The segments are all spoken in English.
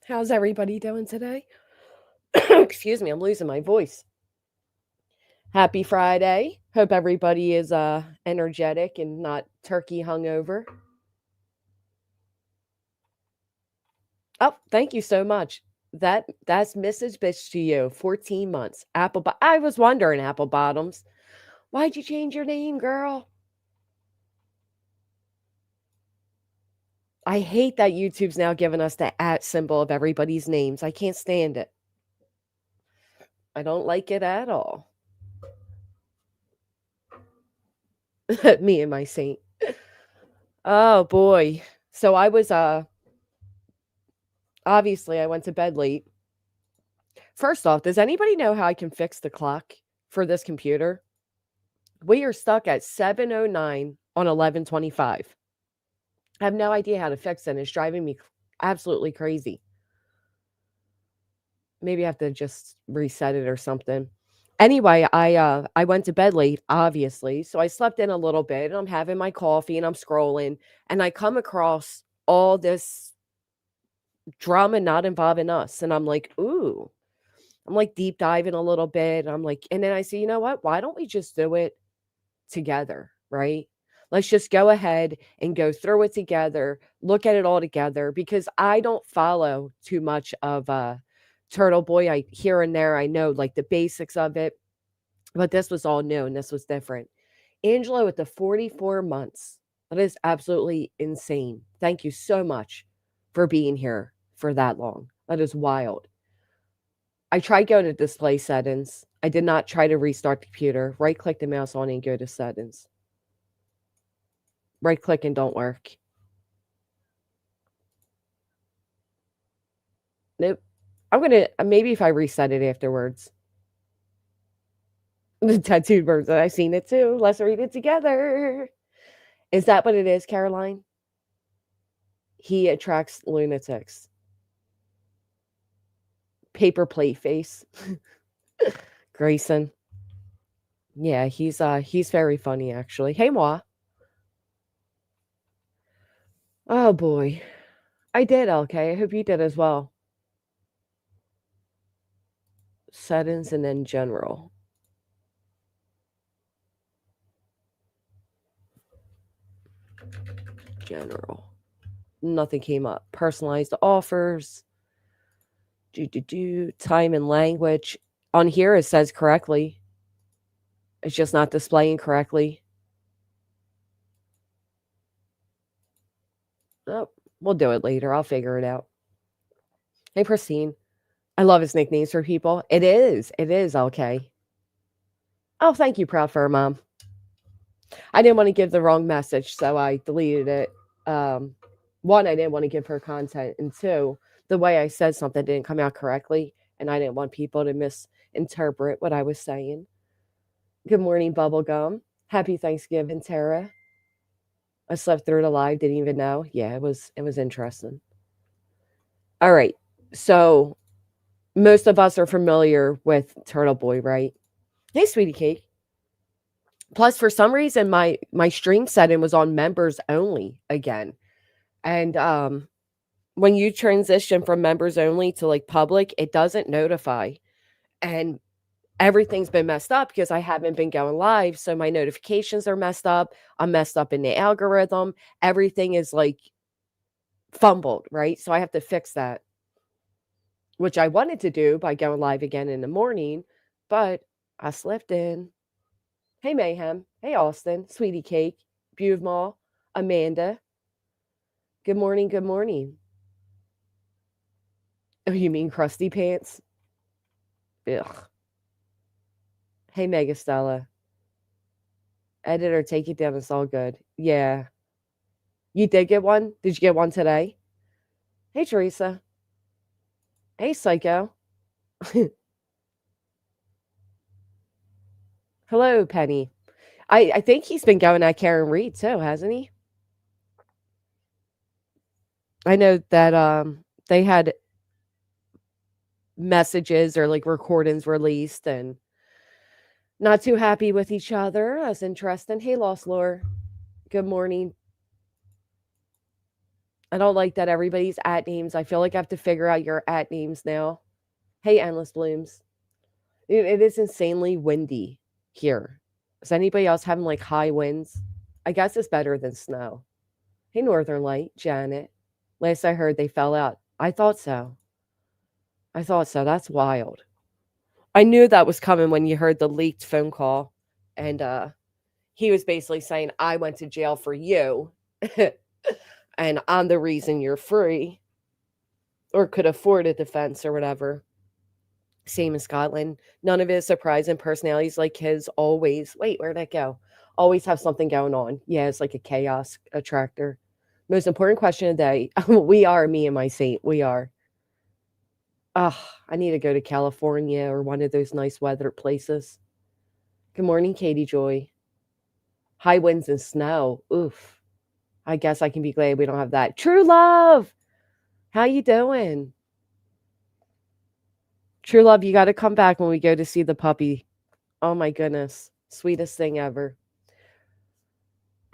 How's everybody doing today? Excuse me, I'm losing my voice. Happy Friday. Hope everybody is energetic and not turkey hungover. Oh, thank you so much. That's Mrs. Bitch to you. 14 months. I was wondering, Apple Bottoms, why'd you change your name, girl? I hate that YouTube's now giving us the at symbol of everybody's names. I can't stand it. I don't like it at all. Me and my saint. Oh boy. So I was obviously I went to bed late. First off, does anybody know how I can fix the clock for this computer? We are stuck at 7:09 on 11:25. I have no idea how to fix it. It's driving me absolutely crazy. Maybe I have to just reset it or something. Anyway, I went to bed late, obviously. So I slept in a little bit and I'm having my coffee and I'm scrolling and I come across all this drama not involving us. And I'm like, ooh, I'm like deep diving a little bit. I'm like, and then I say, you know what? Why don't we just do it together? Right? Let's just go ahead and go through it together, look at it all together because I don't follow too much of Turtle Boy. I here and there I know like the basics of it, but this was all new and this was different. Angela with the 44 months. That is absolutely insane. Thank you so much for being here for that long. That is wild. I tried going to display settings. I did not try to restart the computer. Right click the mouse on it and go to settings. Right click and don't work. Nope. I'm going to, maybe if I reset it afterwards. The tattooed birds that I've seen it too. Let's read it together. Is that what it is, Caroline? He attracts lunatics. Paper plate face. Grayson. Yeah, he's very funny actually. Hey Moi. Oh boy. I did, okay. I hope you did as well. Settings and then general. General. Nothing came up. Personalized offers. Time and language. On here it says correctly. It's just not displaying correctly. Oh, we'll do it later. I'll figure it out. Hey, Pristine. I love his nicknames for people. It is. It is okay. Oh, thank you, Proud Fur Mom. I didn't want to give the wrong message, so I deleted it. One, I didn't want to give her content, and two, the way I said something didn't come out correctly, and I didn't want people to misinterpret what I was saying. Good morning, Bubblegum. Happy Thanksgiving, Tara. I slept through the live, didn't even know. Yeah, it was interesting. All right. So most of us are familiar with Turtle Boy, right? Hey, sweetie cake. Plus, for some reason, my stream setting was on members only again. And when you transition from members only to like public, it doesn't notify. And everything's been messed up because I haven't been going live. So my notifications are messed up. I'm messed up in the algorithm. Everything is like fumbled, right? So I have to fix that, which I wanted to do by going live again in the morning, but I slipped in. Hey, Mayhem. Hey, Austin. Sweetie Cake. Buvmal. Amanda. Good morning. Good morning. Oh, you mean Krusty Pants? Ugh. Hey, Megastella. Editor, take it down. It's all good. Yeah. You did get one? Did you get one today? Hey, Teresa. Hey, Psycho. Hello, Penny. I think he's been going at Karen Reed too, hasn't he? I know that they had messages or like recordings released and not too happy with each other. That's interesting. Hey, Lost Lore. Good morning. I don't like that everybody's at names. I feel like I have to figure out your at names now. Hey, Endless Blooms. It is insanely windy here. Is anybody else having like high winds? I guess it's better than snow. Hey, Northern Light, Janet. Last I heard, they fell out. I thought so. I thought so. That's wild. I knew that was coming when you heard the leaked phone call. And he was basically saying, I went to jail for you. And I'm the reason you're free or could afford a defense or whatever. Same in Scotland. None of his surprising personalities like his always. Wait, where'd that go? Always have something going on. Yeah, it's like a chaos attractor. Most important question of the day. We are, me and my saint. We are. I need to go to California or one of those nice weather places. Good morning, Katie Joy. High winds and snow. Oof. I guess I can be glad we don't have that. True love. How you doing? True love, you got to come back when we go to see the puppy. Oh my goodness. Sweetest thing ever.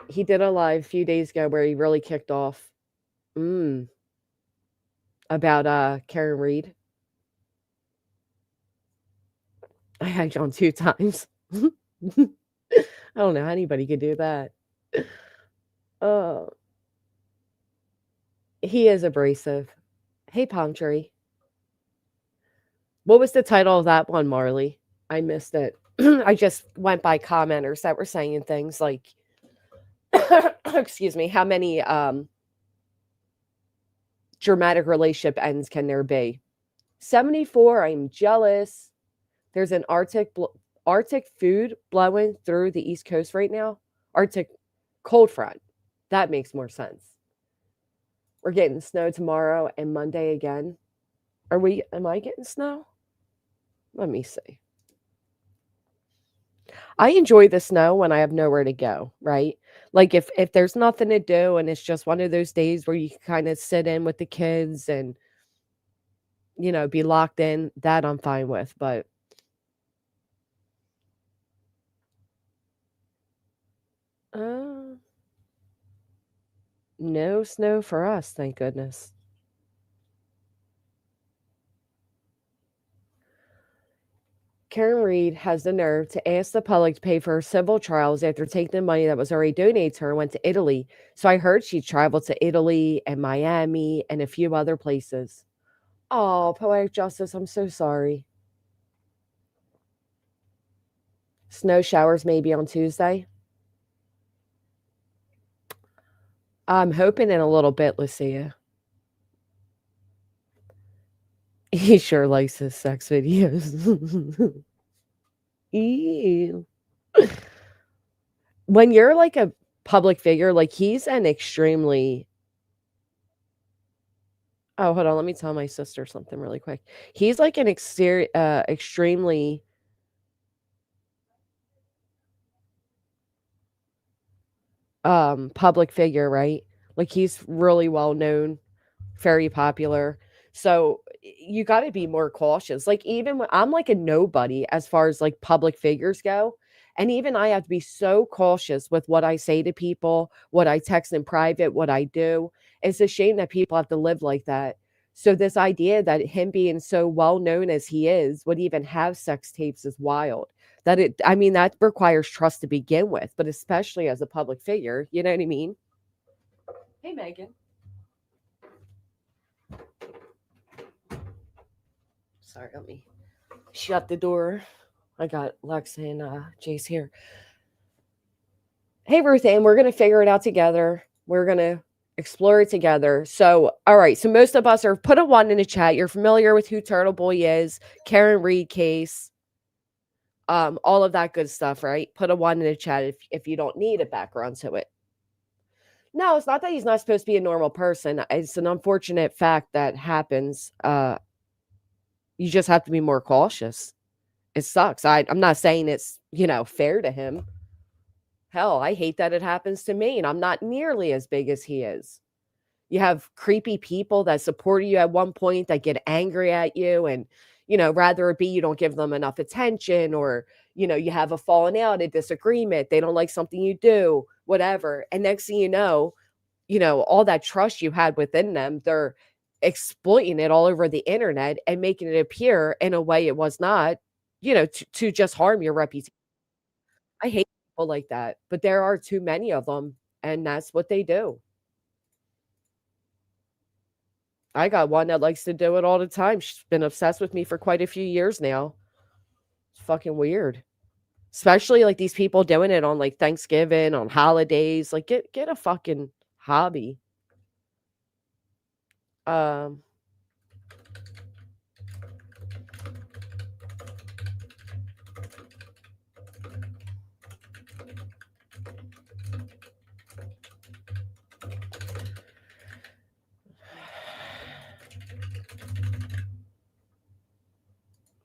He did a live a few days ago where he really kicked off. About Karen Reed. I had you on 2 times. I don't know how anybody could do that. Oh. He is abrasive. Hey, Palm Tree. What was the title of that one, Marley? I missed it. I just went by commenters that were saying things like, excuse me, how many dramatic relationship ends can there be? 74, I'm jealous. There's an Arctic food blowing through the East Coast right now. Arctic cold front. That makes more sense. We're getting snow tomorrow and Monday again. Am I getting snow? Let me see. I enjoy the snow when I have nowhere to go, right? Like if there's nothing to do and it's just one of those days where you can kind of sit in with the kids and be locked in, that I'm fine with, but no snow for us, thank goodness. Karen Reed has the nerve to ask the public to pay for her civil trials after taking the money that was already donated to her and went to Italy. So I heard she traveled to Italy and Miami and a few other places. Oh, Poetic Justice, I'm so sorry. Snow showers maybe on Tuesday. I'm hoping in a little bit, Lucia. He sure likes his sex videos. Ew. When you're like a public figure, like he's an extremely Oh, hold on, let me tell my sister something really quick. He's like an extremely public figure, right? Like he's really well known, very popular. So you got to be more cautious. Like even when I'm like a nobody as far as like public figures go, and even I have to be so cautious with what I say to people, what I text in private, what I do. It's a shame that people have to live like that. So this idea that him being so well known as he is would even have sex tapes is wild. I mean, that requires trust to begin with, but especially as a public figure, you know what I mean? Hey, Megan. Sorry, let me shut the door. I got Lex and Jace here. Hey, Ruth Ann, we're going to figure it out together. We're going to explore it together. So, all right. So most of us are put a 1 in the chat. You're familiar with who Turtle Boy is, Karen Reed case, all of that good stuff, right? Put a 1 in the chat if you don't need a background to it. No, it's not that he's not supposed to be a normal person. It's an unfortunate fact that happens. You just have to be more cautious. It sucks. I'm not saying it's, fair to him. Hell, I hate that it happens to me, and I'm not nearly as big as he is. You have creepy people that supported you at one point that get angry at you, and, rather it be you don't give them enough attention, or, you have a falling out, a disagreement. They don't like something you do, whatever. And next thing you know, all that trust you had within them, they're exploiting it all over the internet and making it appear in a way it was not, to just harm your reputation. I hate people like that, but there are too many of them, and that's what they do. I got one that likes to do it all the time. She's been obsessed with me for quite a few years now. It's fucking weird. Especially like these people doing it on like Thanksgiving, on holidays. Like get a fucking hobby. Um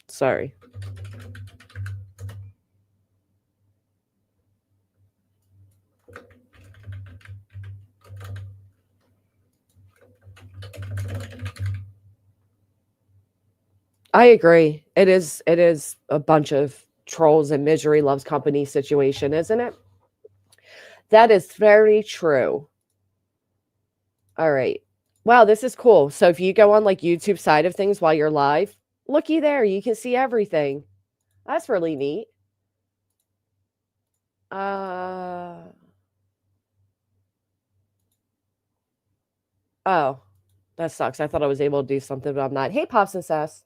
sorry. I agree. It is a bunch of trolls and misery loves company situation, isn't it? That is very true. All right. Wow, this is cool. So if you go on like YouTube side of things while you're live, looky there, you can see everything. That's really neat. Uh oh, that sucks. I thought I was able to do something, but I'm not. Hey, Pops and Sass.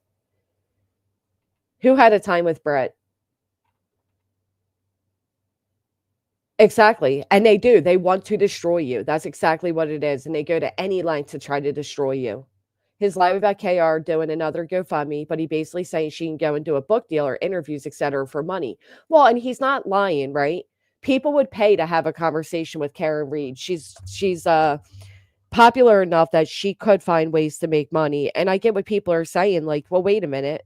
Who had a time with Brett? Exactly. And they do. They want to destroy you. That's exactly what it is. And they go to any length to try to destroy you. His live about KR doing another GoFundMe, but he basically saying she can go and do a book deal or interviews, etc., for money. Well, and he's not lying, right? People would pay to have a conversation with Karen Reed. She's popular enough that she could find ways to make money. And I get what people are saying, like, well, wait a minute.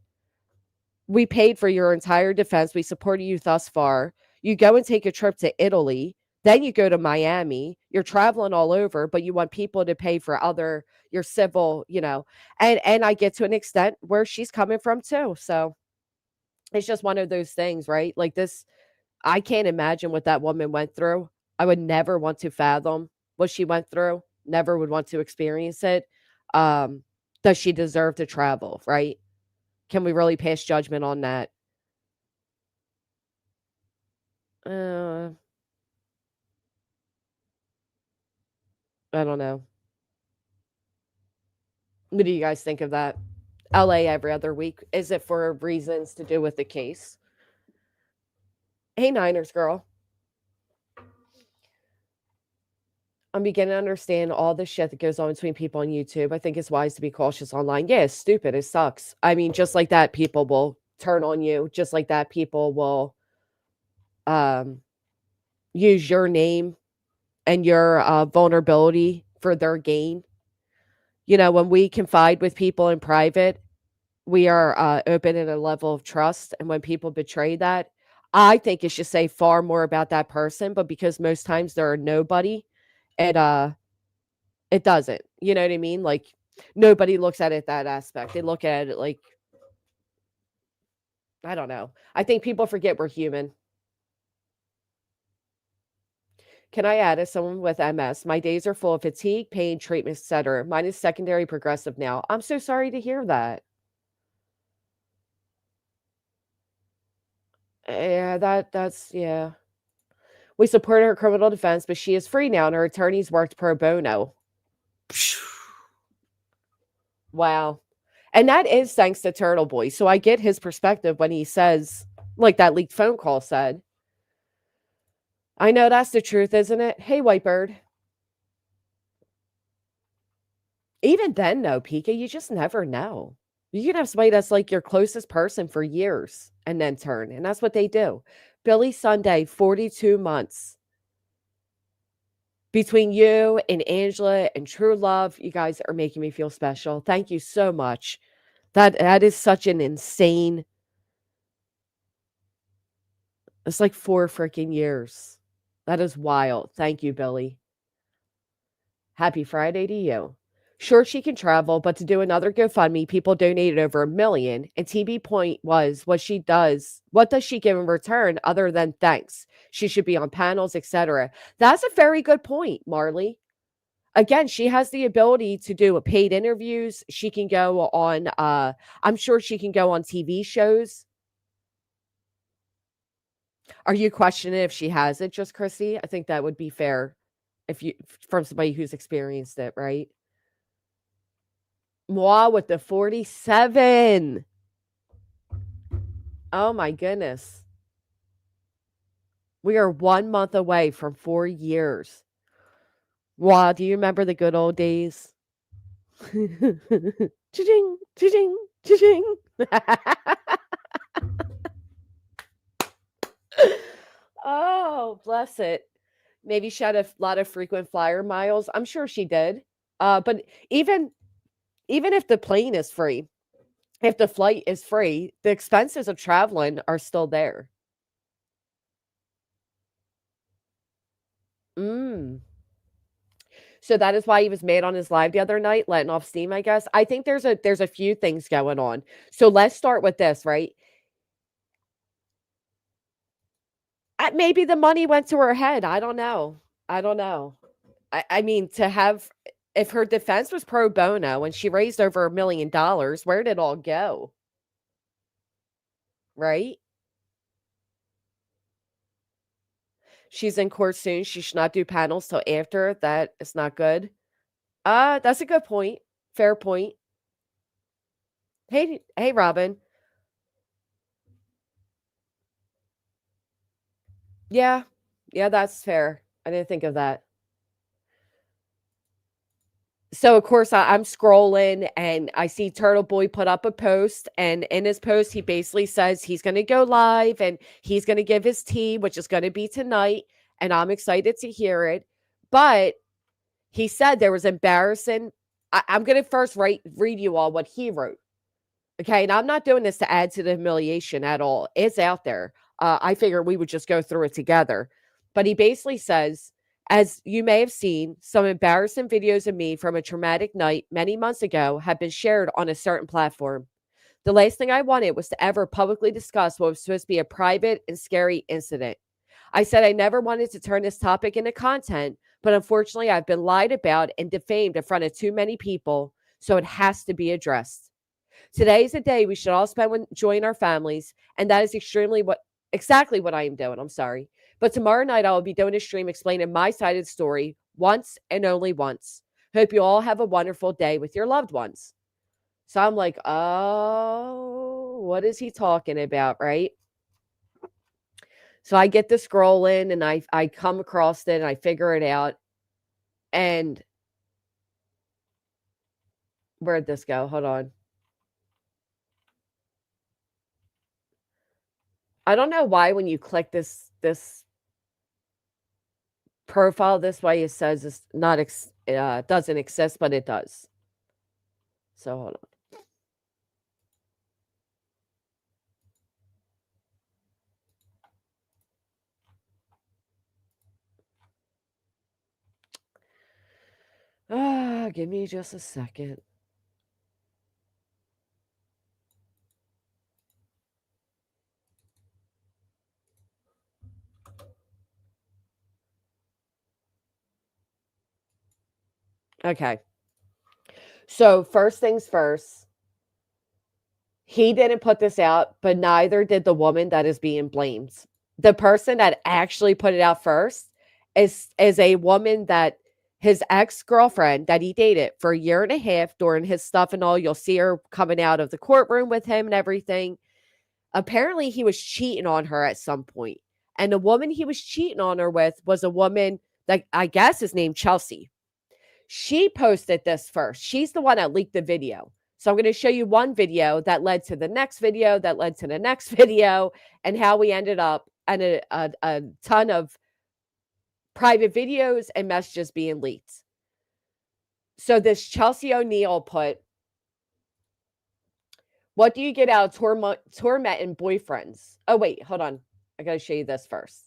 We paid for your entire defense. We supported you thus far. You go and take a trip to Italy, then you go to Miami. You're traveling all over, but you want people to pay for other your civil, and I get to an extent where she's coming from too. So it's just one of those things, right? Like this, I can't imagine what that woman went through. I would never want to fathom what she went through. Never would want to experience it. Um, does she deserve to travel, right? Can we really pass judgment on that? Uh, I don't know. What do you guys think of that? LA every other week. Is it for reasons to do with the case? Hey, Niners girl. I'm beginning to understand all the shit that goes on between people on YouTube. I think it's wise to be cautious online. Yeah, it's stupid. It sucks. I mean, just like that, people will turn on you. Just like that, people will um, use your name and your vulnerability for their gain. When we confide with people in private, we are open in a level of trust. And when people betray that, I think it should say far more about that person. But because most times they're a nobody, it it doesn't. You know what I mean? Like nobody looks at it that aspect. They look at it like I don't know. I think people forget we're human. Can I add as someone with MS? My days are full of fatigue, pain, treatment, etc. Mine is secondary progressive now. I'm so sorry to hear that. Yeah, that's yeah. We support her criminal defense, but she is free now and her attorneys worked pro bono. Wow. And that is thanks to Turtle Boy. So I get his perspective when he says, like that leaked phone call said, I know that's the truth, isn't it? Hey, Whitebird. Even then, though, Pika, you just never know. You can have somebody that's like your closest person for years and then turn. And that's what they do. Billy Sunday, 42 months. Between you and Angela and True Love, you guys are making me feel special. Thank you so much. That is such an insane. It's like 4 freaking years. That is wild. Thank you, Billy. Happy Friday to you. Sure, she can travel, but to do another GoFundMe, people donated over 1 million. And TB point was what she does. What does she give in return other than thanks? She should be on panels, etc. That's a very good point, Marley. Again, she has the ability to do paid interviews. She can go on, I'm sure she can go on TV shows. Are you questioning if she has it, just Chrissy? I think that would be fair if you from somebody who's experienced it, right? Moi with the 47. Oh my goodness. We are 1 month away from 4 years. Wow, do you remember the good old days? Cha-ching, cha-ching, cha-ching. Oh, bless it. Maybe she had a lot of frequent flyer miles. I'm sure she did. But even if the plane is free, if the flight is free, the expenses of traveling are still there. Mm. So that is why he was mad on his live the other night, letting off steam, I guess. I think there's a few things going on. So let's start with this, right? Maybe the money went to her head. I don't know. I don't know. I mean, to have if her defense was pro bono and she raised over $1 million, where did it all go? Right? She's in court soon. She should not do panels till after. That is not good. That's a good point. Fair point. Hey, Robin. Yeah. Yeah, that's fair. I didn't think of that. So of course I'm scrolling and I see Turtle Boy put up a post, and in his post he basically says he's going to go live and he's going to give his tea, which is going to be tonight, and I'm excited to hear it. But he said there was embarrassing. I'm going to first read you all what he wrote. Okay, and I'm not doing this to add to the humiliation at all. It's out there. I figured we would just go through it together. But he basically says, as you may have seen, some embarrassing videos of me from a traumatic night many months ago have been shared on a certain platform. The last thing I wanted was to ever publicly discuss what was supposed to be a private and scary incident. I said I never wanted to turn this topic into content, but unfortunately, I've been lied about and defamed in front of too many people, so it has to be addressed. Today is a day we should all spend with enjoying our families, and that is exactly what I am doing. I'm sorry. But tomorrow night I will be doing a stream explaining my side of the story once and only once. Hope you all have a wonderful day with your loved ones. So I'm like, oh, what is he talking about, right? So I get to scrolling and I come across it and I figure it out. And where'd this go? Hold on. I don't know why when you click this profile this way, it says it's not doesn't exist, but it does. So hold on. Give me just a second. Okay. So first things first, he didn't put this out, but neither did the woman that is being blamed. The person that actually put it out first is a woman that his ex-girlfriend that he dated for a year and a half during his stuff and all. You'll see her coming out of the courtroom with him and everything. Apparently, he was cheating on her at some point. And the woman he was cheating on her with was a woman that I guess is named Chelsea. She posted this first. She's the one that leaked the video. So I'm going to show you one video that led to the next video, that led to the next video, and how we ended up and a ton of private videos and messages being leaked. So this Chelsea O'Neill put, what do you get out of tormenting boyfriends? Oh, wait, hold on. I got to show you this first.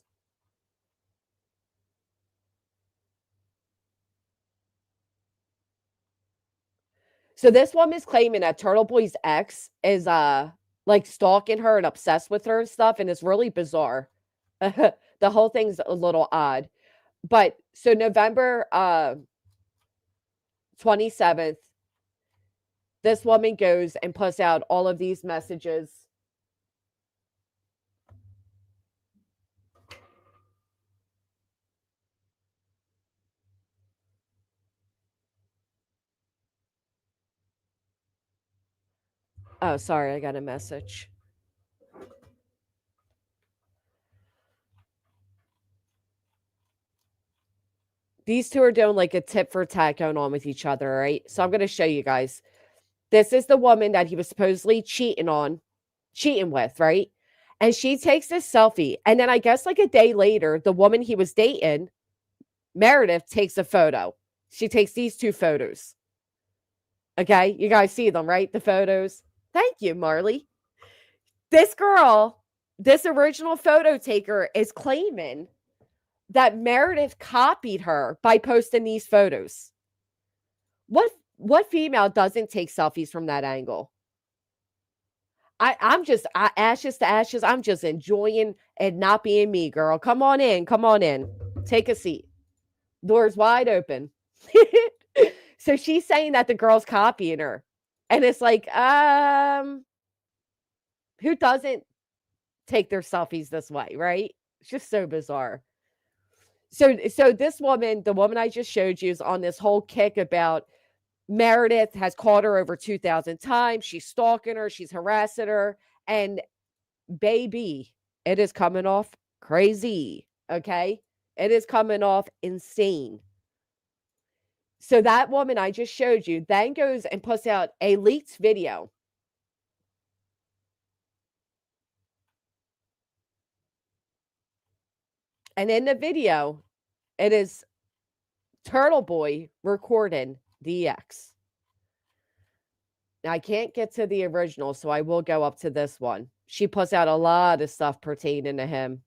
So this woman is claiming that TurtleBoy's ex is like stalking her and obsessed with her and stuff, and it's really bizarre. The whole thing's a little odd. But so November 27th, this woman goes and puts out all of these messages. Oh, sorry, I got a message. These two are doing like a tit for tat going on with each other, right? So I'm going to show you guys. This is the woman that he was supposedly cheating with, right? And she takes this selfie. And then I guess like a day later, the woman he was dating, Meredith, takes a photo. She takes these two photos. Okay, you guys see them, right? The photos. Thank you, Marley. This girl, this original photo taker, is claiming that Meredith copied her by posting these photos. What female doesn't take selfies from that angle? I'm just ashes to ashes. I'm just enjoying it not being me, girl. Come on in. Come on in. Take a seat. Door's wide open. So she's saying that the girl's copying her. And it's like, who doesn't take their selfies this way, right? It's just so bizarre. So this woman, the woman I just showed you, is on this whole kick about Meredith has called her over 2,000 times. She's stalking her. She's harassing her. And baby, it is coming off crazy. Okay. It is coming off insane. So that woman I just showed you then goes and puts out a leaked video. And in the video, it is Turtle Boy recording the ex. Now, I can't get to the original, so I will go up to this one. She puts out a lot of stuff pertaining to him.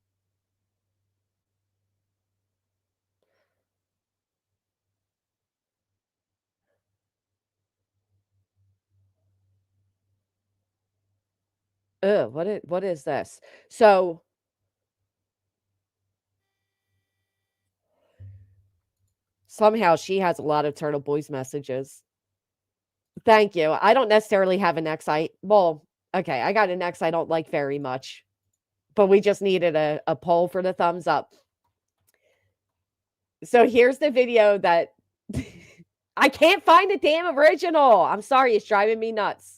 Ugh, what is this? So somehow she has a lot of Turtle Boy's messages. Thank you. I don't necessarily have an ex okay, I got an ex I don't like very much, but we just needed a poll for the thumbs up. So here's the video that I can't find the damn original. I'm sorry, it's driving me nuts.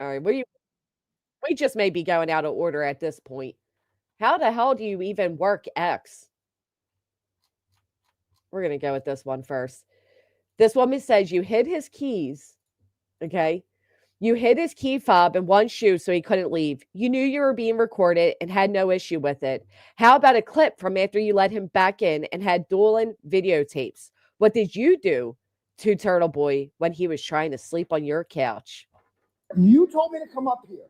All right, we just may be going out of order at this point. How the hell do you even work X? We're going to go with this one first. This woman says you hid his keys. Okay. You hid his key fob in one shoe so he couldn't leave. You knew you were being recorded and had no issue with it. How about a clip from after you let him back in and had dueling videotapes? What did you do to Turtle Boy when he was trying to sleep on your couch? You told me to come up here.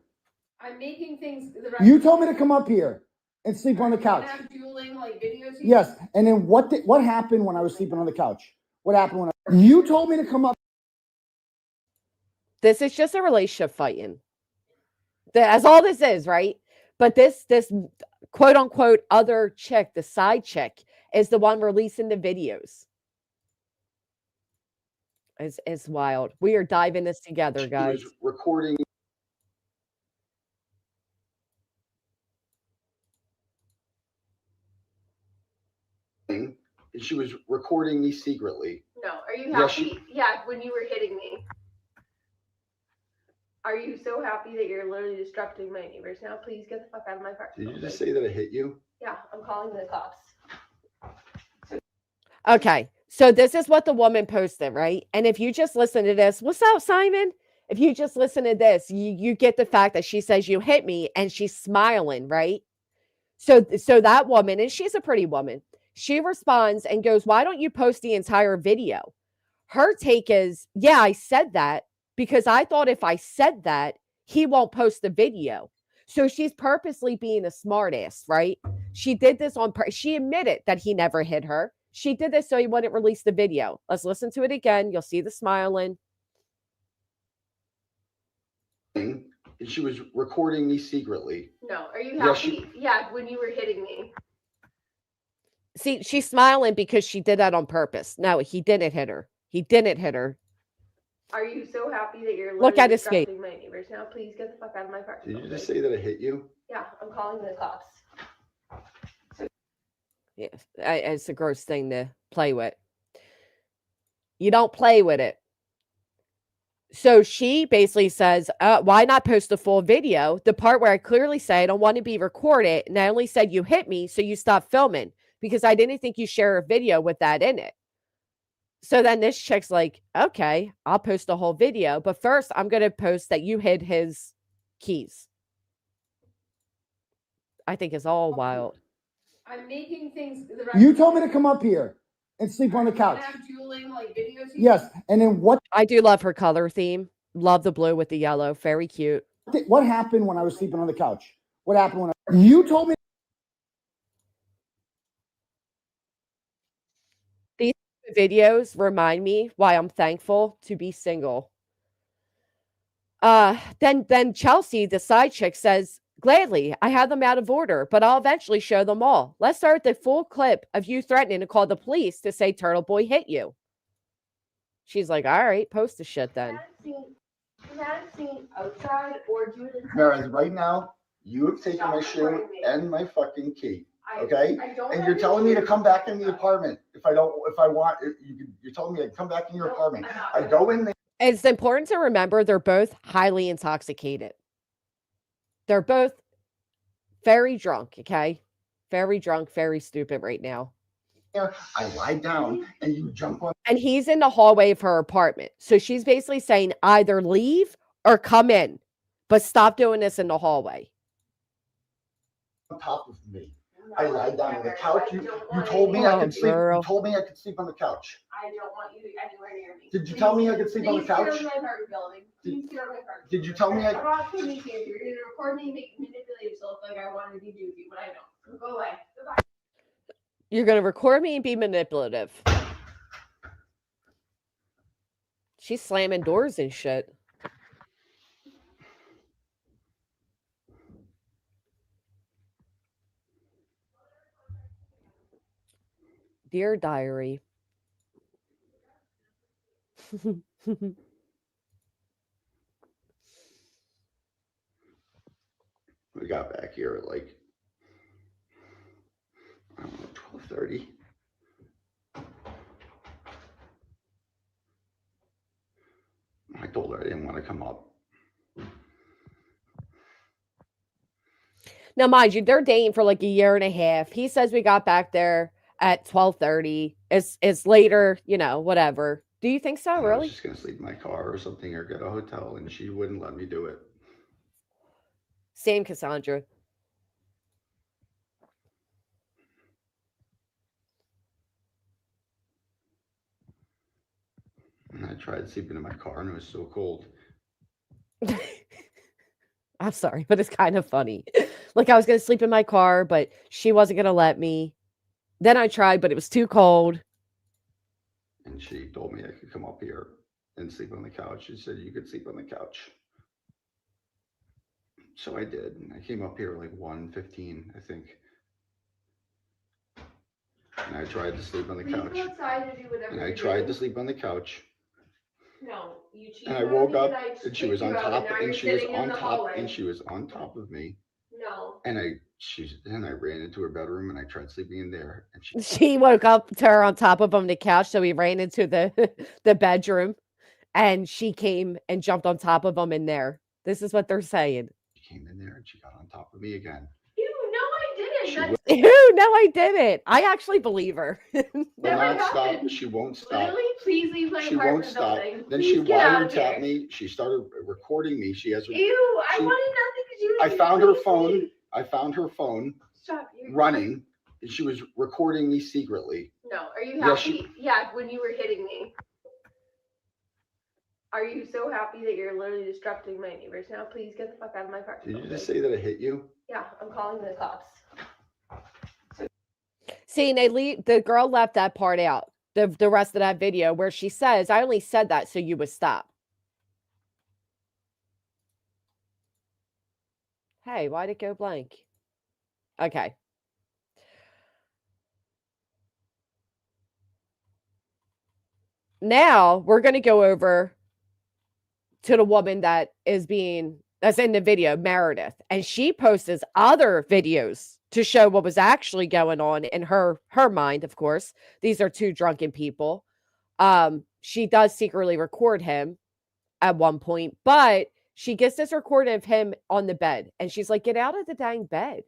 I'm making things. You told me to come up here and sleep on the couch. Dueling like videotapes? Yes. And then what happened when I was sleeping on the couch? What happened when you told me to come up? This is just a relationship fighting. That's all this is, right? But this quote unquote other chick, the side chick, is the one releasing the videos. It's wild. We are diving this together, guys. She was recording. And she was recording me secretly. No, are you happy? Yeah, when you were hitting me. Are you so happy that you're literally disrupting my neighbors now? Please get the fuck out of my apartment. Did you just say that I hit you? Yeah, I'm calling the cops. Okay, so this is what the woman posted, right? And if you just listen to this, what's up, Simon? If you just listen to this, you get the fact that she says you hit me and she's smiling, right? So that woman, and she's a pretty woman, she responds and goes, why don't you post the entire video? Her take is, yeah, I said that because I thought if I said that, he won't post the video. So she's purposely being a smartass, right? She did this on purpose. She admitted that he never hit her. She did this so he wouldn't release the video. Let's listen to it again. You'll see the smiling. And she was recording me secretly. No, are you happy? Yeah, when you were hitting me. See, she's smiling because she did that on purpose. No, he didn't hit her. He didn't hit her. Are you so happy that you're Look at literally his face. distracting my neighbors now? Please get the fuck out of my car. Did you just say that I hit you? Yeah, I'm calling the cops. Yeah, it's a gross thing to play with. You don't play with it. So she basically says, why not post the full video? The part where I clearly say I don't want to be recorded, and I only said you hit me, so you stopped filming because I didn't think you share a video with that in it. So then this chick's like, okay, I'll post the whole video, but first I'm going to post that you hid his keys. I think it's all wild. I'm making things. You told me to come up here and sleep on the couch. Dueling, like, videos. Yes, and then what? I do love her color theme. Love the blue with the yellow. Very cute. What happened when I was sleeping on the couch? What happened when you told me? These videos remind me why I'm thankful to be single. Then Chelsea, the side chick, says, gladly, I have them out of order, but I'll eventually show them all. Let's start the full clip of you threatening to call the police to say Turtle Boy hit you. She's like, all right, post the shit then. You haven't seen outside or do it inside. Whereas right now, you have taken my shoe and my fucking key. Okay? And you're telling me to come back in the apartment you're telling me to come back in your apartment. I go in there. It's important to remember they're both highly intoxicated. They're both very drunk, okay? Very drunk, very stupid right now. I lie down and you jump on. And he's in the hallway of her apartment. So she's basically saying either leave or come in, but stop doing this in the hallway. On top of me. I lied down on the couch. You told me I could sleep. You told me I could sleep on the couch. I don't want you anywhere near me. Did you tell me I could sleep on the couch? Please get out of my apartment building. Please get out of my apartment. Did you tell me I'm not putting you here. You're going to record me, manipulate yourself like I wanted you to do, but I don't. So go away. Goodbye. You're going to record me and be manipulative. She's slamming doors and shit. Dear diary. We got back here at like, I don't know, 12:30. I told her I didn't want to come up. Now, mind you, they're dating for like a year and a half. He says we got back there at 12:30. It's later, you know, whatever. Do you think so, I was really? just going to sleep in my car or something or get a hotel, and she wouldn't let me do it. Same, Cassandra. And I tried sleeping in my car, and it was so cold. I'm sorry, but it's kind of funny. Like I was going to sleep in my car, but she wasn't going to let me. Then I tried, but it was too cold. And she told me I could come up here and sleep on the couch. She said you could sleep on the couch. So I did. And I came up here like 1:15, I think. And I tried to sleep on the couch. Go outside and do whatever And I you're tried doing. to sleep on the couch. No, you cheated. And I on woke me up I and she was on kicked you out, top now and you're she was sitting in on the top hallway. and she was on top of me. No. And I ran into her bedroom and I tried sleeping in there. And She woke up to her on top of him the couch, so he ran into the the bedroom, and she came and jumped on top of him in there. This is what they're saying. she came in there and she got on top of me again. Ew, no, I didn't. She That's will Ew, no, I didn't. I actually believe her. never not stop. happened. She won't stop. Literally, please leave my She apartment won't stop. building. Then Please she get out of wiretapped here. me. She started recording me. She has. Ew, she- I wanted nothing to do with I you. found her Please phone. leave. I found her phone Stop. You're running. And she was recording me secretly. No, are you Yeah, happy? Yeah, when you were hitting me. Are you so happy that you're literally disrupting my neighbors now? Please get the fuck out of my apartment Did you building. just say that I hit you? Yeah, I'm calling the cops. See, the girl left that part out. The rest of that video where she says, I only said that so you would stop. Hey, why'd it go blank? Okay. now we're going to go over to the woman that's in the video, Meredith. And she posts other videos to show what was actually going on in her mind, of course. These are two drunken people. She does secretly record him at one point, but she gets this recording of him on the bed. And she's like, get out of the dang bed.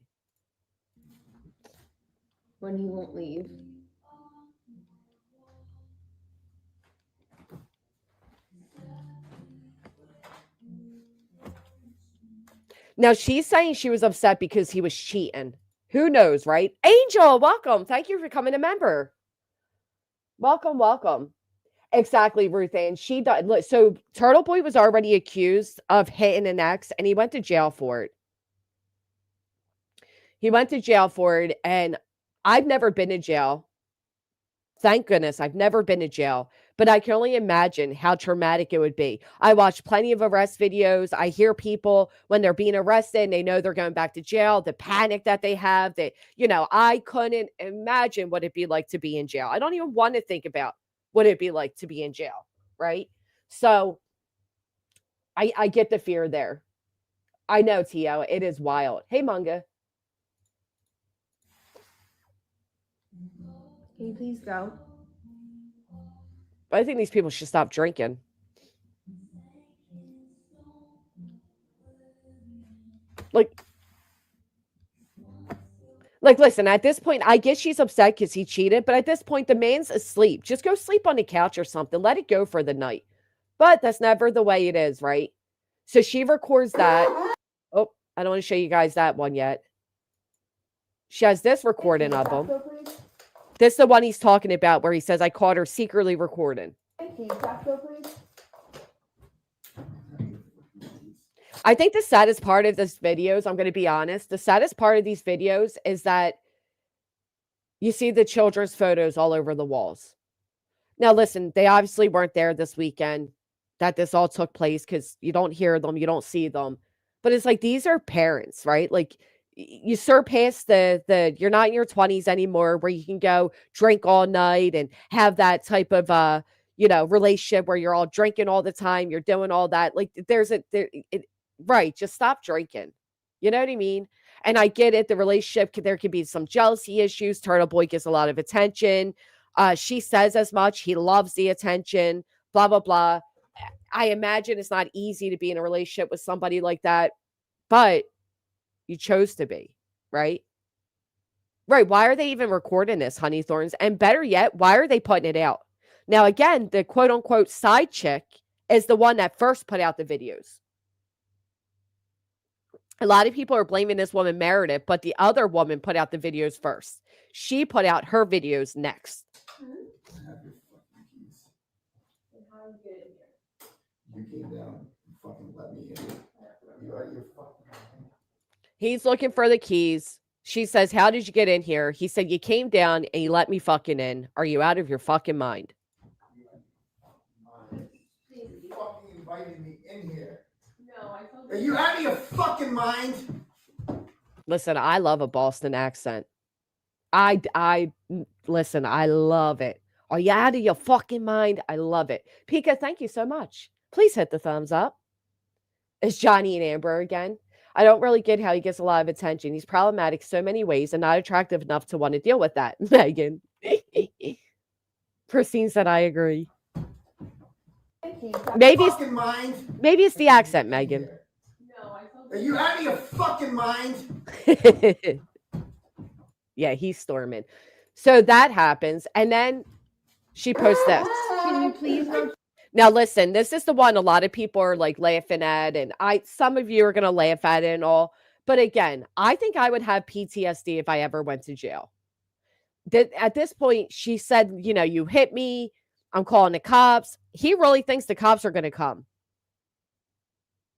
When he won't leave. Now, she's saying she was upset because he was cheating. Who knows, right? Angel, welcome. Thank you for coming a member. Welcome, welcome. Exactly, Ruth Ann. She does. So Turtle Boy was already accused of hitting an ex, and he went to jail for it. And I've never been to jail. Thank goodness I've never been to jail, but I can only imagine how traumatic it would be. I watch plenty of arrest videos. I hear people when they're being arrested and they know they're going back to jail, the panic that they have. I couldn't imagine what it'd be like to be in jail. I don't even want to think about what it'd be like to be in jail, right? So I get the fear there. I know, Tio, it is wild. Hey, Munga. Can you please go? But I think these people should stop drinking. Like, listen, at this point, I guess she's upset because he cheated, but at this point, the man's asleep. Just go sleep on the couch or something. Let it go for the night. But that's never the way it is, right? So she records that. Oh, I don't want to show you guys that one yet. She has this recording of him. This is the one he's talking about where he says, I caught her secretly recording. I think the saddest part of this videos, I'm going to be honest, the saddest part of these videos is that you see the children's photos all over the walls. Now, listen, they obviously weren't there this weekend that this all took place because you don't hear them, you don't see them. But it's like, these are parents, right? Like, you surpass you're not in your 20s anymore where you can go drink all night and have that type of relationship where you're all drinking all the time, you're doing all that. Like, right, just stop drinking. You know what I mean? And I get it, the relationship, there could be some jealousy issues. Turtle Boy gets a lot of attention. She says as much. He loves the attention, blah, blah, blah. I imagine it's not easy to be in a relationship with somebody like that, but you chose to be, right? Right. Why are they even recording this, Honey Thorns? And better yet, why are they putting it out? Now, again, the quote unquote side chick is the one that first put out the videos. A lot of people are blaming this woman, Meredith, but the other woman put out the videos first. She put out her videos next. You came down and fucking let me in. You out of your fucking mind. He's looking for the keys. She says, how did you get in here? He said, you came down and you let me fucking in. Are you out of your fucking mind? You fucking invited me in here. No, I told Are you out of your fucking mind? Listen, I love a Boston accent. Listen, I love it. Are you out of your fucking mind? I love it. Pika, thank you so much. Please hit the thumbs up. It's Johnny and Amber again. I don't really get how he gets a lot of attention. He's problematic so many ways and not attractive enough to want to deal with that. Megan. Christine said, I agree. Maybe it's the accent, Megan. No, I told Are you out of your fucking mind? Yeah, he's storming. So that happens. And then she posts this. Can you please go? Now, listen, this is the one a lot of people are like laughing at. And some of you are going to laugh at it and all. But again, I think I would have PTSD if I ever went to jail. At this point, she said, you hit me. I'm calling the cops. He really thinks the cops are going to come.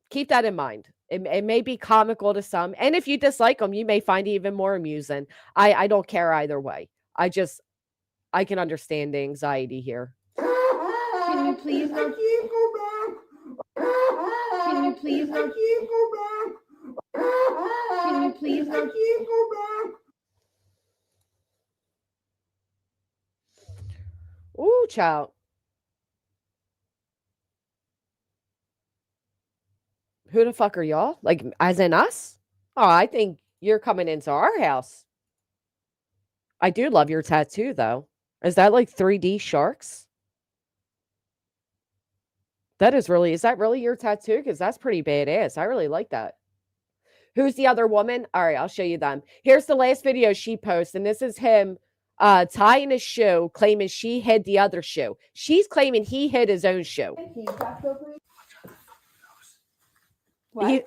Keep that in mind. It may be comical to some. And if you dislike them, you may find it even more amusing. I don't care either way. I can understand the anxiety here. Can you please go? I can't go back. Can you please go? I can't go back. Can you please go? I can't go back. Ooh, child. Who the fuck are y'all? Like, as in us? Oh, I think you're coming into our house. I do love your tattoo, though. Is that like 3D sharks? Is that really your tattoo? Because that's pretty badass. I really like that. Who's the other woman? All right, I'll show you them. Here's the last video she posted, and this is him tying his shoe, claiming she hid the other shoe. She's claiming he hid his own shoe. What?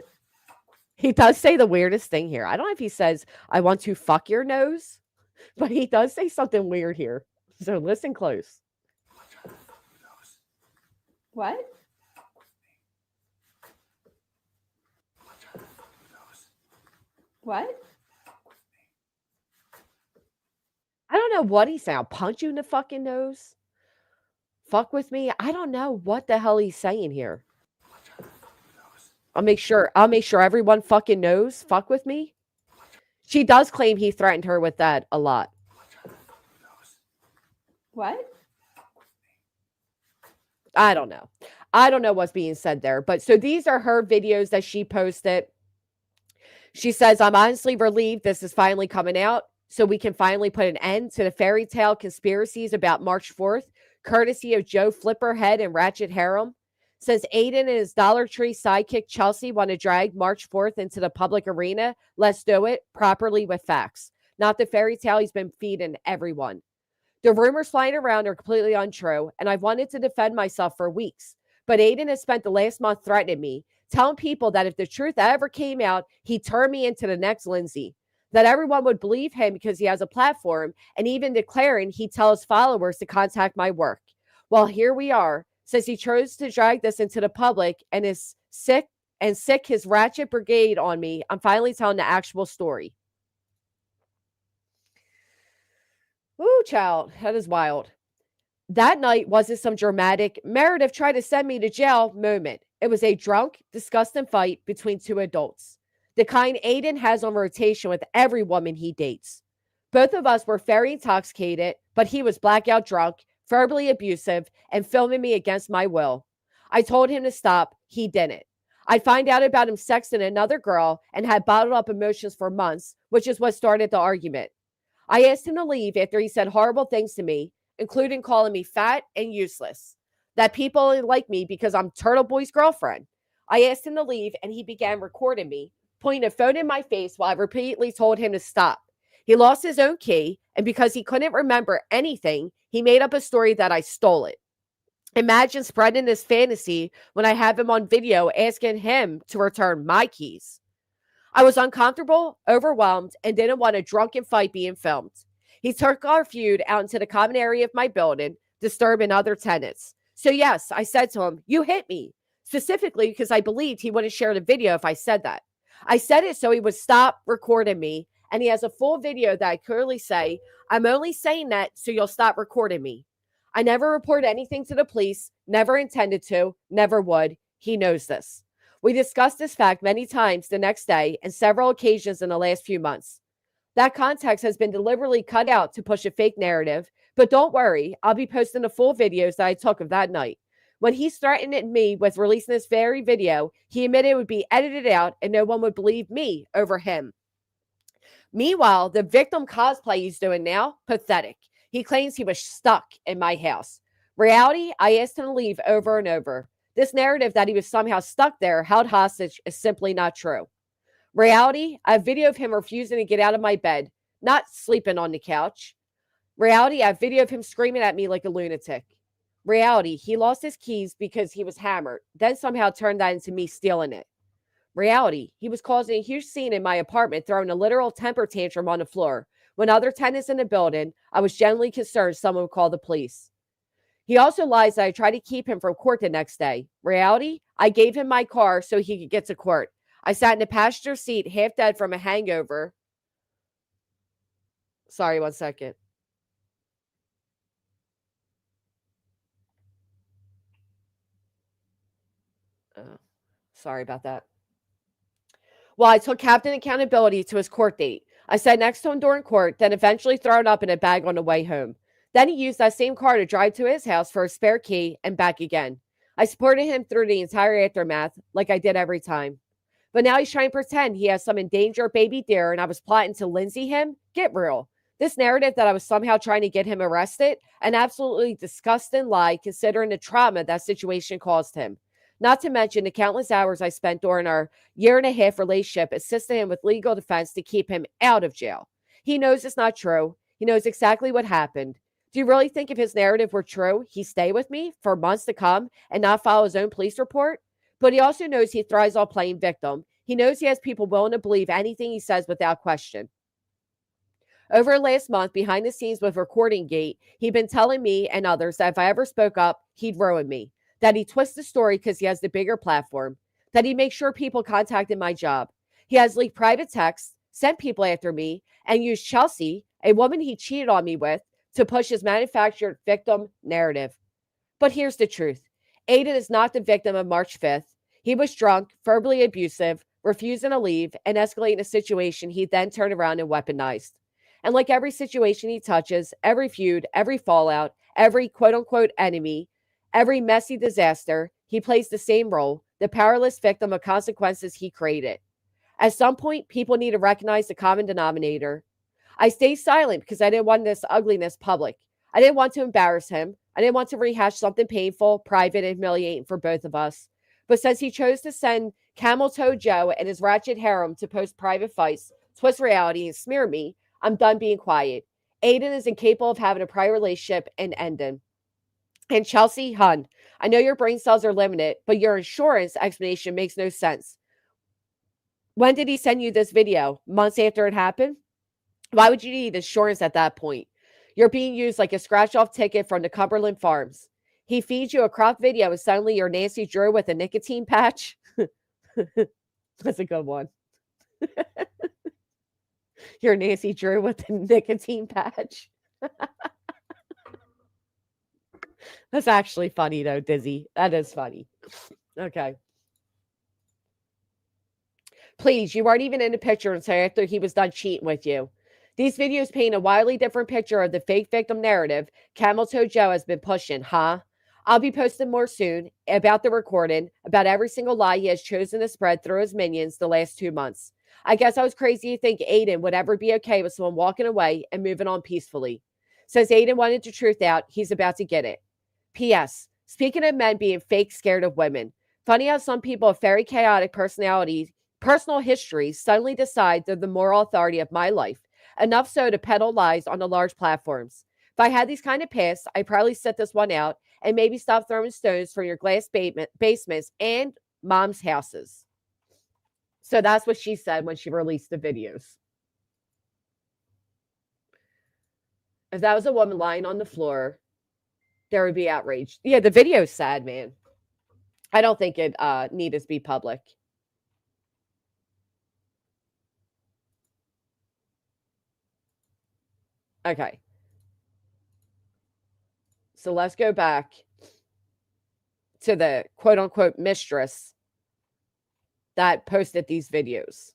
He does say the weirdest thing here. I don't know if he says, I want to fuck your nose, but he does say something weird here. So listen close. What? What? I don't know what he's saying. I'll punch you in the fucking nose. Fuck with me. I don't know what the hell he's saying here. I'll make sure everyone fucking knows. Fuck with me. She does claim he threatened her with that a lot. What? I don't know. I don't know what's being said there. But so these are her videos that she posted. She says, I'm honestly relieved this is finally coming out so we can finally put an end to the fairy tale conspiracies about March 4th, courtesy of Joe Flipperhead and Ratchet Harem. Says Aiden and his Dollar Tree sidekick Chelsea want to drag March 4th into the public arena. Let's do it properly with facts, not the fairy tale he's been feeding everyone. The rumors flying around are completely untrue, and I've wanted to defend myself for weeks. But Aiden has spent the last month threatening me, telling people that if the truth ever came out, he'd turn me into the next Lindsay, that everyone would believe him because he has a platform, and even declaring he'd tell his followers to contact my work. Well, here we are. Says he chose to drag this into the public and is sick his ratchet brigade on me. I'm finally telling the actual story. Ooh, child, that is wild. That night wasn't some dramatic Meredith tried to send me to jail moment. It was a drunk, disgusting fight between two adults. The kind Aiden has on rotation with every woman he dates. Both of us were very intoxicated, but he was blackout drunk, verbally abusive, and filming me against my will. I told him to stop. He didn't. I'd find out about him sexting another girl and had bottled up emotions for months, which is what started the argument. I asked him to leave after he said horrible things to me, including calling me fat and useless. That people only like me because I'm TurtleBoy's girlfriend. I asked him to leave and he began recording me, pointing a phone in my face while I repeatedly told him to stop. He lost his own key, and because he couldn't remember anything, he made up a story that I stole it. Imagine spreading this fantasy when I have him on video asking him to return my keys. I was uncomfortable, overwhelmed, and didn't want a drunken fight being filmed. He took our feud out into the common area of my building, disturbing other tenants. So yes, I said to him, you hit me, specifically because I believed he wouldn't share the video if I said that. I said it so he would stop recording me, and he has a full video that I clearly say, I'm only saying that so you'll stop recording me. I never reported anything to the police, never intended to, never would. He knows this. We discussed this fact many times the next day and several occasions in the last few months. That context has been deliberately cut out to push a fake narrative, but don't worry, I'll be posting the full videos that I took of that night. When he threatened me with releasing this very video, he admitted it would be edited out and no one would believe me over him. Meanwhile, the victim cosplay he's doing now, pathetic. He claims he was stuck in my house. Reality, I asked him to leave over and over. This narrative that he was somehow stuck there, held hostage, is simply not true. Reality, I have video of him refusing to get out of my bed, not sleeping on the couch. Reality, I have video of him screaming at me like a lunatic. Reality, he lost his keys because he was hammered, then somehow turned that into me stealing it. Reality, he was causing a huge scene in my apartment, throwing a literal temper tantrum on the floor. When other tenants in the building, I was genuinely concerned someone would call the police. He also lies that I tried to keep him from court the next day. Reality, I gave him my car so he could get to court. I sat in the passenger seat, half dead from a hangover. Sorry, 1 second. Sorry about that. Well, I took captain accountability to his court date. I sat next to him during court, then eventually thrown up in a bag on the way home. Then he used that same car to drive to his house for a spare key and back again. I supported him through the entire aftermath, like I did every time. But now he's trying to pretend he has some endangered baby deer and I was plotting to Lindsay him? Get real. This narrative that I was somehow trying to get him arrested, an absolutely disgusting lie considering the trauma that situation caused him. Not to mention the countless hours I spent during our 1.5-year relationship assisting him with legal defense to keep him out of jail. He knows it's not true. He knows exactly what happened. Do you really think if his narrative were true, he'd stay with me for months to come and not file his own police report? But he also knows he thrives on playing victim. He knows he has people willing to believe anything he says without question. Over the last month, behind the scenes with Recording Gate, he'd been telling me and others that if I ever spoke up, he'd ruin me. That he twists the story because he has the bigger platform. That he makes sure people contacted my job. He has leaked private texts, sent people after me, and used Chelsea, a woman he cheated on me with, to push his manufactured victim narrative. But here's the truth. Aiden is not the victim of March 5th. He was drunk, verbally abusive, refusing to leave, and escalating a situation he then turned around and weaponized. And like every situation he touches, every feud, every fallout, every quote-unquote enemy, every messy disaster, he plays the same role, the powerless victim of consequences he created. At some point, people need to recognize the common denominator. I stayed silent because I didn't want this ugliness public. I didn't want to embarrass him. I didn't want to rehash something painful, private, and humiliating for both of us. But since he chose to send Camel Toe Joe and his ratchet harem to post private fights, twist reality, and smear me, I'm done being quiet. Aiden is incapable of having a prior relationship and ending. And Chelsea, hun, I know your brain cells are limited, but your insurance explanation makes no sense. When did he send you this video? Months after it happened? Why would you need insurance at that point? You're being used like a scratch-off ticket from the Cumberland Farms. He feeds you a crop video and suddenly you're Nancy Drew with a nicotine patch. That's a good one. You're Nancy Drew with a nicotine patch. That's actually funny though, Dizzy. That is funny. Okay. Please, you weren't even in the picture until after he was done cheating with you. These videos paint a wildly different picture of the fake victim narrative Camel Toe Joe has been pushing, huh? I'll be posting more soon about the recording, about every single lie he has chosen to spread through his minions the last 2 months. I guess I was crazy to think Aiden would ever be okay with someone walking away and moving on peacefully. Since Aiden wanted the truth out, he's about to get it. P.S. Speaking of men being fake scared of women, funny how some people with very chaotic personalities, personal histories suddenly decide they're the moral authority of my life. Enough so to peddle lies on the large platforms. If I had these kind of pasts, I'd probably set this one out and maybe stop throwing stones from your glass basements and mom's houses. So that's what she said when she released the videos. If that was a woman lying on the floor, there would be outrage. Yeah, the video's sad, man. I don't think it needed to be public. Okay. So let's go back to the quote unquote mistress that posted these videos.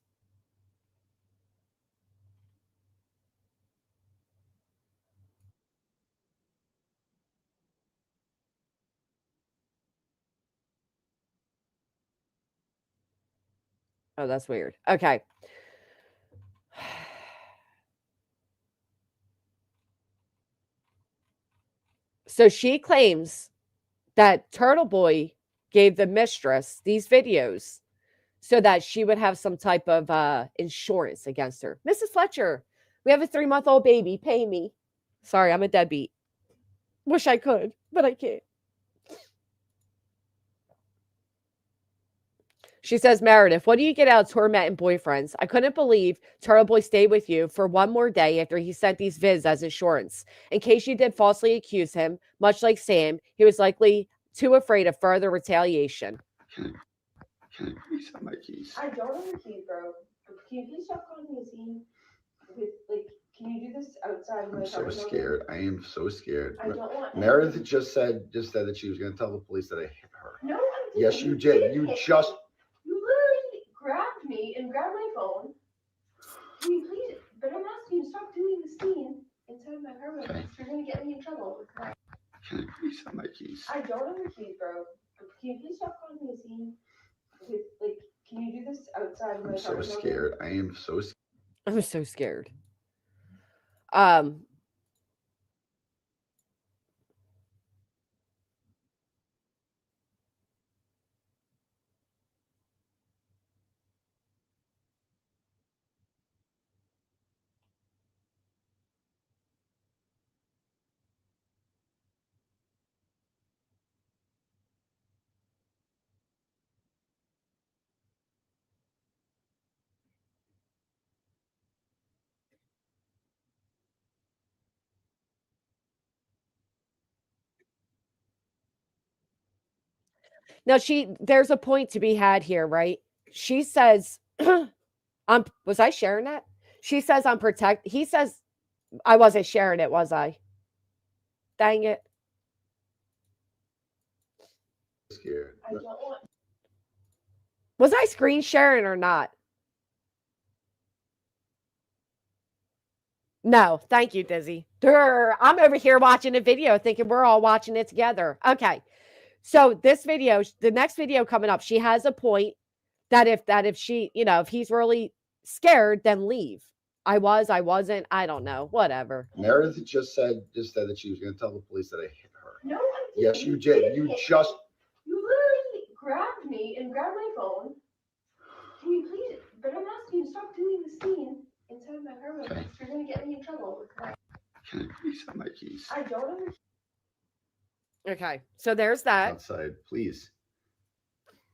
Oh, that's weird. Okay. So she claims that Turtle Boy gave the mistress these videos so that she would have some type of insurance against her. Mrs. Fletcher, we have a 3-month-old baby. Pay me. Sorry, I'm a deadbeat. Wish I could, but I can't. She says, Meredith, what do you get out of tormenting boyfriends? I couldn't believe Turtle Boy stayed with you for one more day after he sent these vids as insurance. In case you did falsely accuse him, much like Sam, he was likely too afraid of further retaliation. Can I please have my keys? I don't have your keys, bro. Can you please stop causing a scene? With like, can you do this outside of my I'm so apartment scared. I am so scared. building? I don't want Meredith anything. just said that she was going to tell the police that I hit her. No, I didn't. Yes, you did. You just. You literally grabbed me and grabbed my phone. Can you please? But I'm asking you to stop doing the scene inside of my apartment. Okay. You're gonna get me in trouble. Can I please have my keys? I don't have your keys, bro. you please stop causing a scene? Like, can you do this outside of my I'm so apartment building? scared. I am so scared. I'm so scared. Now there's a point to be had here, right? She says, was I sharing that? She says he says I wasn't sharing it, was I? Dang it. Scared. I don't want. Was I screen sharing or not? No, thank you, Dizzy. I'm over here watching a video thinking we're all watching it together. Okay. So this video, the next video coming up, she has a point that if she, if he's really scared, then leave. I wasn't, I don't know, whatever. Meredith just said that she was going to tell the police that I hit her. No, I didn't. Yes, you did. You just. You literally grabbed me and grabbed my phone. Can you please? But I'm asking you to stop doing the scene inside my apartment. Okay. You're gonna get me in trouble. Can I please have my keys? I don't understand. Okay, so there's that. Outside, please.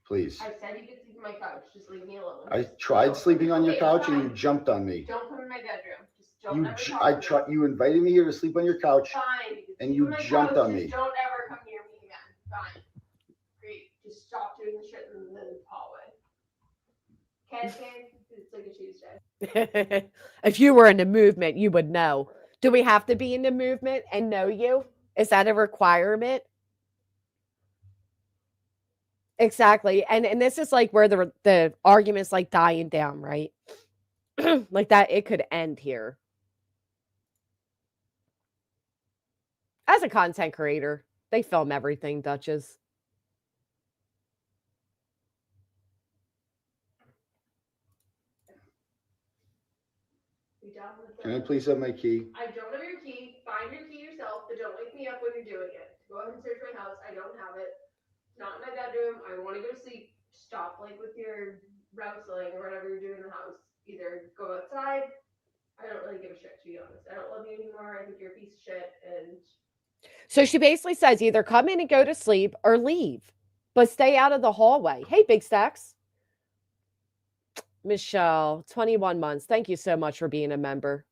Please. I said you could sleep on my couch. Just leave me alone. I tried sleeping on your Okay, couch and you fine. jumped on me. Don't come in my bedroom. Just don't ever talk to me. You invited me here to sleep on your couch. Fine. And you jumped on me. Just don't ever come near me again. Fine. Great. Just stop doing the shit in the hallway. It's like a Tuesday. If you were in the movement, you would know. Do we have to be in the movement and know you? Is that a requirement? Exactly. And this is like where the argument's like dying down, right? Like that it could end here. As a content creator, they film everything, Duchess. Can I please have my key? I don't have your key. Find your key yourself, but don't wake me up when you're doing it. Go ahead and search my house. I don't have it. It's not in my bedroom. I want to go to sleep. Stop like with your wrestling or whatever you're doing in the house. Either go outside. I don't really give a shit, to be honest. I don't love you anymore. I think you're a piece of shit. And so she basically says either come in and go to sleep or leave, but stay out of the hallway. Hey, Big Stacks. Michelle, 21 months. Thank you so much for being a member.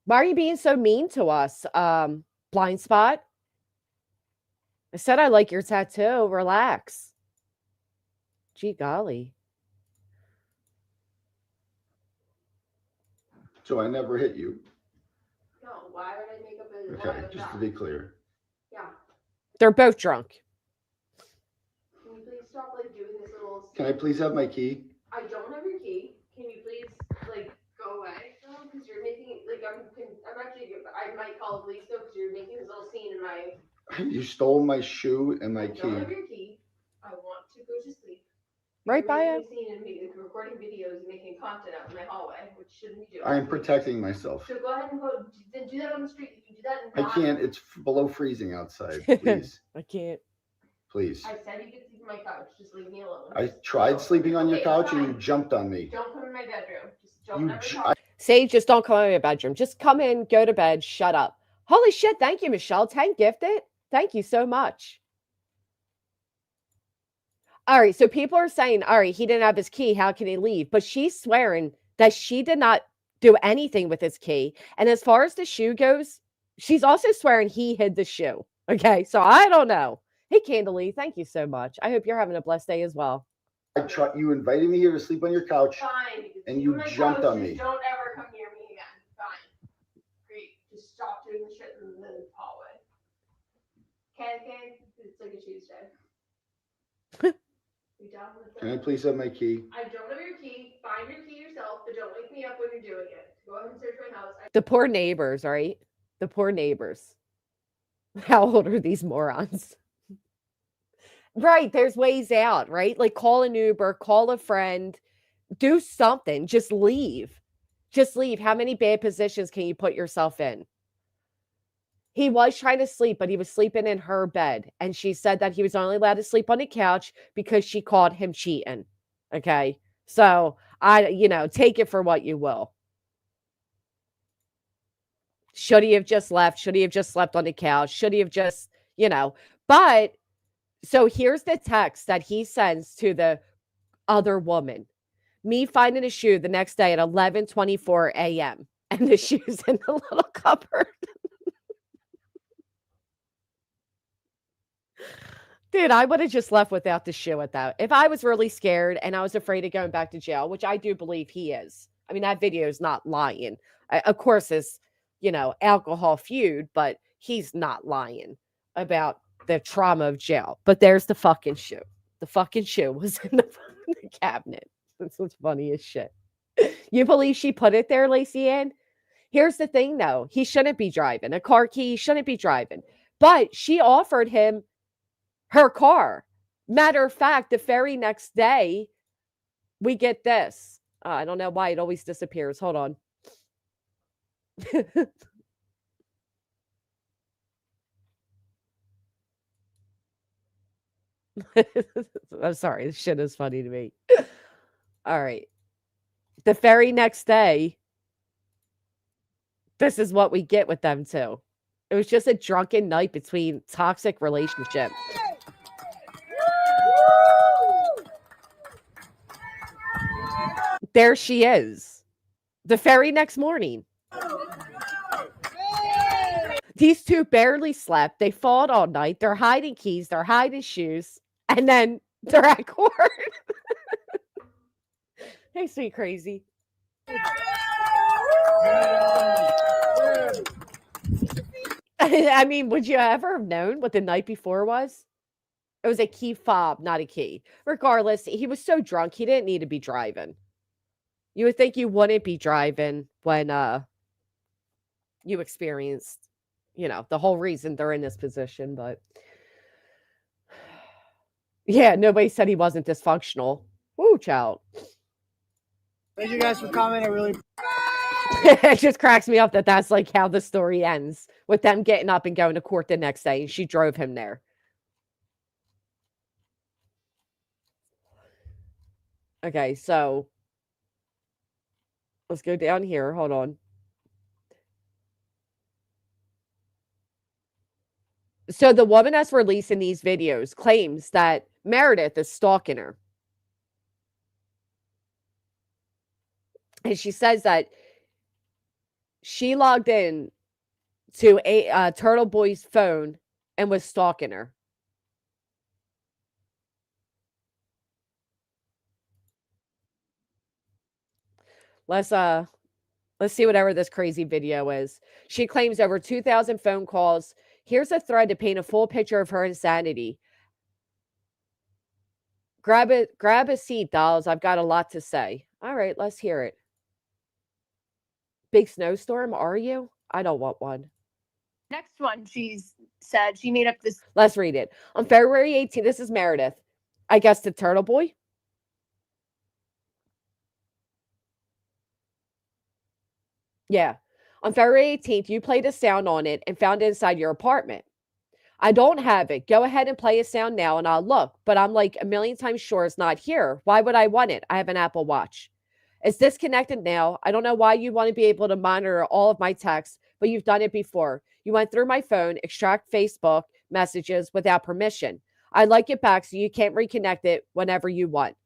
Why are you being so mean to us? Blind Spot. I said I like your tattoo. Relax. Gee golly. So I never hit you. no, why would I make up a Okay, just to be clear. Yeah. They're both drunk. Can you please stop like doing this little Can I please have my key? I don't have your key. Can you please like go away? Because you're making like I'm actually I might call the police though because you're making this little scene in my. You stole my shoe and my I key. don't have your key. I want to go to sleep. Right by You're him. making a scene and like, recording videos and making content out in my hallway, which shouldn't be doing. I am protecting myself. So go ahead and then do that on the street. You can do that. I can't. It's below freezing outside. Please. I can't. Please. I said you could sleep on my couch. Just leave me alone. I tried sleeping on your Okay, couch and you fine. jumped on me. Don't come in my bedroom. Just don't You ever j- talk. Sage, just don't come in your bedroom. Just come in, go to bed, shut up. Holy shit. Thank you, Michelle. 10 gifted. Thank you so much. All right. So people are saying, all right, he didn't have his key. How can he leave? But she's swearing that she did not do anything with his key. And as far as the shoe goes, she's also swearing he hid the shoe. Okay. So I don't know. Hey, Candalee, thank you so much. I hope you're having a blessed day as well. You invited me here to sleep on your couch. Fine. And you jumped on me. Don't ever come near me again. Fine. Great. Just stop doing the shit in the hallway. It's like a Tuesday. We done with Can I it? please have my key? I don't have your key. Find your key yourself, but don't wake me up when you're doing it. Go ahead and search my house. The poor neighbors, right? The poor neighbors. How old are these morons? Right, there's ways out, right? Like, call an Uber, call a friend, do something, just leave. Just leave. How many bad positions can you put yourself in? He was trying to sleep, but he was sleeping in her bed, and she said that he was only allowed to sleep on the couch because she caught him cheating, okay? So, take it for what you will. Should he have just left? Should he have just slept on the couch? Should he have just, but so here's the text that he sends to the other woman. Me finding a shoe the next day at 11:24 a.m. and the shoe's in the little cupboard. Dude, I would have just left without the shoe at that. If I was really scared and I was afraid of going back to jail, which I do believe he is. I mean, that video is not lying. Of course, it's, alcohol feud, but he's not lying about the trauma of jail. But there's the fucking shoe. The fucking shoe was in the cabinet. That's what's funny as shit. You believe she put it there, Lacey Ann? Here's the thing, though. He shouldn't be driving. A car key shouldn't be driving. But she offered him her car. Matter of fact, the very next day, we get this. I don't know why it always disappears. Hold on. I'm sorry. This shit is funny to me. All right. The very next day, this is what we get with them too. It was just a drunken night between toxic relationship. There she is. The very next morning. These two barely slept. They fought all night. They're hiding keys. They're hiding shoes. And then they're at court. Hey, sweet crazy. I mean, would you ever have known what the night before was? It was a key fob, not a key. Regardless, he was so drunk, he didn't need to be driving. You would think you wouldn't be driving when you experienced, the whole reason they're in this position. But yeah, nobody said he wasn't dysfunctional. Woo, child. Thank you guys for coming. I really. It just cracks me up that that's like how the story ends, with them getting up and going to court the next day, and she drove him there. Okay, so let's go down here. Hold on. So the woman that's releasing these videos claims that Meredith is stalking her. And she says that she logged in to a TurtleBoy's phone and was stalking her. Let's see whatever this crazy video is. She claims over 2,000 phone calls. Here's a thread to paint a full picture of her insanity. Grab a seat, dolls. I've got a lot to say. All right, let's hear it. Big snowstorm, are you? I don't want one. Next one, she said she made up this. Let's read it. On February 18th, this is Meredith. I guess the Turtle Boy. Yeah. On February 18th, you played a sound on it and found it inside your apartment. I don't have it. Go ahead and play a sound now and I'll look. But I'm like a million times sure it's not here. Why would I want it? I have an Apple Watch. It's disconnected now. I don't know why you want to be able to monitor all of my texts, but you've done it before. You went through my phone, extract Facebook messages without permission. I'd like it back so you can't reconnect it whenever you want.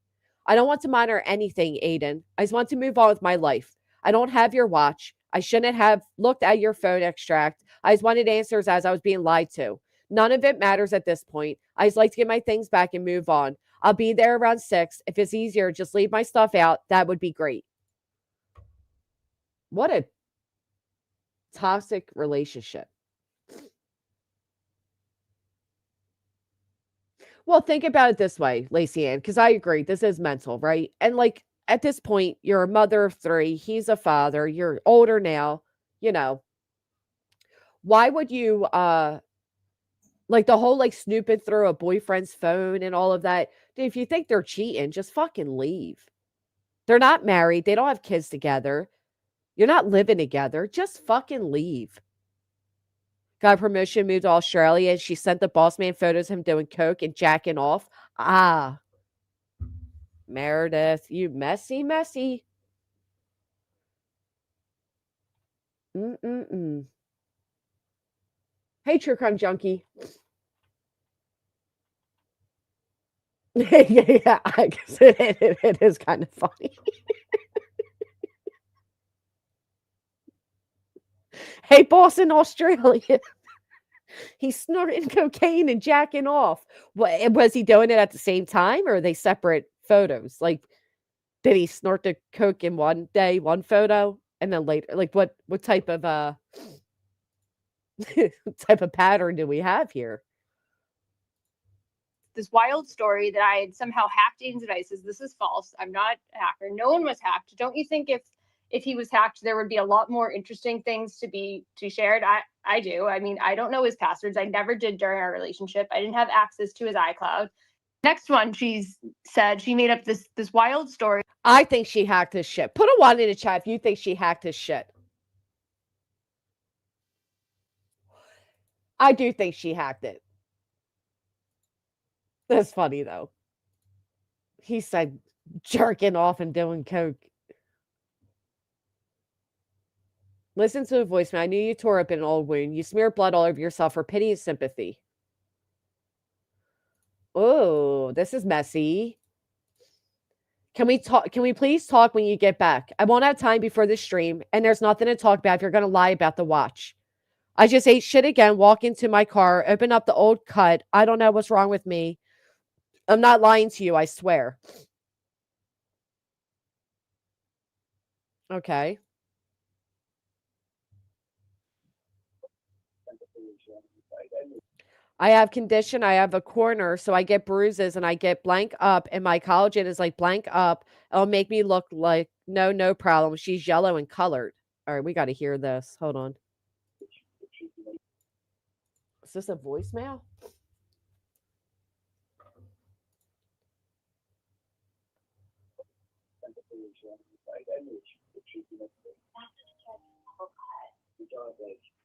I don't want to monitor anything, Aiden. I just want to move on with my life. I don't have your watch. I shouldn't have looked at your phone extract. I just wanted answers as I was being lied to. None of it matters at this point. I just like to get my things back and move on. I'll be there around 6. If it's easier, just leave my stuff out. That would be great. What a toxic relationship. Well, think about it this way, Lacey Ann, because I agree. This is mental, right? And like at this point, you're a mother of 3. He's a father. You're older now. Why would you Like the whole like snooping through a boyfriend's phone and all of that. Dude, if you think they're cheating, just fucking leave. They're not married. They don't have kids together. You're not living together. Just fucking leave. Got permission, moved to Australia, and she sent the boss man photos of him doing coke and jacking off. Ah, Meredith, you messy. Mm-mm-mm. Hey, True Crime Junkie. Yeah, I guess it is kind of funny. Hey, boss in Australia. He's snorting cocaine and jacking off. What was he doing it at the same time, or are they separate photos? Like, did he snort the coke in one day, one photo, and then later? Like, what type of type of pattern do we have here? This wild story that I had somehow hacked Aiden's devices. This is false. I'm not a hacker. No one was hacked. Don't you think if he was hacked, there would be a lot more interesting things to be shared? I do. I mean, I don't know his passwords. I never did during our relationship. I didn't have access to his iCloud. Next one, she's said she made up this wild story. I think she hacked his shit. Put a one in the chat if you think she hacked his shit. I do think she hacked it. That's funny though. He said jerking off and doing coke. Listen to the voicemail. I knew you tore up an old wound. You smeared blood all over yourself for pity and sympathy. Oh, this is messy. Can we talk? Can we please talk when you get back? I won't have time before the stream, and there's nothing to talk about if you're going to lie about the watch. I just ate shit again, walk into my car, open up the old cut. I don't know what's wrong with me. I'm not lying to you, I swear. Okay. I have condition. I have a corner, so I get bruises and I get blank up, and my collagen is like blank up. It'll make me look like no problem. She's yellow and colored. All right, we got to hear this. Hold on. Is this a voicemail?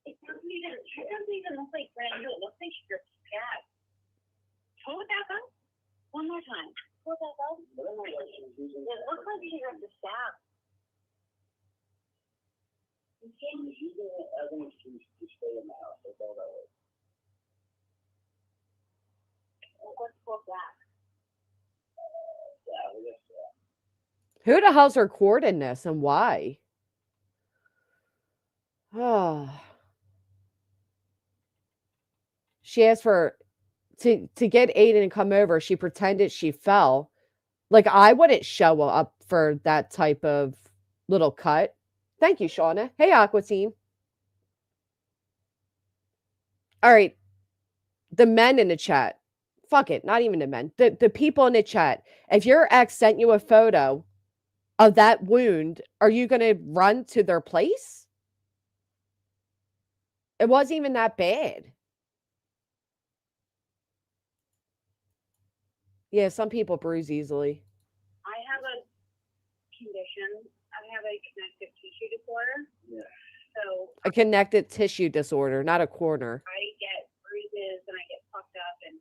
It doesn't even look like brand new. It looks like your cat. Pull it back up. One more time. Pull it back up. It looks like she has the stab. You can't use it as an excuse to stay in the house. That's all that was. Let's go back. Yeah, we just. Who the hell's recording this and why? Oh. She asked for to get Aiden to come over. She pretended she fell. Like, I wouldn't show up for that type of little cut. Thank you, Shauna. Hey, Aqua Team. All right. The men in the chat. Fuck it. Not even the men. The people in the chat. If your ex sent you a photo of that wound, are you going to run to their place? It wasn't even that bad. Yeah, some people bruise easily. I have a condition. I have a connective tissue disorder. Yeah. So A connective tissue disorder, not a corner. I get bruises and I get fucked up, and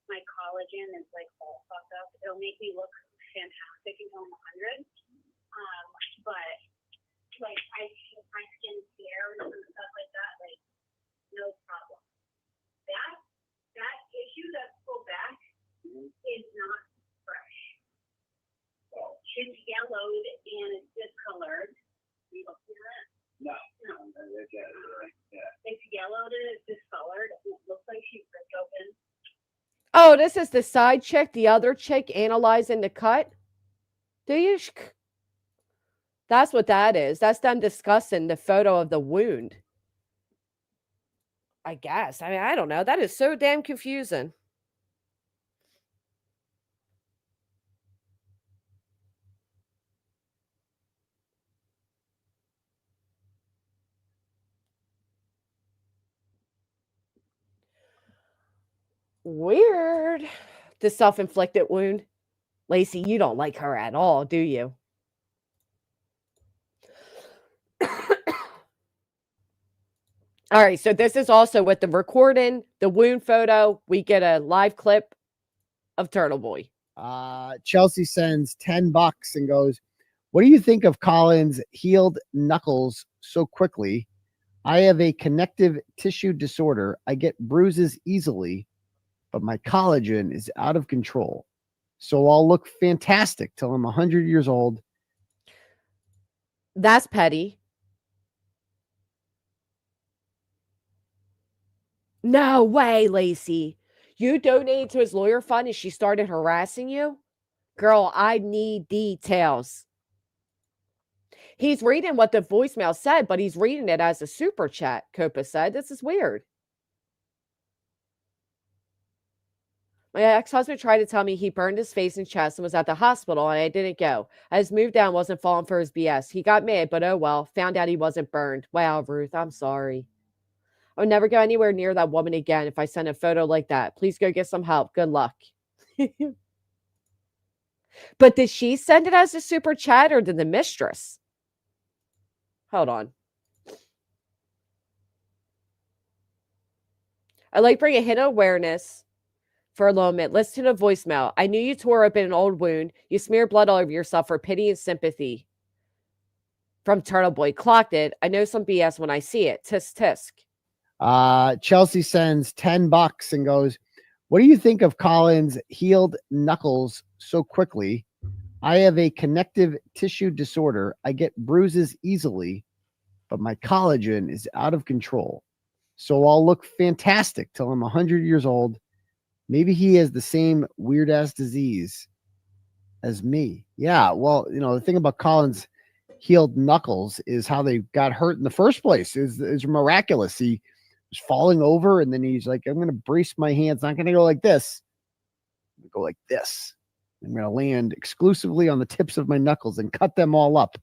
my collagen is like all fucked up. It'll make me look fantastic until I'm 100. But like my skin bare and stuff like that, like no problem. That tissue that's pulled back is not fresh. It's yellowed and it's discolored. You don't see that? No. It's yellowed and it's discolored. It looks like she's ripped open. Oh, this is the side chick, the other chick analyzing the cut. Do you? That's what that is. That's them discussing the photo of the wound. I guess. I mean, I don't know. That is so damn confusing. Weird. The self-inflicted wound. Lacey, you don't like her at all, do you? All right, so this is also with the recording, the wound photo. We get a live clip of Turtle Boy. Chelsea sends $10 and goes, "What do you think of Colin's healed knuckles so quickly? I have a connective tissue disorder. I get bruises easily, but my collagen is out of control. So I'll look fantastic till I'm 100 years old." That's petty. No way, Lacey. You donated to his lawyer fund and she started harassing you? Girl, I need details. He's reading what the voicemail said, but he's reading it as a super chat, Copa said. This is weird. My ex-husband tried to tell me he burned his face and chest and was at the hospital, and I didn't go. I just moved down, wasn't falling for his BS. He got mad, but oh well. Found out he wasn't burned. Wow, Ruth, I'm sorry. I would never go anywhere near that woman again if I sent a photo like that. Please go get some help. Good luck. But did she send it as a super chat or did the mistress? Hold on. I like bringing hidden awareness for a moment. Listen to the voicemail. I knew you tore open an old wound. You smeared blood all over yourself for pity and sympathy. From Turtle Boy. Clocked it. I know some BS when I see it. Tisk tisk. Chelsea sends $10 and goes, "What do you think of Colin's healed knuckles so quickly? I have a connective tissue disorder. I get bruises easily, but my collagen is out of control. So I'll look fantastic till I'm 100 years old. Maybe he has the same weird ass disease as me." Yeah, well, the thing about Colin's healed knuckles is how they got hurt in the first place. Is miraculous. He was falling over, and then he's like, "I'm going to brace my hands. Not going to go like this. I'm going to go like this. I'm going to land exclusively on the tips of my knuckles and cut them all up."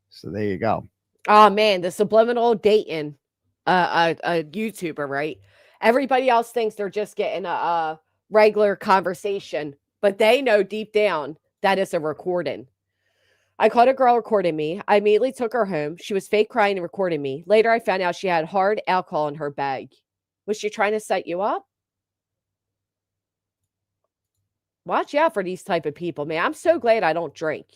So there you go. Oh man, the subliminal dating, a YouTuber, right? Everybody else thinks they're just getting a regular conversation, but they know deep down that it's a recording. I caught a girl recording me. I immediately took her home. She was fake crying and recording me. Later, I found out she had hard alcohol in her bag. Was she trying to set you up? Watch out for these type of people, man. I'm so glad I don't drink.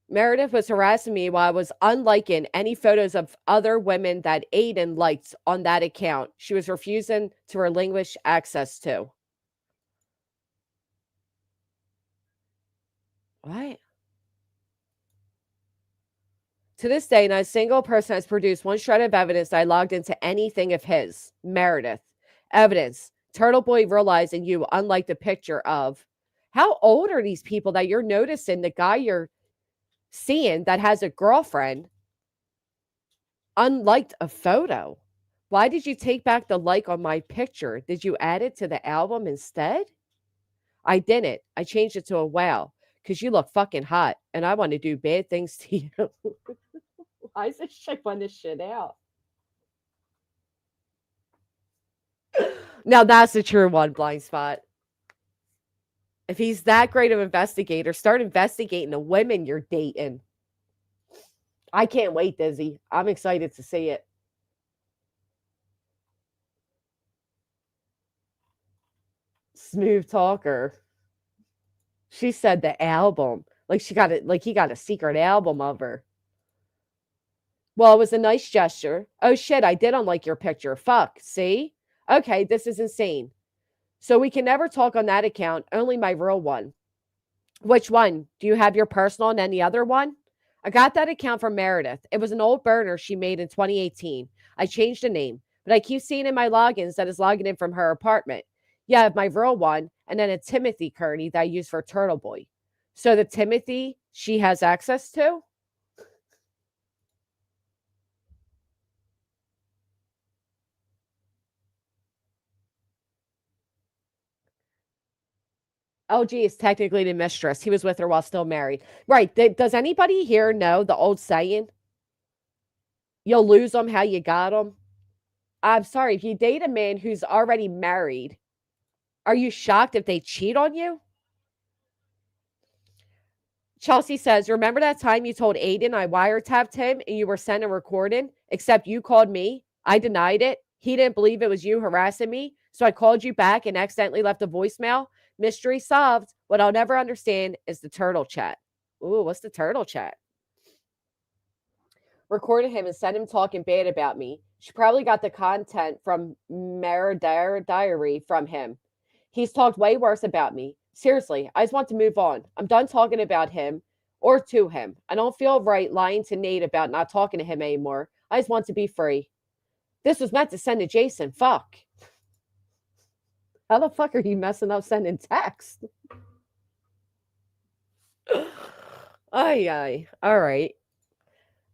Meredith was harassing me while I was unliking any photos of other women that Aiden liked on that account. She was refusing to relinquish access to. What? To this day, not a single person has produced one shred of evidence that I logged into anything of his. Meredith. Evidence. Turtle Boy realizing you, unlike the picture of. How old are these people that you're noticing the guy you're seeing that has a girlfriend unliked a photo? Why did you take back the like on my picture? Did you add it to the album instead? I didn't. I changed it to a wow because you look fucking hot and I want to do bad things to you. Why is this shit on this shit out? Now that's the true one, Blind Spot. If he's that great of an investigator, start investigating the women you're dating. I can't wait, Dizzy. I'm excited to see it. Smooth talker. She said the album. Like she got it, like he got a secret album of her. Well, it was a nice gesture. Oh shit, I did unlike your picture. Fuck. See? Okay, this is insane. So we can never talk on that account, only my real one. Which one? Do you have your personal and any other one? I got that account from Meredith. It was an old burner she made in 2018. I changed the name, but I keep seeing in my logins that is logging in from her apartment. Yeah, I have my real one, and then a Timothy Kearney that I use for Turtle Boy. So the Timothy she has access to? LG is technically the mistress. He was with her while still married. Right. Does anybody here know the old saying? You'll lose them how you got them. I'm sorry, if you date a man who's already married, are you shocked if they cheat on you? Chelsea says, remember that time you told Aiden I wiretapped him and you were sent a recording, except you called me? I denied it. He didn't believe it was you harassing me. So I called you back and accidentally left a voicemail. Mystery solved. What I'll never understand is the turtle chat. Ooh, what's the turtle chat? Recorded him and sent him talking bad about me. She probably got the content from Meredith Diary from him. He's talked way worse about me. Seriously, I just want to move on. I'm done talking about him or to him. I don't feel right lying to Nate about not talking to him anymore. I just want to be free. This was meant to send to Jason. Fuck. How the fuck are you messing up sending text? Ay, ay. All right.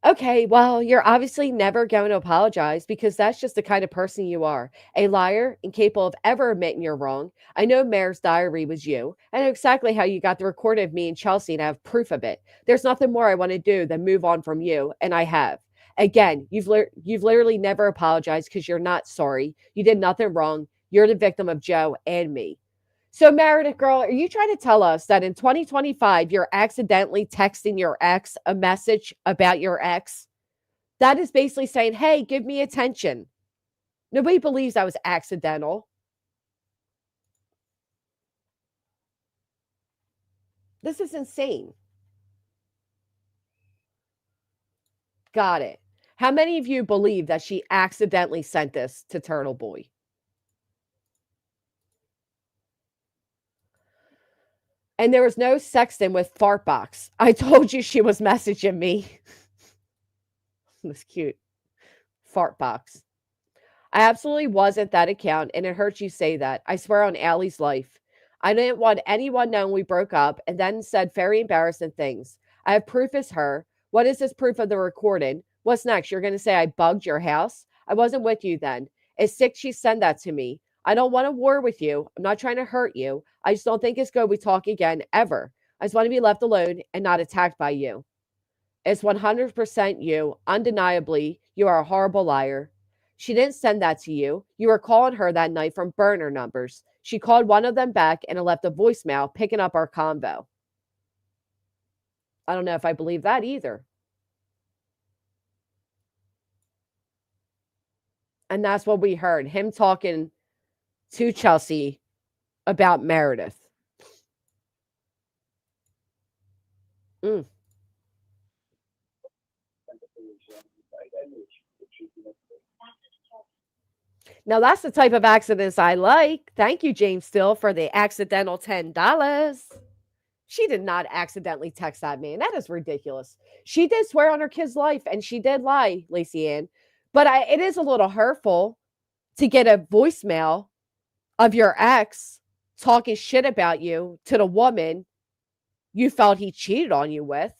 Okay, well, you're obviously never going to apologize because that's just the kind of person you are. A liar, incapable of ever admitting you're wrong. I know Mare's diary was you. I know exactly how you got the recording of me and Chelsea, and I have proof of it. There's nothing more I want to do than move on from you, and I have. Again, you've literally never apologized because you're not sorry. You did nothing wrong. You're the victim of Joe and me. So, Meredith, girl, are you trying to tell us that in 2025 you're accidentally texting your ex a message about your ex? That is basically saying, hey, give me attention. Nobody believes that was accidental. This is insane. Got it. How many of you believe that she accidentally sent this to Turtle Boy? And there was no sexting with Fartbox. I told you she was messaging me. That's cute. Fartbox. I absolutely wasn't that account, and it hurts you say that. I swear on Allie's life. I didn't want anyone knowing we broke up and then said very embarrassing things. I have proof as her. What is this proof of the recording? What's next? You're going to say I bugged your house? I wasn't with you then. It's sick she sent that to me. I don't want a war with you. I'm not trying to hurt you. I just don't think it's good we talk again, ever. I just want to be left alone and not attacked by you. It's 100% you. Undeniably, you are a horrible liar. She didn't send that to you. You were calling her that night from burner numbers. She called one of them back and left a voicemail picking up our convo. I don't know if I believe that either. And that's what we heard, him talking to Chelsea about Meredith. Mm. Now, that's the type of accidents I like. Thank you, James Still, for the accidental $10. She did not accidentally text that man. That is ridiculous. She did swear on her kid's life, and she did lie, Lacey Ann. But it is a little hurtful to get a voicemail of your ex talking shit about you to the woman you felt he cheated on you with.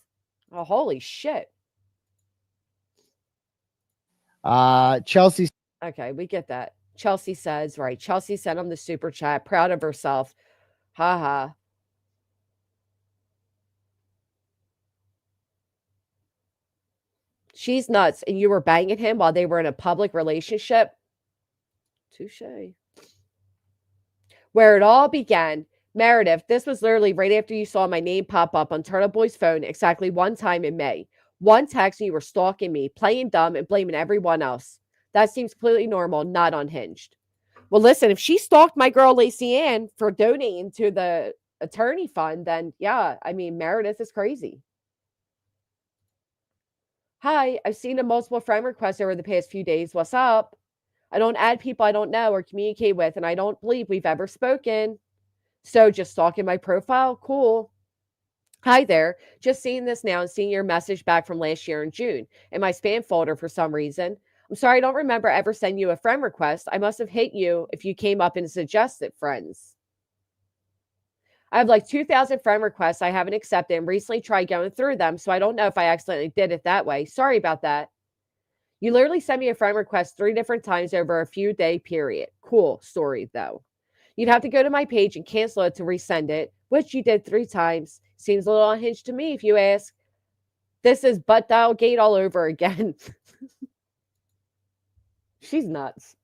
Oh, holy shit. Chelsea. Okay, we get that. Chelsea says, right. Chelsea sent him the super chat, proud of herself. Ha ha. She's nuts. And you were banging him while they were in a public relationship. Touche. Where it all began, Meredith, this was literally right after you saw my name pop up on TurtleBoy's phone exactly one time in May. One text and you were stalking me, playing dumb and blaming everyone else. That seems completely normal, not unhinged. Well, listen, if she stalked my girl Lacey Ann for donating to the attorney fund, then yeah, I mean, Meredith is crazy. Hi, I've seen a multiple friend requests over the past few days. What's up? I don't add people I don't know or communicate with, and I don't believe we've ever spoken. So just stalking my profile? Cool. Hi there. Just seeing this now and seeing your message back from last year in June in my spam folder for some reason. I'm sorry, I don't remember ever sending you a friend request. I must have hit you if you came up and suggested friends. I have like 2,000 friend requests I haven't accepted and recently tried going through them, so I don't know if I accidentally did it that way. Sorry about that. You literally sent me a friend request 3 different times over a few day period. Cool story, though. You'd have to go to my page and cancel it to resend it, which you did 3 times. Seems a little unhinged to me, if you ask. This is butt dial gate all over again. She's nuts.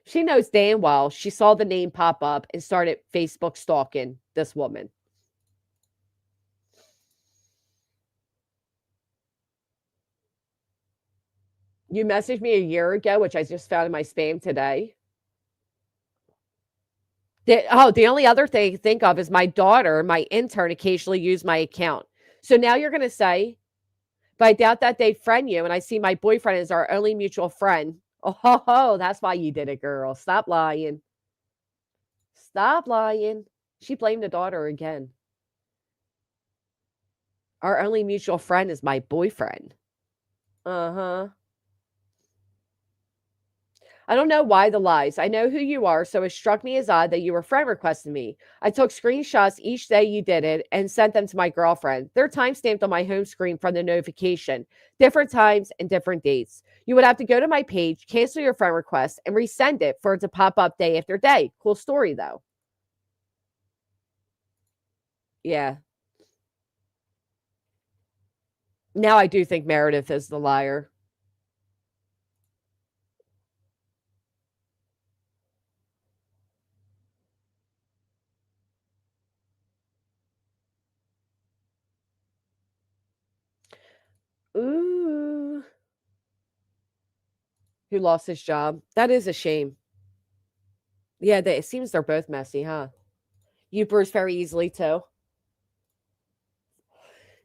She knows damn well she saw the name pop up and started Facebook stalking this woman. You messaged me a year ago, which I just found in my spam today. The only other thing I think of is my daughter, my intern, occasionally use my account. So now you're going to say, but I doubt that they'd friend you. And I see my boyfriend is our only mutual friend. Oh, that's why you did it, girl. Stop lying. Stop lying. She blamed the daughter again. Our only mutual friend is my boyfriend. Uh-huh. I don't know why the lies. I know who you are, so it struck me as odd that you were friend requesting me. I took screenshots each day you did it and sent them to my girlfriend. They're timestamped on my home screen from the notification. Different times and different dates. You would have to go to my page, cancel your friend request, and resend it for it to pop up day after day. Cool story, though. Yeah. Now I do think Meredith is the liar. Ooh. Who lost his job? That is a shame. Yeah, it seems they're both messy, huh? You bruise very easily, too.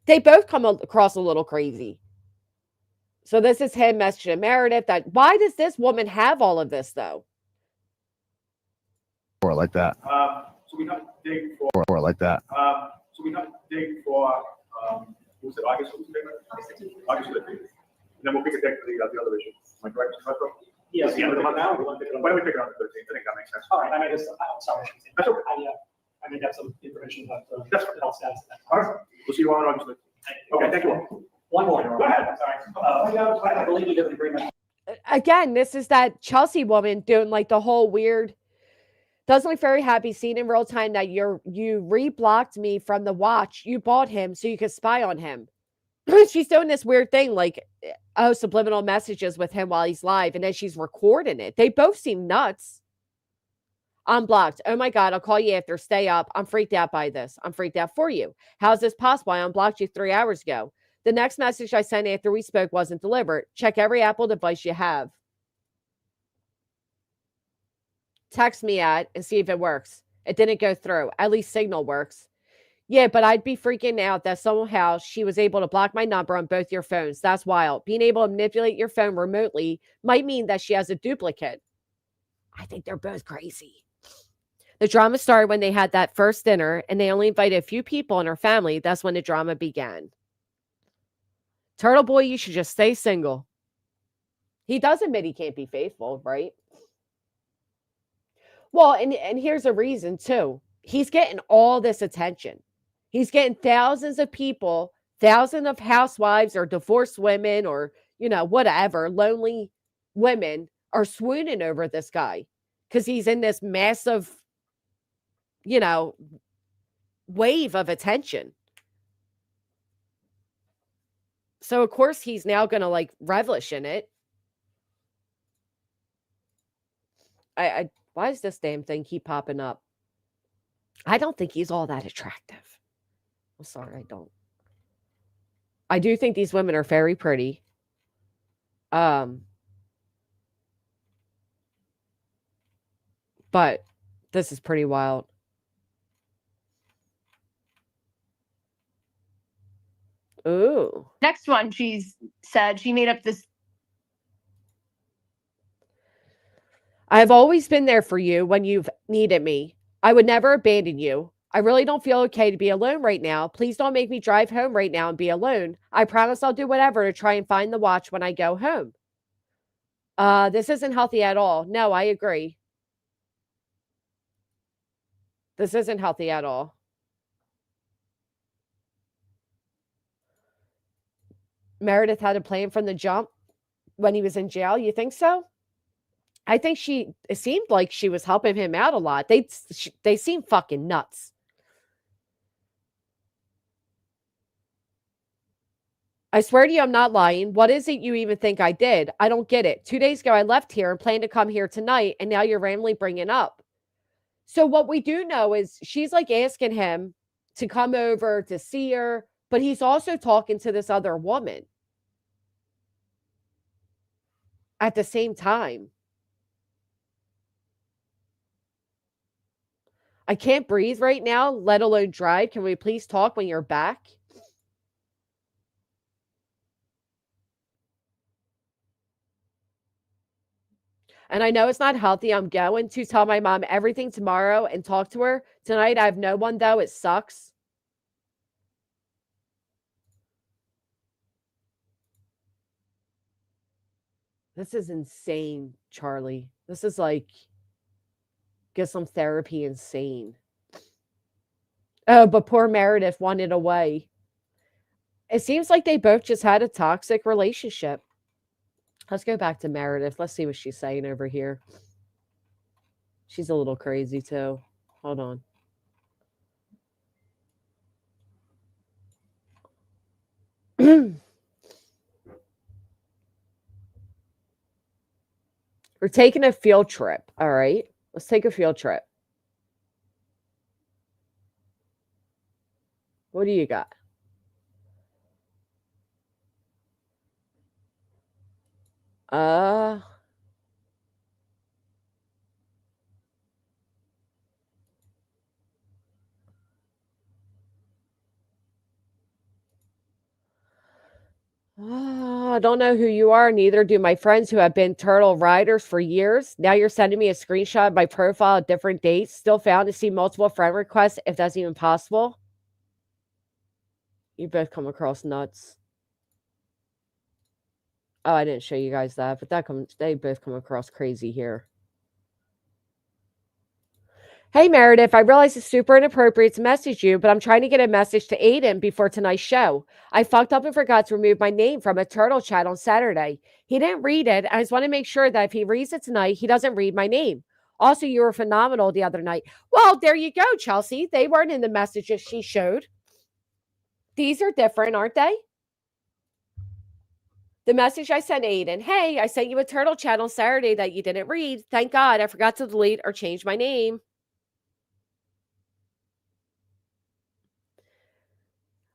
They both come across a little crazy. So this is him messaging Meredith that, why does this woman have all of this, though? Or like that. So we have to dig for. Or like that. So we have to dig for. Was it August? August 15th. And then we'll pick a date for the other issue. Am I correct, Metro? Yes, the end of the month now. We want to pick it up. Why don't we pick it on the 13th? I think that makes sense. All right, I made this. I'm sorry. That's okay. I may have some information about That's right. health status. All right. We'll see you on August 15th. Okay, thank you. One more. Go ahead. I'm sorry. I believe you did an agreement. Again, this is that Chelsea woman doing like the whole weird. Doesn't look very happy seeing in real time that you re-blocked me from the watch. You bought him so you could spy on him. She's doing this weird thing like, oh, subliminal messages with him while he's live, and then she's recording it. They both seem nuts. I'm blocked. Oh my God, I'll call you after. Stay up. I'm freaked out by this. I'm freaked out for you. How's this possible? I unblocked you 3 hours ago. The next message I sent after we spoke wasn't delivered. Check every Apple device you have. Text me at and see if it works. It didn't go through. At least Signal works. Yeah, but I'd be freaking out that somehow she was able to block my number on both your phones. That's wild. Being able to manipulate your phone remotely might mean that she has a duplicate. I think they're both crazy. The drama started when they had that first dinner and they only invited a few people in her family. That's when the drama began. Turtle Boy, you should just stay single. He does admit he can't be faithful, right? Well, and here's a reason, too. He's getting all this attention. He's getting thousands of people, thousands of housewives or divorced women or, whatever, lonely women are swooning over this guy because he's in this massive, wave of attention. So, of course, he's now going to, relish in it. Why does this damn thing keep popping up? I don't think he's all that attractive. I'm sorry, I don't. I do think these women are very pretty. But this is pretty wild. Ooh. Next one, she's said she made up this. I've always been there for you when you've needed me. I would never abandon you. I really don't feel okay to be alone right now. Please don't make me drive home right now and be alone. I promise I'll do whatever to try and find the watch when I go home. This isn't healthy at all. No, I agree. This isn't healthy at all. Meredith had a plan from the jump when he was in jail. You think so? I think it seemed like she was helping him out a lot. They seem fucking nuts. I swear to you, I'm not lying. What is it you even think I did? I don't get it. 2 days ago, I left here and planned to come here tonight, and now you're randomly bringing up. So what we do know is she's like asking him to come over to see her, but he's also talking to this other woman at the same time. I can't breathe right now, let alone drive. Can we please talk when you're back? And I know it's not healthy. I'm going to tell my mom everything tomorrow and talk to her. Tonight, I have no one, though. It sucks. This is insane, Charlie. This is like, get some therapy insane. Oh, but poor Meredith wanted away. It seems like they both just had a toxic relationship. Let's go back to Meredith. Let's see what she's saying over here. She's a little crazy, too. Hold on. We're taking a field trip. All right. Let's take a field trip. What do you got? I don't know who you are. Neither do my friends who have been turtle riders for years. Now you're sending me a screenshot of my profile at different dates. Still found to see multiple friend requests, if that's even possible. You both come across nuts. Oh, I didn't show you guys that, but they both come across crazy here. Hey, Meredith, I realize it's super inappropriate to message you, but I'm trying to get a message to Aiden before tonight's show. I fucked up and forgot to remove my name from a turtle chat on Saturday. He didn't read it. I just want to make sure that if he reads it tonight, he doesn't read my name. Also, you were phenomenal the other night. Well, there you go, Chelsea. They weren't in the messages she showed. These are different, aren't they? The message I sent Aiden, hey, I sent you a turtle chat on Saturday that you didn't read. Thank God I forgot to delete or change my name.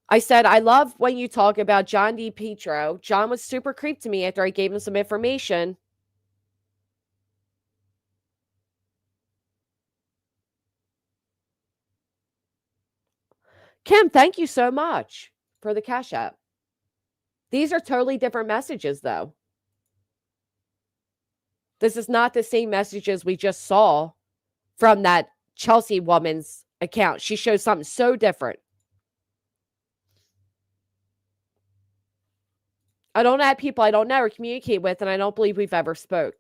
I said, I love when you talk about John DiPietro. John was super creep to me after I gave him some information. Kim, thank you so much for the Cash App. These are totally different messages, though. This is not the same messages we just saw from that Chelsea woman's account. She shows something so different. I don't add people I don't know or communicate with, and I don't believe we've ever spoke.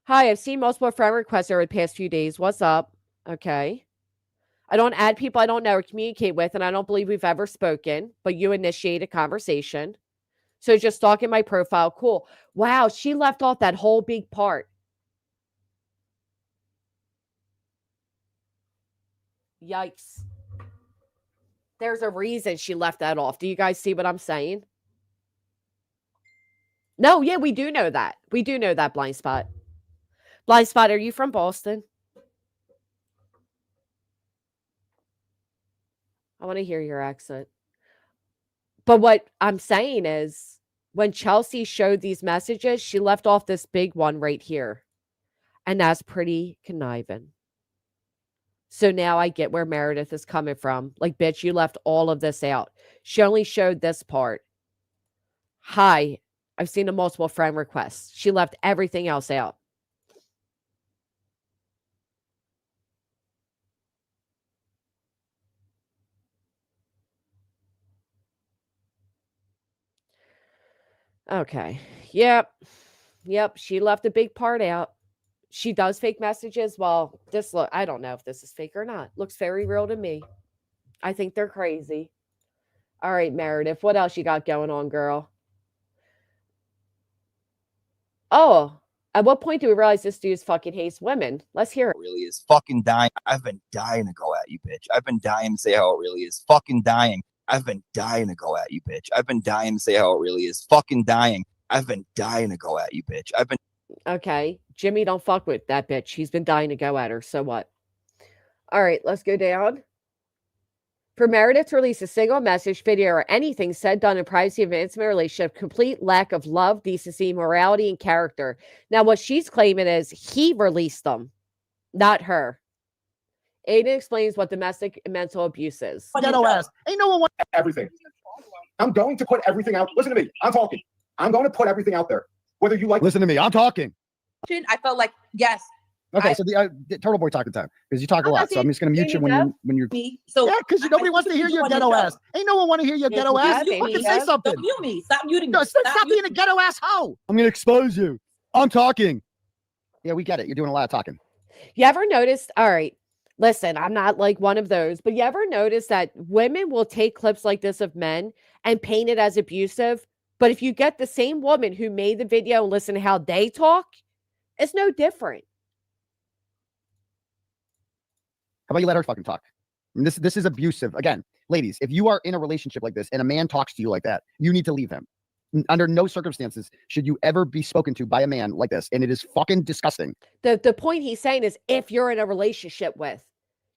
Hi, I've seen multiple friend requests over the past few days. What's up? Okay. I don't add people I don't know or communicate with, and I don't believe we've ever spoken, but you initiate a conversation. So just stalking my profile. Cool. Wow, she left off that whole big part. Yikes. There's a reason she left that off. Do you guys see what I'm saying? No, yeah, we do know that. We do know that, Blind Spot. Blind Spot, are you from Boston? I want to hear your accent. But what I'm saying is, when Chelsea showed these messages, she left off this big one right here. And that's pretty conniving. So now I get where Meredith is coming from. Like, bitch, you left all of this out. She only showed this part. Hi, I've seen a multiple friend requests. She left everything else out. Okay. Yep. She left a big part out. She does fake messages. Well, I don't know if this is fake or not. Looks very real to me. I think they're crazy. All right, Meredith, what else you got going on, girl? Oh, At what point do we realize this dude fucking hates women? Let's hear it. Really is fucking dying. I've been dying to go at you, bitch. I've been dying to say how it really is. Fucking dying. I've been dying to go at you, bitch. I've been dying to say how it really is. Fucking dying. I've been dying to go at you, bitch. I've been. Okay, Jimmy, don't fuck with that bitch. He's been dying to go at her. So what? All right, let's go down. For Meredith to release a single message, video, or anything said, done in privacy of an intimate relationship, complete lack of love, decency, morality, and character. Now, what she's claiming is he released them, not her. Aiden explains what domestic and mental abuse is. Ghetto ass. Ain't no one want Everything. I'm going to put everything out. Listen to me. I'm talking. I'm going to put everything out there. Whether you like. Listen to me. I'm talking. I felt like, yes. Okay, so the Turtle Boy talking time because you talk a I'm lot. not So I'm just gonna mute you when you're. Me. So Yeah, because nobody wants to hear your ghetto ass. Ain't no one want to hear your ghetto ass. baby. Fucking say something. Don't mute me. Stop muting me. No, stop being a ghetto ass hoe. I'm gonna expose you. I'm talking. Yeah, we get it. You're doing a lot of talking. You ever noticed? All right, listen, I'm not like one of those, but you ever notice that women will take clips like this of men and paint it as abusive? But if you get the same woman who made the video and listen to how they talk, it's no different. How about you let her fucking talk? I mean, this is abusive. Again, ladies, if you are in a relationship like this and a man talks to you like that, you need to leave him. Under no circumstances should you ever be spoken to by a man like this. And it is fucking disgusting. The point he's saying is if you're in a relationship with,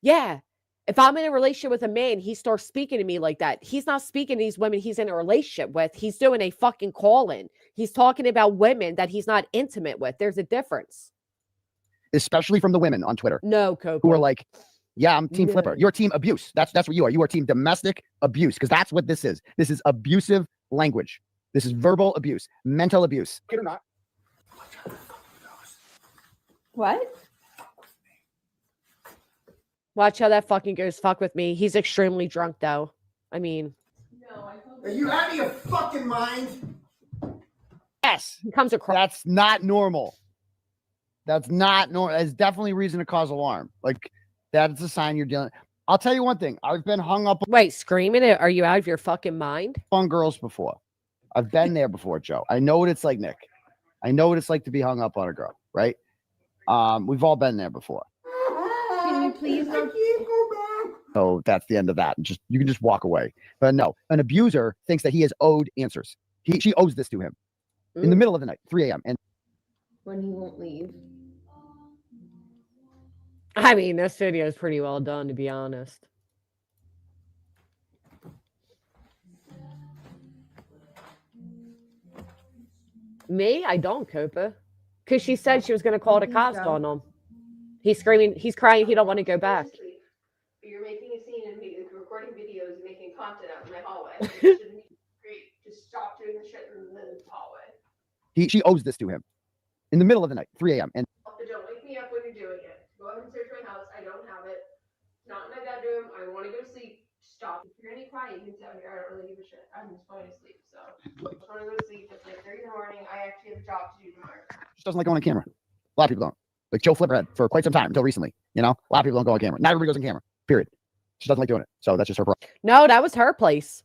yeah, if I'm in a relationship with a man, he starts speaking to me like that. He's not speaking to these women he's in a relationship with. He's doing a fucking call-in. He's talking about women that he's not intimate with. There's a difference. Especially from the women on Twitter. No, Coco. Who are like, yeah, I'm team No. flipper. You're team abuse. That's what you are. You are team domestic abuse because that's what this is. This is abusive language. This is verbal abuse, mental abuse. Kid or not. What? Watch how that fucking goes. Fuck with me. He's extremely drunk, though. I mean, Are you out of your fucking mind? Yes. he comes across. That's not normal. That's not normal. That's definitely reason to cause alarm. Like, that's a sign you're dealing. I'll tell you one thing. I've been hung up Wait, screaming it? Are you out of your fucking mind? on girls before. I've been there before, Joe. I know what it's like, Nick. I know what it's like to be hung up on a girl, right? We've all been there before. Can you please? I can't go back. So that's the end of that. Just you can just walk away. But no, an abuser thinks that he is owed answers. She owes this to him in the middle of the night, 3 a.m. And When he won't leave. I mean, this video is pretty well done, to be honest. Me? I don't, Copa. Because she said she was going to call the cops on him. He's screaming. He's crying. He don't want to go back. But you're making a scene and recording videos and making content out in my hallway. It shouldn't be great. Just stop doing the shit in the hallway. she owes this to him in the middle of the night, 3 a.m. And But don't wake me up when you're doing it. Go ahead and search my house. I don't have it. It's not in my bedroom. I want to go to sleep. Stop. If you're any quiet, you can sit here. I don't really give a shit. I'm just going to sleep. So I just want to go to sleep. It's like 3 in the morning. I actually have a job to do tomorrow. she doesn't like going on camera. A lot of people don't. Like Joe Flipperhead for quite some time until recently. You know, a lot of people don't go on camera. Not everybody goes on camera. Period. She doesn't like doing it. So that's just her problem. No, that was her place.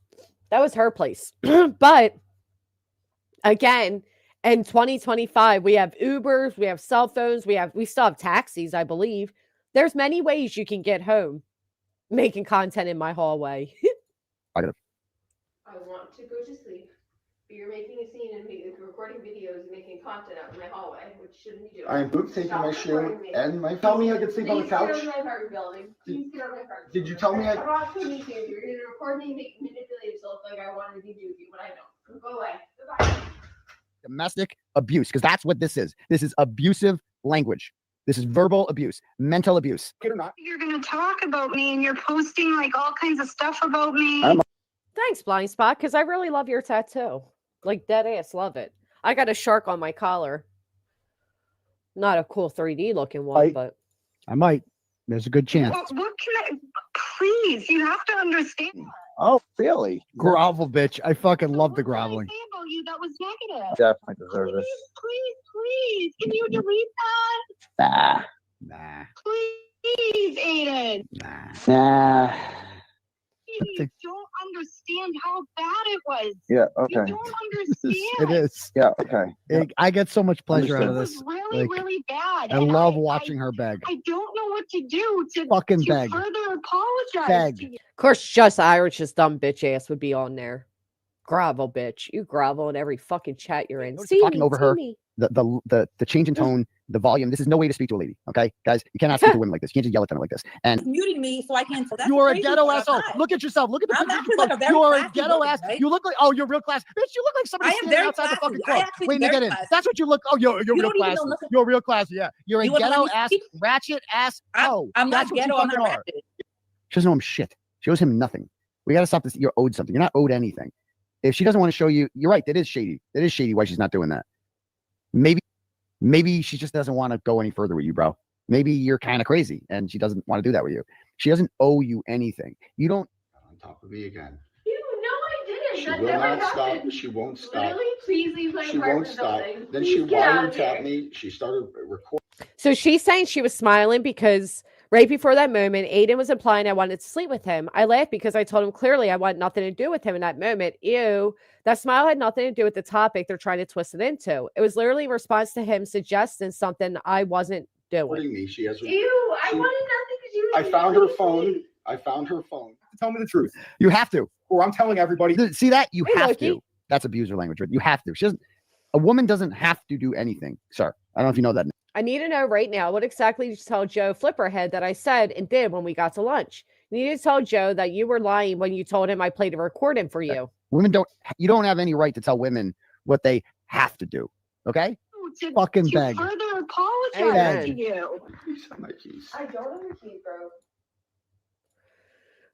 That was her place. But again, in 2025, we have Ubers, we have cell phones, we still have taxis, I believe. There's many ways you can get home making content in my hallway. I want to go to sleep. But you're making a scene and recording videos and making content out in my hallway, which shouldn't be doing. I'm boot taking Stop my shoe recording me. and my. Tell me I could sleep on the Please couch. get out of my apartment building. Please get out of my apartment. Did you tell me I'm not doing anything. You're going to record me, manipulate yourself like I wanted to be doing what I don't. Go away. Goodbye. Domestic abuse, because that's what this is. This is abusive language. This is verbal abuse, mental abuse. Kid or not. You're going to talk about me and you're posting like all kinds of stuff about me. Thanks, Blind Spot, because I really love your tattoo. Like, dead ass, love it. I got a shark on my collar. Not a cool 3D looking one, but I might. There's a good chance. What can I, please, you have to understand. Oh, really? Grovel, bitch. I fucking love the What did I groveling. say about you that was negative? Definitely deserve it. Please, can you delete that? Nah. Please, Aiden. Nah. Nah. You don't understand how bad it was. Yeah. You Okay. don't It understand. is. Yeah. Okay. I get so much pleasure out It of was this. really, Like, really bad. I and love watching her beg. I don't know what to do to Fucking beg. further apologize Beg. to you. Of course, just Irish's dumb bitch ass would be on there. Grovel, bitch. You grovel in every fucking chat you're in. Notice See talking me, over see her. me. The change in tone, the volume. This is no way to speak to a lady. Okay, guys, you cannot speak to women like this. You can't just yell at them like this. And He's muting me so I can't. So that's you are a crazy ghetto part. I'm asshole. not. Look at yourself. Look at the I'm picture actually you like post. a very You are a classy ghetto woman, ass. right? You look like, oh, you're real class. Bitch, you look like somebody I am standing very outside the classy. fucking I club actually waiting do to get very in. classy. That's what you look. Oh, you're You real don't even classy. know nothing. You're real classy. Yeah, you're a You wanna let ghetto me ass, speak? ratchet ass. Oh, I'm that's not what you ghetto. I'm fucking not are. ratchet. She doesn't know him shit. She owes him nothing. We got to stop this. You're owed something. You're not owed anything. If she doesn't want to show you, you're right. That is shady. That is shady why she's not doing that. Maybe she just doesn't want to go any further with you, bro. Maybe you're kind of crazy and she doesn't want to do that with you. She doesn't owe you anything. You don't. On top of me again. No, I didn't. She That will never not stop. happened. She won't stop. Literally, please leave my She apartment won't stop. building. Then Please she get out of wiretapped here. me. She started recording. So she's saying she was smiling because right before that moment, Aiden was implying I wanted to sleep with him. I laughed because I told him clearly I want nothing to do with him in that moment. Ew. That smile had nothing to do with the topic they're trying to twist it into. It was literally a response to him suggesting something I wasn't doing. Recording me. She has. Ew, I wanted nothing to do with I you. found her phone. I found her phone. Tell me the truth, You have to. or I'm telling everybody. See that? You Hey, have Loki. to. That's abuser language. Right? You have to. She doesn't. A woman doesn't have to do anything, sir. I don't know if you know that. I need to know right now what exactly did you tell Joe Flipperhead that I said and did when we got to lunch. You need to tell Joe that you were lying when you told him I played a recording for you. Women don't. You don't have any right to tell women what they have to do. Okay? To Fucking beg. further apologize Amen. to you. Please have my keys. I don't have a key, bro.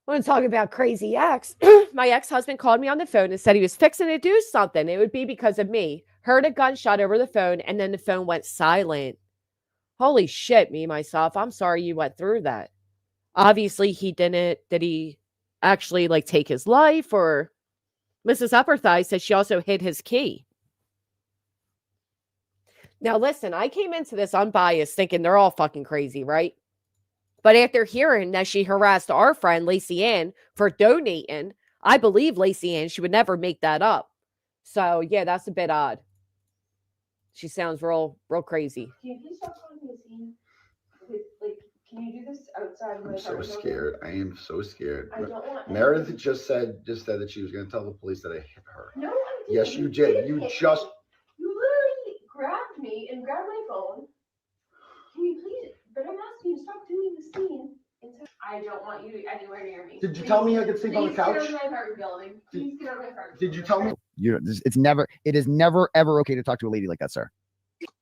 Want to talk about crazy ex? My ex-husband called me on the phone and said he was fixing to do something. It would be because of me. Heard a gunshot over the phone, and then the phone went silent. Holy shit, me, myself. I'm sorry you went through that. Obviously, he didn't. Did he actually, like, take his life? Or Mrs. Upperthigh said she also hid his key. Now, listen, I came into this unbiased thinking they're all fucking crazy, right? But after hearing that she harassed our friend Lacey Ann for donating, I believe Lacey Ann. She would never make that up. So, yeah, that's a bit odd. She sounds real crazy. Can you please stop calling me a scene? Like, can you do this outside? I'm so scared. I am so scared. I don't want. Meredith just said that she was going to tell the police that I hit her. No, I didn't. Yes, you did. You hit just. me. You literally grabbed me and grabbed my phone. Can you please? But I'm asking you to stop doing the scene. I don't want you anywhere near me. Did you tell me I could sleep on the couch? Please get out of my apartment building. Please get out of my apartment. Did you tell me? It is never ever okay to talk to a lady like that, sir.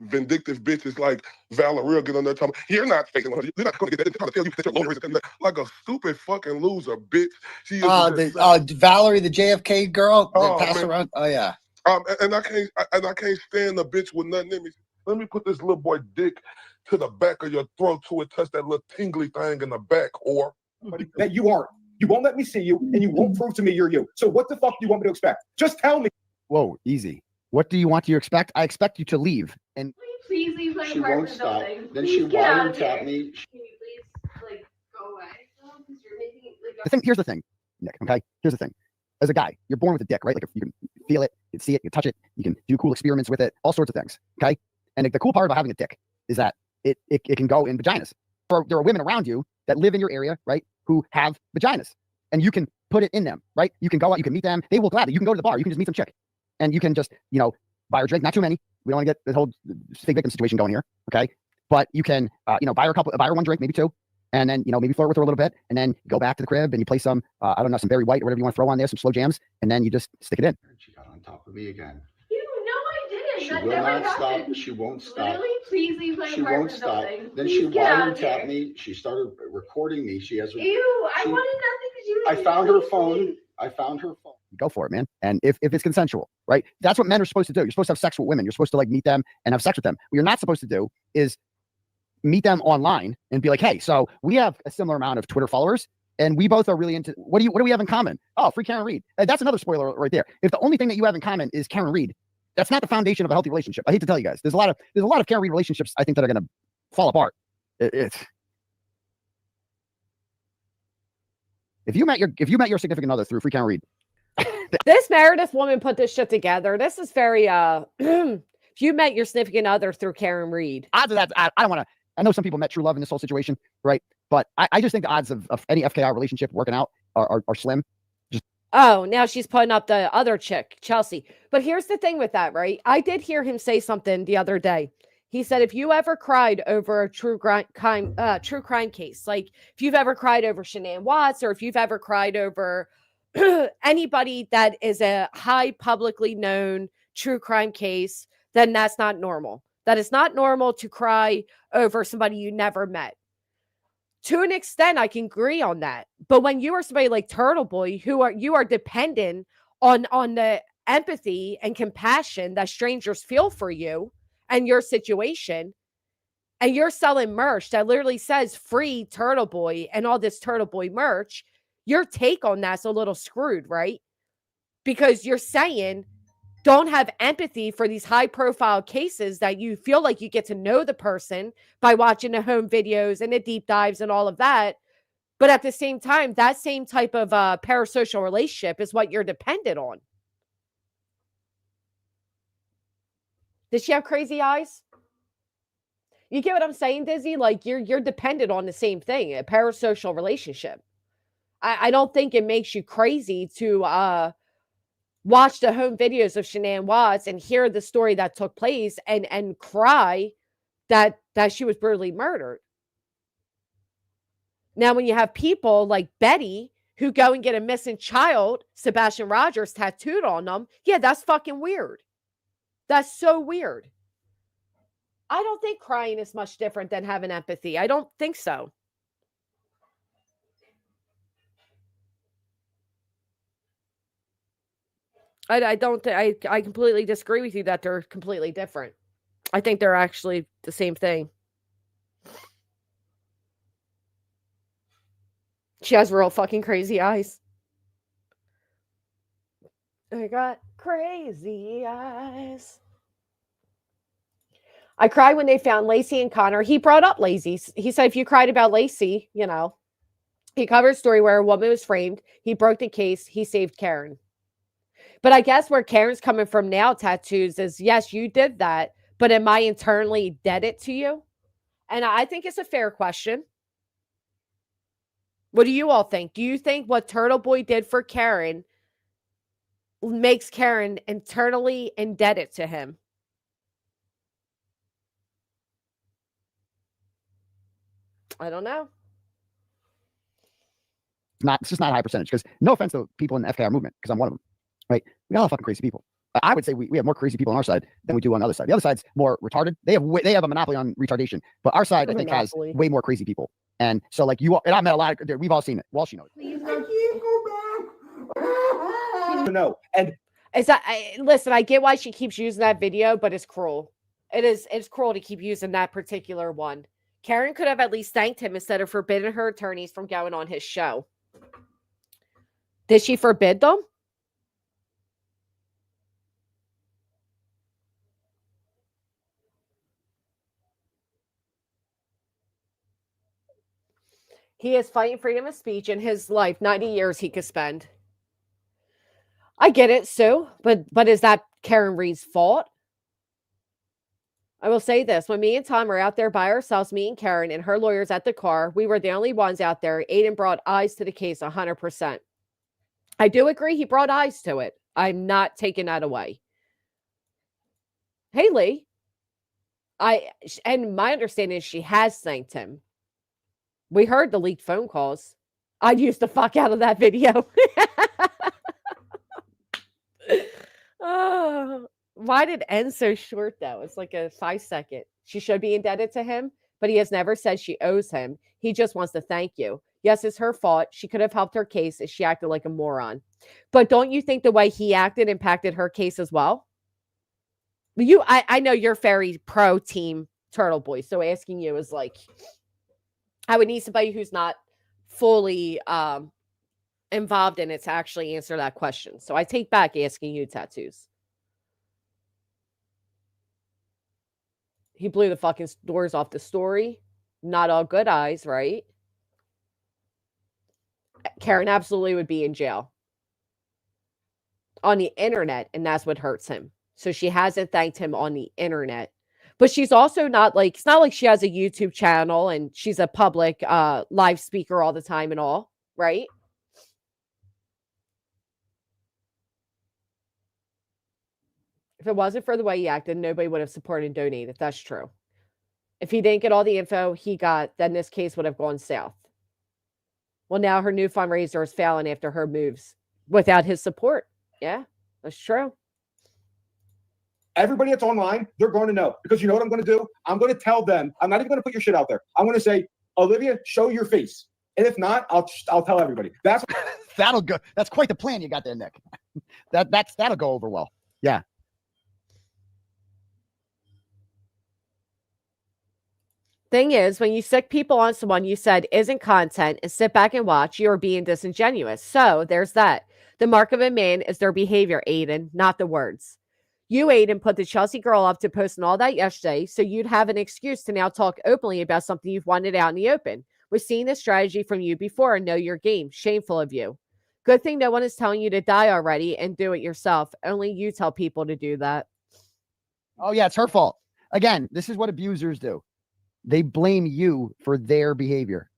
Vindictive bitches like Valerie get on there telling me, you're not faking her. You're not going to get that. They're trying to tell you that you're low risk. Like a stupid fucking loser, bitch. She is Valerie, the JFK girl Oh, that passed man. around. Oh yeah. and I can't stand the bitch with nothing in me. Let me put this little boy dick to the back of your throat till it touch that little tingly thing in the back, or That you aren't. You won't let me see you, and you won't prove to me you're you. So what the fuck do you want me to expect? Just tell me. Whoa, easy. What do you want to expect? I expect you to leave. And Please leave my She apartment won't stop. building. Then Please she get out of wiretapped here. me. Can you please, like, go away? Because you're making it, like, here's the thing, Nick. Okay, here's the thing. As a guy, you're born with a dick, right? Like if you can feel it, you can see it, you can touch it, you can do cool experiments with it, all sorts of things. Okay, and the cool part about having a dick is that it can go in vaginas. There are women around you that live in your area, right, who have vaginas, and you can put it in them, right? You can go out, you can meet them. They will gladly. You can go to the bar, you can just meet some chick, and you can just buy her a drink. Not too many. We don't want to get the whole fake victim situation going here, okay? But you can buy her one drink, maybe two. And then, maybe flirt with her a little bit, and then go back to the crib and you play some, I don't know, some Barry White or whatever you want to throw on there, some slow jams, and then you just stick it in. She got on top of me again. no, I didn't. She That will never not stop. happened. She won't stop. Literally, please leave my She apartment won't stop. building. Then Please she get out of wiretapped here. me. She started recording me. She has. Ew, I she- wanted nothing to do with I you. found her Please phone. leave. I found her phone. Go for it, man. And if it's consensual, right? That's what men are supposed to do. You're supposed to have sex with women. You're supposed to meet them and have sex with them. What you're not supposed to do is meet them online and be like, hey, so we have a similar amount of Twitter followers and we both are really into, what do we have in common? Oh, free Karen Reed. That's another spoiler right there. If the only thing that you have in common is Karen Reed, that's not the foundation of a healthy relationship. I hate to tell you guys, there's a lot of Karen Reed relationships I think that are going to fall apart. If you met your significant other through free Karen Reed, This Meredith woman put this shit together. This is very if you met your significant other through Karen Reed. Odds of that, I don't want to. I know some people met true love in this whole situation, right? But I just think the odds of any FKR relationship working out are slim. Oh, now she's putting up the other chick, Chelsea. But here's the thing with that, right? I did hear him say something the other day. He said, if you ever cried over a true crime case, like if you've ever cried over Shanann Watts, or if you've ever cried over anybody that is a high publicly known true crime case, then that's not normal. That is not normal to cry over somebody you never met. To an extent, I can agree on that. But when you are somebody like Turtle Boy, you are dependent on the empathy and compassion that strangers feel for you and your situation, and you're selling merch that literally says free Turtle Boy and all this Turtle Boy merch, your take on that's a little screwed, right? Because you're saying don't have empathy for these high profile cases that you feel like you get to know the person by watching the home videos and the deep dives and all of that. But at the same time, that same type of parasocial relationship is what you're dependent on. Does she have crazy eyes? You get what I'm saying, Dizzy? Like you're dependent on the same thing, a parasocial relationship. I don't think it makes you crazy to watch the home videos of Shanann Watts and hear the story that took place and cry that she was brutally murdered. Now, when you have people like Betty who go and get a missing child, Sebastian Rogers, tattooed on them, yeah, that's fucking weird. That's so weird. I don't think crying is much different than having empathy. I don't think so. I don't think I completely disagree with you that they're completely different. I think they're actually the same thing. She has real fucking crazy eyes. I got crazy eyes. I cried when they found Lacey and Connor. He brought up Lacey. He said, if you cried about Lacey, he covered a story where a woman was framed. He broke the case. He saved Karen. But I guess where Karen's coming from now, tattoos, is yes, you did that, but am I internally indebted to you? And I think it's a fair question. What do you all think? Do you think what Turtle Boy did for Karen makes Karen internally indebted to him? I don't know. It's just not a high percentage, because no offense to people in the FKR movement, because I'm one of them, right? We got a lot of fucking crazy people. I would say we have more crazy people on our side than we do on the other side. The other side's more retarded. They have a monopoly on retardation, but our side, I think, has way more crazy people. And so, like, and I met a lot of, we've all seen it. Walsh, you know it. No. And is that listen, I get why she keeps using that video, but it's cruel. It's cruel to keep using that particular one. Karen could have at least thanked him instead of forbidding her attorneys from going on his show. Did she forbid them? He is fighting freedom of speech in his life. 90 years he could spend. I get it, Sue, but is that Karen Reed's fault? I will say this. When me and Tom were out there by ourselves, me and Karen and her lawyers at the car, we were the only ones out there. Aiden brought eyes to the case 100%. I do agree he brought eyes to it. I'm not taking that away. Hey, Lee. And my understanding is she has thanked him. We heard the leaked phone calls. I'd use the fuck out of that video. Oh, why did it end so short, though? It's like a 5-second. She should be indebted to him, but he has never said she owes him. He just wants to thank you. Yes, it's her fault. She could have helped her case if she acted like a moron. But don't you think the way he acted impacted her case as well? I know you're very pro team Turtle Boy, so asking you is like, I would need somebody who's not fully involved in it to actually answer that question. So I take back asking you, Tattoos. He blew the fucking doors off the story. Not all good eyes, right? Karen absolutely would be in jail on the internet, and that's what hurts him. So she hasn't thanked him on the internet. But she's also not like, it's not like she has a YouTube channel and she's a public live speaker all the time and all, right? If it wasn't for the way he acted, nobody would have supported and donated. That's true. If he didn't get all the info he got, then this case would have gone south. Well, now her new fundraiser is failing after her moves without his support. Yeah, that's true. Everybody that's online, they're going to know, because you know what I'm going to do? I'm going to tell them. I'm not even going to put your shit out there. I'm going to say, Olivia, show your face. And if not, I'll tell everybody. That'll go. That's quite the plan you got there, Nick. That'll go over well. Yeah. Thing is, when you sick people on someone you said isn't content and sit back and watch, you're being disingenuous. So there's that. The mark of a man is their behavior, Aiden, not the words. You, Aiden, put the Chelsea girl up to posting all that yesterday, so you'd have an excuse to now talk openly about something you've wanted out in the open. We've seen this strategy from you before and know your game. Shameful of you. Good thing no one is telling you to die already and do it yourself. Only you tell people to do that. Oh, yeah, it's her fault. Again, this is what abusers do. They blame you for their behavior.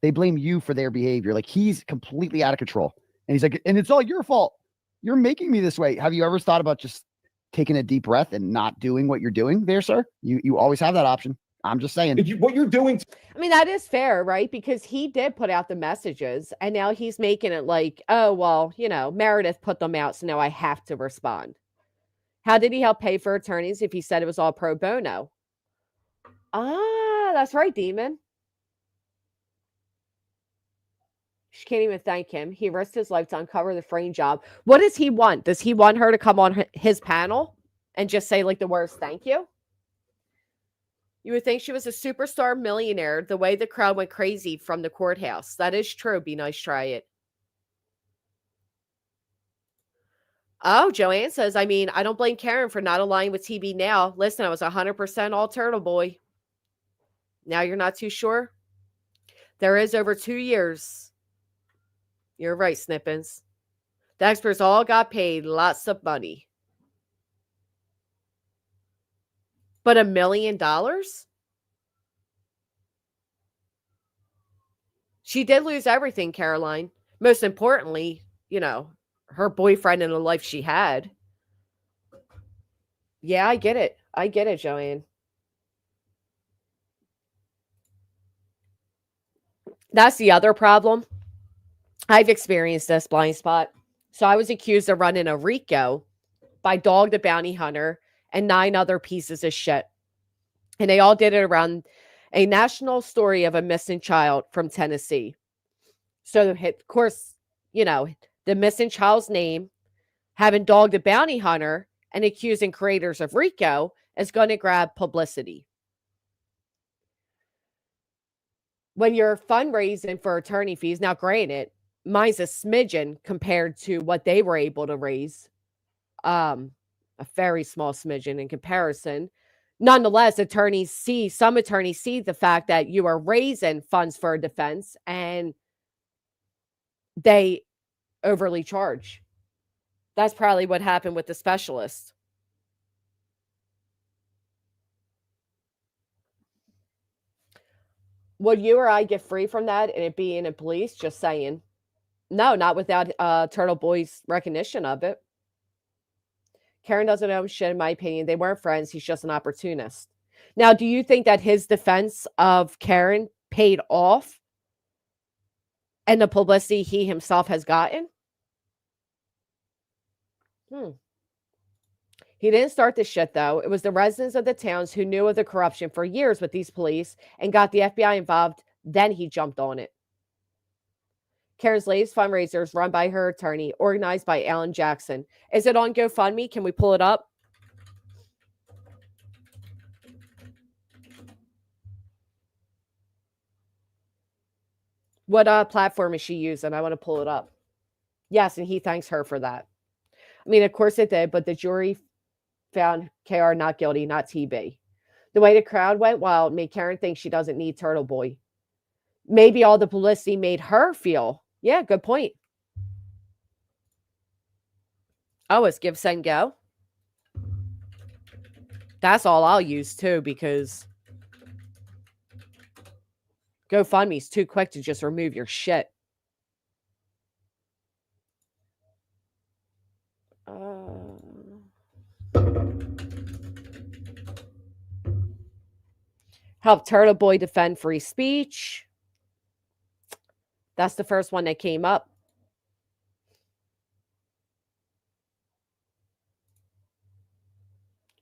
They blame you for their behavior. Like, he's completely out of control. And he's like, and it's all your fault. You're making me this way. Have you ever thought about just taking a deep breath and not doing what you're doing there, sir? You always have that option. I'm just saying. What you're doing. I mean, that is fair, right? Because he did put out the messages and now he's making it like, oh, well, you know, Meredith put them out, so now I have to respond. How did he help pay for attorneys if he said it was all pro bono? Ah, that's right, Demon. She can't even thank him. He risked his life to uncover the frame job. What does he want? Does he want her to come on his panel and just say like the words, thank you? You would think she was a superstar millionaire the way the crowd went crazy from the courthouse. That is true. Be nice, try it. Oh, Joanne says, I mean, I don't blame Karen for not aligning with TB now. Listen, I was 100% all Turtle Boy. Now you're not too sure? There is over 2 years. You're right, Snippins. The experts all got paid lots of money. But $1 million? She did lose everything, Caroline. Most importantly, you know, her boyfriend and the life she had. Yeah, I get it. I get it, Joanne. That's the other problem. I've experienced this blind spot. So I was accused of running a RICO by Dog the Bounty Hunter and 9 other pieces of shit. And they all did it around a national story of a missing child from Tennessee. So, of course, you know, the missing child's name, having Dog the Bounty Hunter and accusing creators of RICO is going to grab publicity. When you're fundraising for attorney fees, now granted, mine's a smidgen compared to what they were able to raise. A very small smidgen in comparison. Nonetheless, some attorneys see the fact that you are raising funds for a defense and they overly charge. That's probably what happened with the specialist. Would you or I get free from that and it be in the police? Just saying. No, not without TurtleBoy's recognition of it. Karen doesn't know shit, in my opinion. They weren't friends. He's just an opportunist. Now, do you think that his defense of Karen paid off and the publicity he himself has gotten? He didn't start this shit, though. It was the residents of the towns who knew of the corruption for years with these police and got the FBI involved. Then he jumped on it. Karen's latest fundraiser is run by her attorney, organized by Alan Jackson. Is it on GoFundMe? Can we pull it up? What platform is she using? I want to pull it up. Yes, and he thanks her for that. I mean, of course it did, but the jury found KR not guilty, not TB. The way the crowd went wild made Karen think she doesn't need Turtle Boy. Maybe all the publicity made her feel. Yeah, good point. Oh, it's give, send, go. That's all I'll use too, because GoFundMe's too quick to just remove your shit. Help Turtle Boy defend free speech. That's the first one that came up.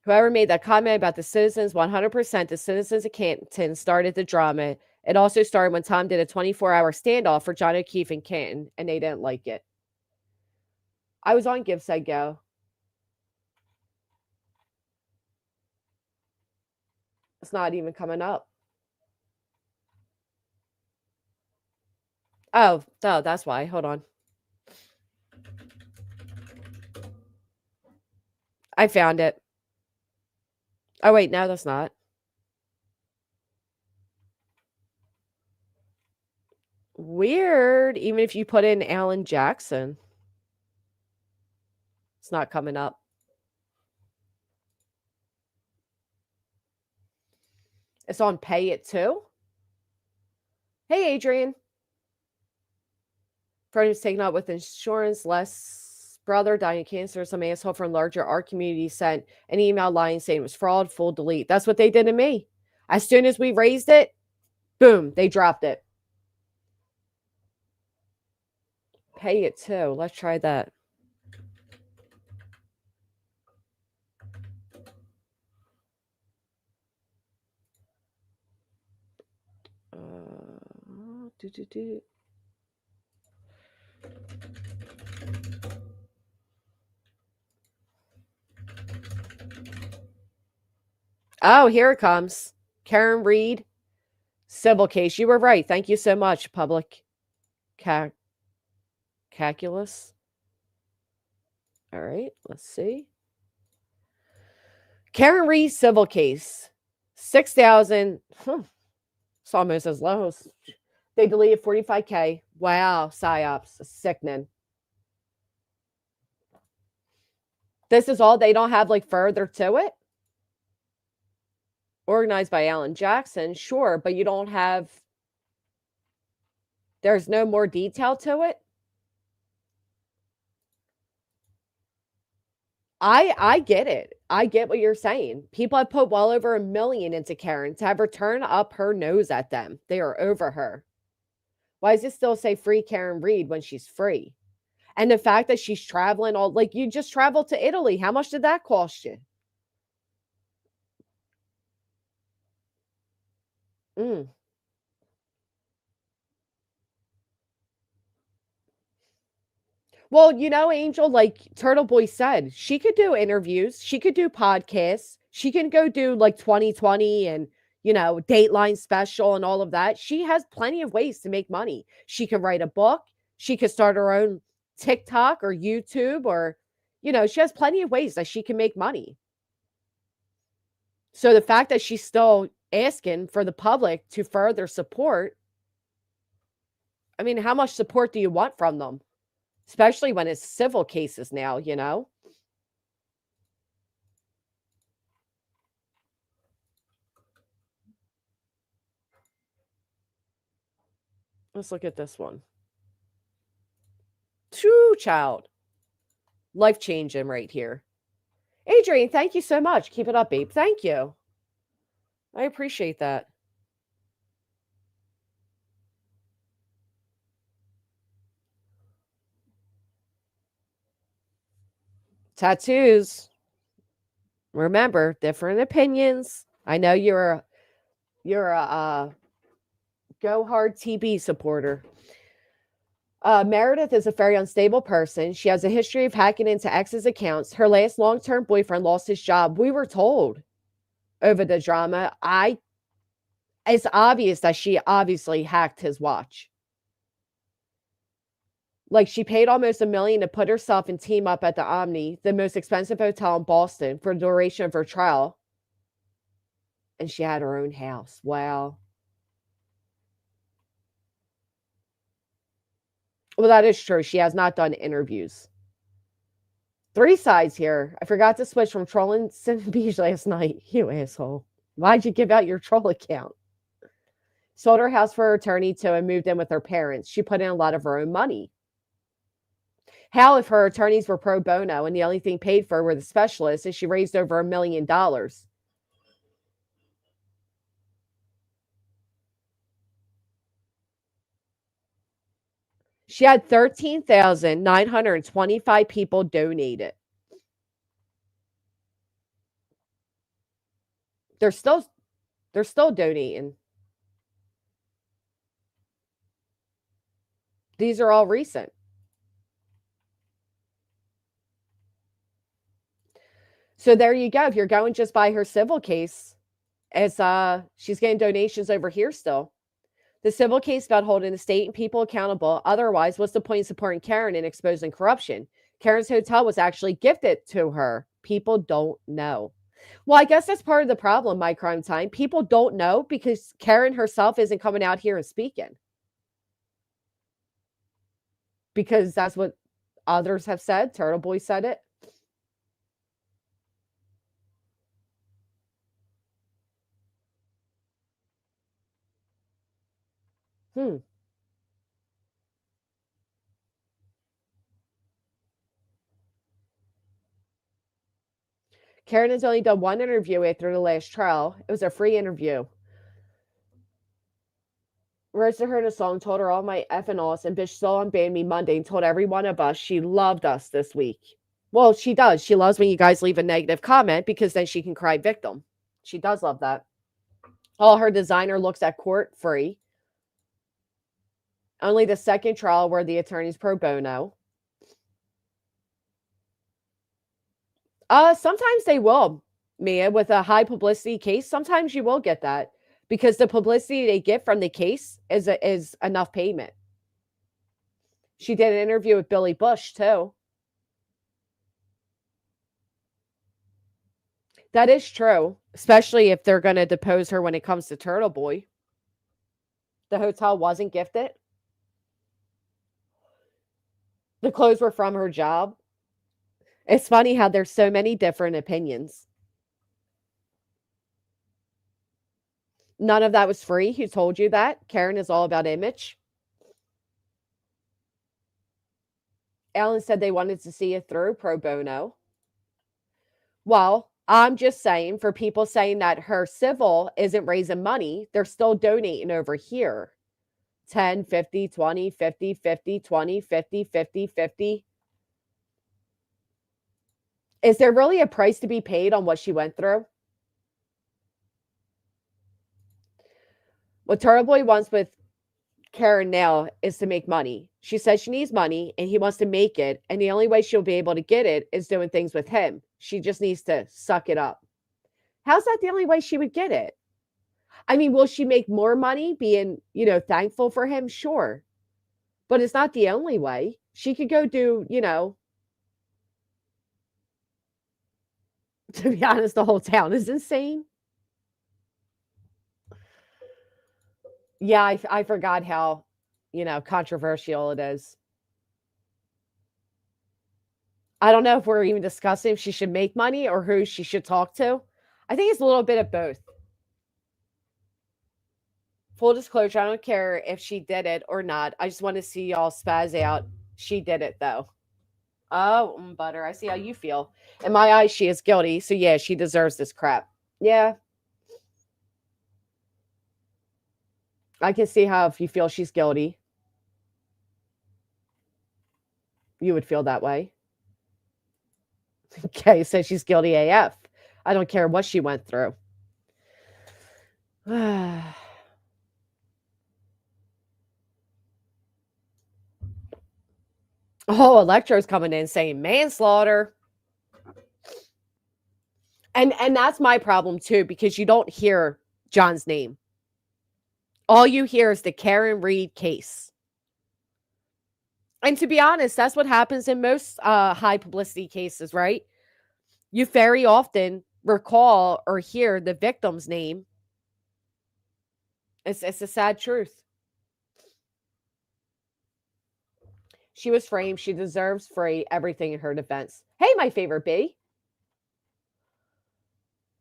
Whoever made that comment about the citizens, 100% the citizens of Canton started the drama. It also started when Tom did a 24-hour standoff for John O'Keefe in Canton, and they didn't like it. I was on Give, Said, Go. It's not even coming up. Oh, that's why. Hold on. I found it. Oh, wait, no, that's not. Weird. Even if you put in Alan Jackson, it's not coming up. It's on Pay It Too. Hey, Adrian. Friend who's taken out with insurance, less brother dying of cancer. Some asshole from larger art community sent an email lying saying it was fraud, full delete. That's what they did to me. As soon as we raised it, boom, they dropped it. Pay It Too. Let's try that. Oh, here it comes. Karen Reed, civil case. You were right. Thank you so much, public calculus. All right, let's see. Karen Reed, civil case. 6,000. It's almost as low as they deleted 45K. Wow, psyops. Sickening. This is all. They don't have like further to it. Organized by Alan Jackson, sure, but you don't have. There's no more detail to it. I get it. I get what you're saying. People have put well over $1 million into Karen to have her turn up her nose at them. They are over her. Why does it still say free Karen Reed when she's free? And the fact that she's traveling all, like, you just traveled to Italy. How much did that cost you? Well, you know, Angel, like Turtle Boy said, she could do interviews. She could do podcasts. She can go do like 2020 and, you know, Dateline special and all of that. She has plenty of ways to make money. She could write a book. She could start her own TikTok or YouTube or, you know, she has plenty of ways that she can make money. So the fact that she's still asking for the public to further support, I mean, how much support do you want from them? Especially when it's civil cases now, you know? Let's look at this one. True child. Life changing right here. Adrian, thank you so much. Keep it up, babe. Thank you. I appreciate that. Tattoos. Remember, different opinions. I know you're a Go Hard TB supporter. Meredith is a very unstable person. She has a history of hacking into ex's accounts. Her last long-term boyfriend lost his job. We were told over the drama. It's obvious that she obviously hacked his watch. Like, she paid almost $1 million to put herself and team up at the Omni, the most expensive hotel in Boston, for the duration of her trial. And she had her own house. Wow. Well, that is true. She has not done interviews. 3 sides here. I forgot to switch from trolling Sim Beach last night. You asshole. Why'd you give out your troll account? Sold her house for her attorney too and moved in with her parents. She put in a lot of her own money. How if her attorneys were pro bono and the only thing paid for were the specialists and she raised over $1 million? She had 13,925 people donate it. They're still donating. These are all recent. So there you go. If you're going just by her civil case, as she's getting donations over here still. The civil case about holding the state and people accountable. Otherwise, what's the point in supporting Karen and exposing corruption? Karen's hotel was actually gifted to her. People don't know. Well, I guess that's part of the problem, my crime time. People don't know because Karen herself isn't coming out here and speaking. Because that's what others have said. Turtle Boy said it. Karen has only done one interview after the last trial. It was a free interview. Roasted her in a song, told her all my effing ass, and bitch stole and banned me Monday and told every one of us she loved us this week. Well, she does. She loves when you guys leave a negative comment because then she can cry victim. She does love that. All her designer looks at court free. Only the second trial where the attorney's pro bono. Sometimes they will, Mia, with a high publicity case. Sometimes you will get that because the publicity they get from the case is enough payment. She did an interview with Billy Bush too. That is true, especially if they're going to depose her when it comes to Turtle Boy. The hotel wasn't gifted. The clothes were from her job. It's funny how there's so many different opinions. None of that was free. Who told you that? Karen is all about image. Alan said they wanted to see it through pro bono. Well, I'm just saying for people saying that her civil isn't raising money, they're still donating over here. 10, 50, 20, 50, 50, 20, 50, 50, 50. Is there really a price to be paid on what she went through? What Turtle Boy wants with Karen now is to make money. She says she needs money and he wants to make it. And the only way she'll be able to get it is doing things with him. She just needs to suck it up. How's that the only way she would get it? I mean, will she make more money being, thankful for him? Sure. But it's not the only way. She could go do, to be honest, the whole town is insane. Yeah, I forgot how, controversial it is. I don't know if we're even discussing if she should make money or who she should talk to. I think it's a little bit of both. Full disclosure, I don't care if she did it or not. I just want to see y'all spaz out. She did it, though. Oh, Butter, I see how you feel. In my eyes, she is guilty. So, yeah, she deserves this crap. Yeah. I can see how if you feel she's guilty, you would feel that way. Okay, so she's guilty AF. I don't care what she went through. Oh, Electro's coming in saying manslaughter. And that's my problem too, because you don't hear John's name. All you hear is the Karen Reed case. And to be honest, that's what happens in most high publicity cases, right? You very often recall or hear the victim's name. It's a sad truth. She was framed. She deserves free everything in her defense. Hey, my favorite bee.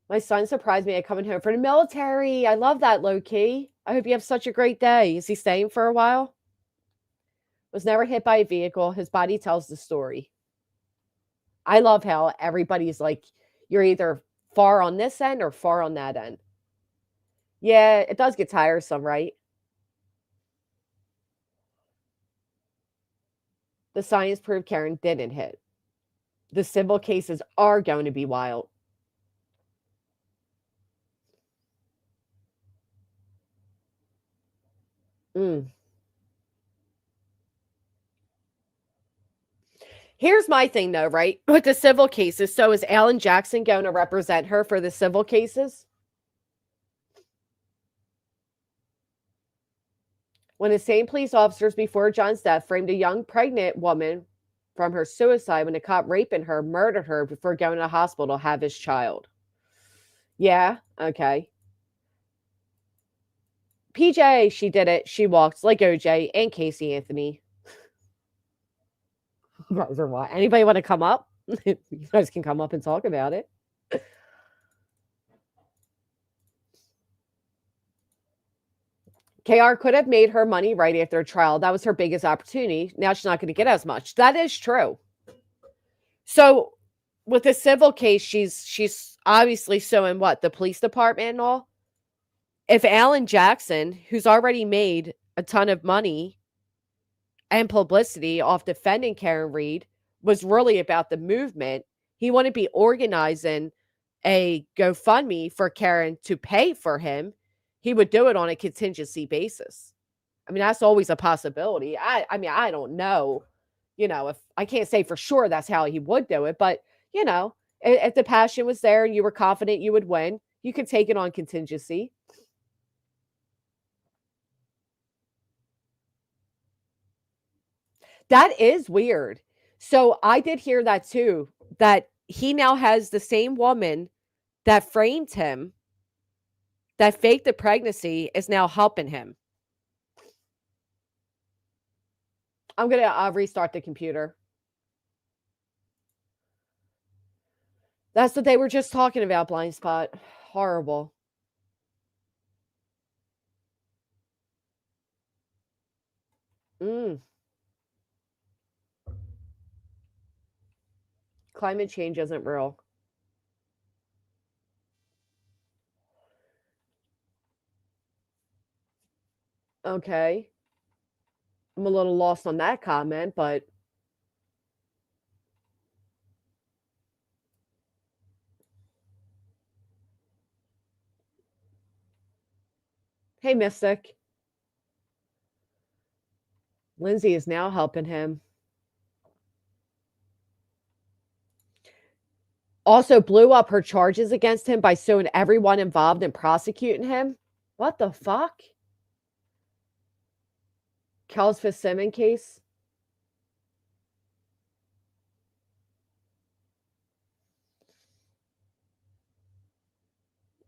My son surprised me at coming home from the military. I love that, low-key. I hope you have such a great day. Is he staying for a while? Was never hit by a vehicle. His body tells the story. I love how everybody's like, you're either far on this end or far on that end. Yeah, it does get tiresome, right? The science proved Karen didn't hit. The civil cases are going to be wild. Here's my thing, though, right? With the civil cases. So is Alan Jackson going to represent her for the civil cases? When the same police officers before John's death framed a young pregnant woman from her suicide when a cop raping her, murdered her before going to the hospital to have his child. Yeah, okay. PJ, she did it. She walked like OJ and Casey Anthony. You guys are what? Anybody want to come up? You guys can come up and talk about it. KR could have made her money right after a trial. That was her biggest opportunity. Now she's not going to get as much. That is true. So with the civil case, she's obviously suing what? The police department and all? If Alan Jackson, who's already made a ton of money and publicity off defending Karen Reed, was really about the movement, he wouldn't be organizing a GoFundMe for Karen to pay for him. He would do it on a contingency basis. I mean, that's always a possibility. I mean, I don't know, if I can't say for sure that's how he would do it, but if the passion was there and you were confident you would win, you could take it on contingency. That is weird. So I did hear that too, that he now has the same woman that framed him, that faked the pregnancy, is now helping him. I'm going to restart the computer. That's what they were just talking about, Blind Spot. Horrible. Climate change isn't real. Okay. I'm a little lost on that comment, but hey, Mystic. Lindsay is now helping him. Also blew up her charges against him by suing everyone involved in prosecuting him. What the fuck? Kel's Fitzsimmons case.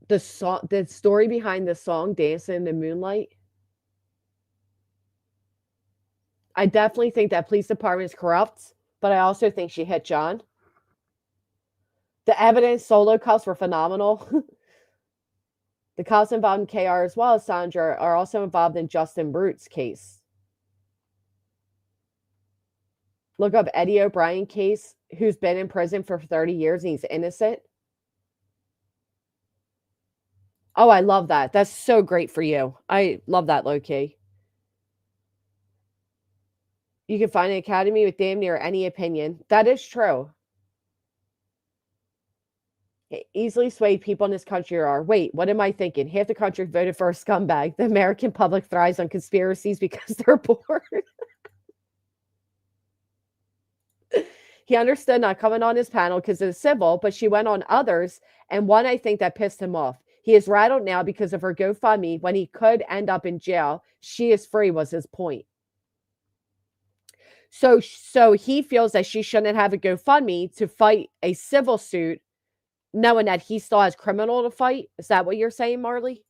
The story behind the song Dancing in the Moonlight. I definitely think that police department is corrupt, but I also think she hit John. The evidence solo cuffs were phenomenal. The cops involved in KR as well as Sandra are also involved in Justin Brute's case. Look up Eddie O'Brien case, who's been in prison for 30 years and he's innocent. Oh, I love that. That's so great for you. I love that, low-key. You can find an academy with damn near any opinion. That is true. Easily swayed people in this country are. Wait, what am I thinking? Half the country voted for a scumbag. The American public thrives on conspiracies because they're bored. He understood not coming on his panel because it's civil, but she went on others, and one I think that pissed him off. He is rattled now because of her GoFundMe when he could end up in jail. She is free was his point. So he feels that she shouldn't have a GoFundMe to fight a civil suit, knowing that he still has criminal to fight. Is that what you're saying, Marley?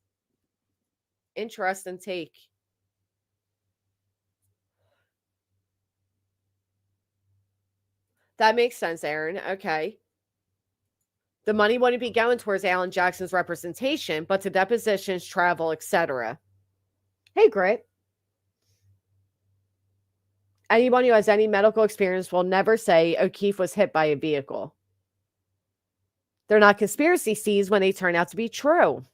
Interesting take. That makes sense, Aaron. Okay. The money wouldn't be going towards Alan Jackson's representation, but to depositions, travel, etc. Hey, Grit. Anyone who has any medical experience will never say O'Keefe was hit by a vehicle. They're not conspiracy theories when they turn out to be true.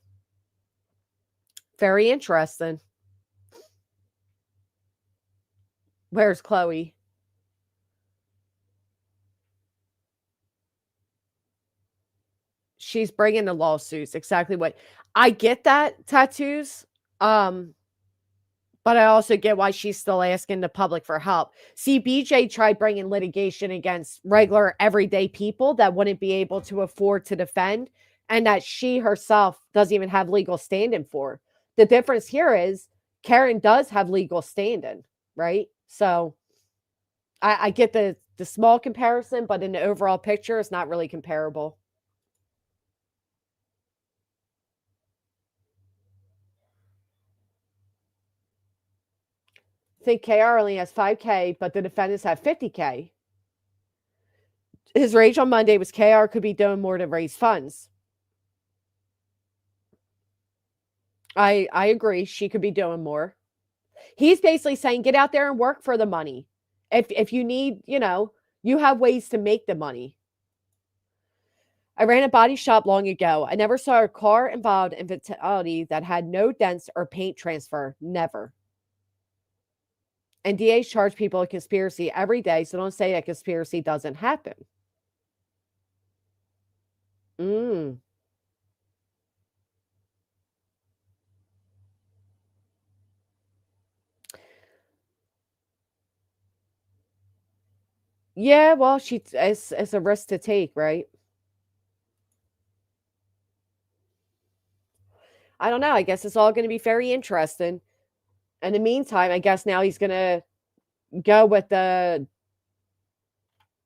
Very interesting. Where's Chloe? She's bringing the lawsuits. Exactly what I get that tattoos. But I also get why she's still asking the public for help. See, BJ tried bringing litigation against regular, everyday people that wouldn't be able to afford to defend and that she herself doesn't even have legal standing for. The difference here is Karen does have legal standing, right? So I get the small comparison, but in the overall picture, it's not really comparable. I think KR only has 5K, but the defendants have 50K. His rage on Monday was KR could be doing more to raise funds. I agree. She could be doing more. He's basically saying, get out there and work for the money. If you need, you have ways to make the money. I ran a body shop long ago. I never saw a car involved in fatality that had no dents or paint transfer. Never. And DAs charge people a conspiracy every day, so don't say a conspiracy doesn't happen. Yeah, well, it's a risk to take, right? I don't know. I guess it's all going to be very interesting. In the meantime, I guess now he's going to go with the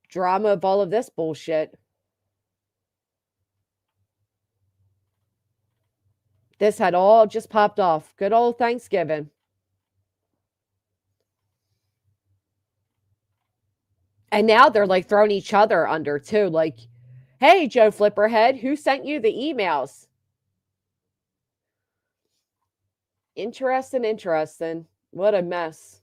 drama of all of this bullshit. This had all just popped off. Good old Thanksgiving. And now they're like throwing each other under too. Like, hey, Joe Flipperhead, who sent you the emails? Interesting. What a mess.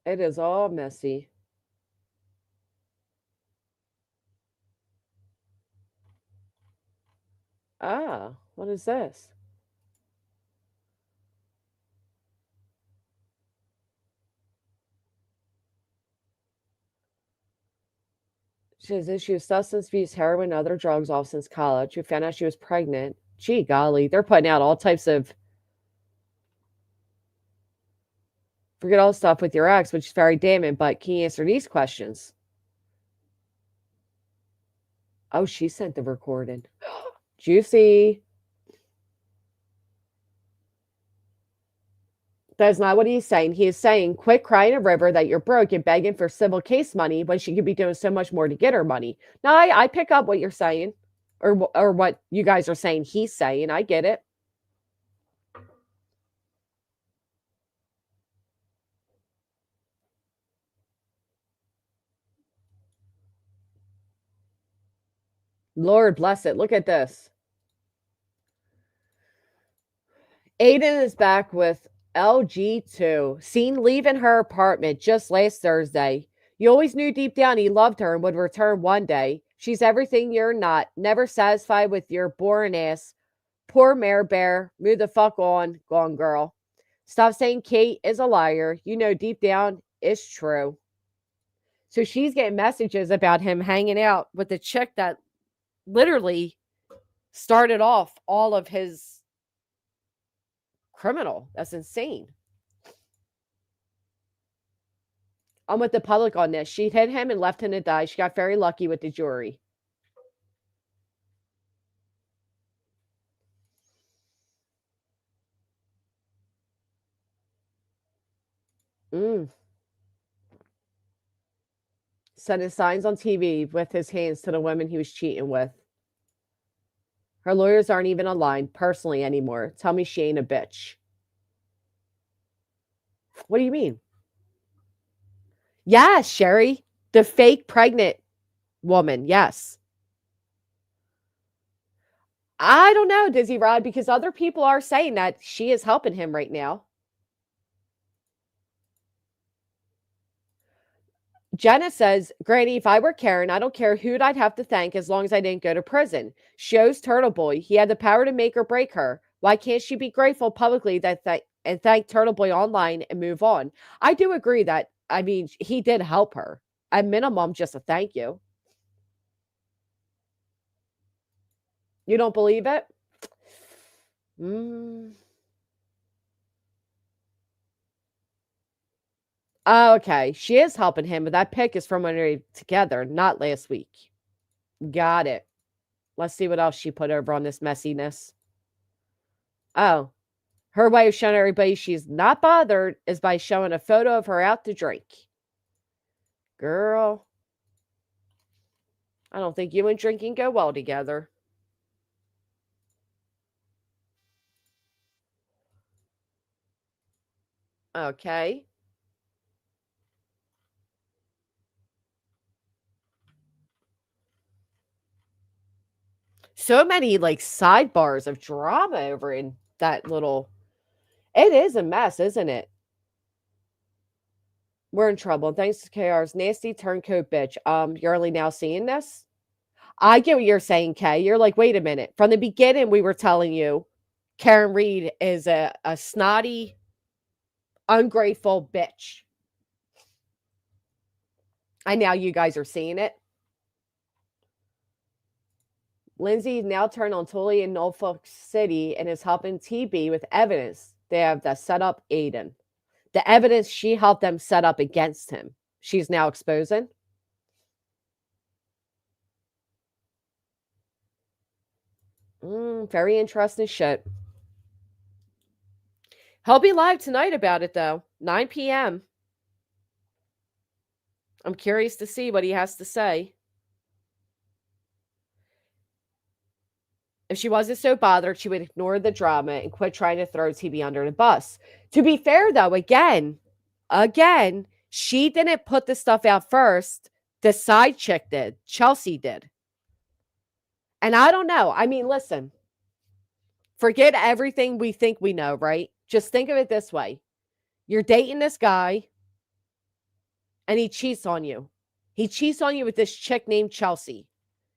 It is all messy. Ah, what is this? She has issued substance abuse, heroin, and other drugs off since college. We found out she was pregnant. Gee golly, they're putting out all types of forget all stuff with your ex, which is very damning, but can you answer these questions? Oh, she sent the recording. Juicy. That's not what he's saying. He is saying, quit crying a river that you're broke and begging for civil case money when she could be doing so much more to get her money. Now, I pick up what you're saying or what you guys are saying he's saying. I get it. Lord bless it. Look at this. Aiden is back with LG2, seen leaving her apartment just last Thursday. You always knew deep down he loved her and would return one day. She's everything you're not, never satisfied with your boring ass. Poor mare bear, move the fuck on, gone girl. Stop saying Kate is a liar. You know deep down it's true. So she's getting messages about him hanging out with the chick that literally started off all of his criminal. That's insane. I'm with the public on this. She hit him and left him to die. She got very lucky with the jury. Sending signs on TV with his hands to the women he was cheating with. Her lawyers aren't even aligned personally anymore. Tell me she ain't a bitch. What do you mean? Yes, Sherry. The fake pregnant woman. Yes. I don't know, Dizzy Rod, because other people are saying that she is helping him right now. Jenna says, Granny, if I were Karen, I don't care who'd I'd have to thank as long as I didn't go to prison. Shows Turtle Boy. He had the power to make or break her. Why can't she be grateful publicly and thank Turtle Boy online and move on? I do agree that, I mean, he did help her. At minimum, just a thank you. You don't believe it? Okay, she is helping him, but that pic is from when they were together, not last week. Got it. Let's see what else she put over on this messiness. Oh, her way of showing everybody she's not bothered is by showing a photo of her out to drink. Girl, I don't think you and drinking go well together. Okay. So many like sidebars of drama over in that little. It is a mess, isn't it? We're in trouble. Thanks to KR's nasty turncoat bitch. You're only now seeing this? I get what you're saying, Kay. You're like, wait a minute. From the beginning, we were telling you Karen Reed is a snotty, ungrateful bitch. And now you guys are seeing it. Lindsay now turned on Tully in Norfolk City and is helping TB with evidence they have that set up Aiden. The evidence she helped them set up against him. She's now exposing. Very interesting shit. He'll be live tonight about it, though. 9 p.m. I'm curious to see what he has to say. If she wasn't so bothered, she would ignore the drama and quit trying to throw TB under the bus. To be fair, though, again, she didn't put the stuff out first. The side chick did. Chelsea did. And I don't know. I mean, listen. Forget everything we think we know, right? Just think of it this way. You're dating this guy, and he cheats on you. He cheats on you with this chick named Chelsea.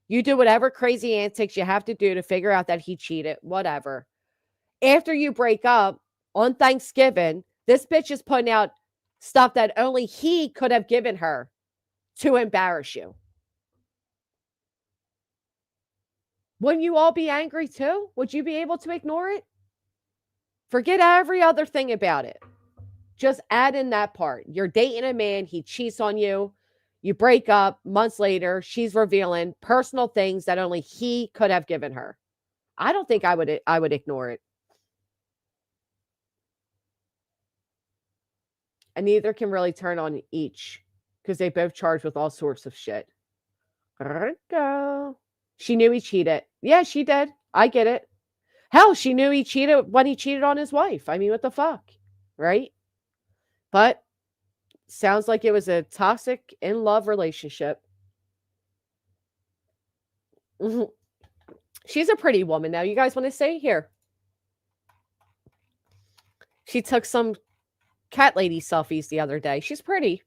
You do whatever crazy antics you have to do to figure out that he cheated, whatever. After you break up on Thanksgiving, this bitch is putting out stuff that only he could have given her to embarrass you. Wouldn't you all be angry too? Would you be able to ignore it? Forget every other thing about it. Just add in that part. You're dating a man, he cheats on you. You break up, months later, she's revealing personal things that only he could have given her. I don't think I would ignore it. And neither can really turn on each because they both charged with all sorts of shit. Go. She knew he cheated. Yeah, she did. I get it. Hell, she knew he cheated when he cheated on his wife. I mean, what the fuck? Right? But sounds like it was a toxic in-love relationship. She's a pretty woman now. You guys want to say here? She took some cat lady selfies the other day. She's pretty.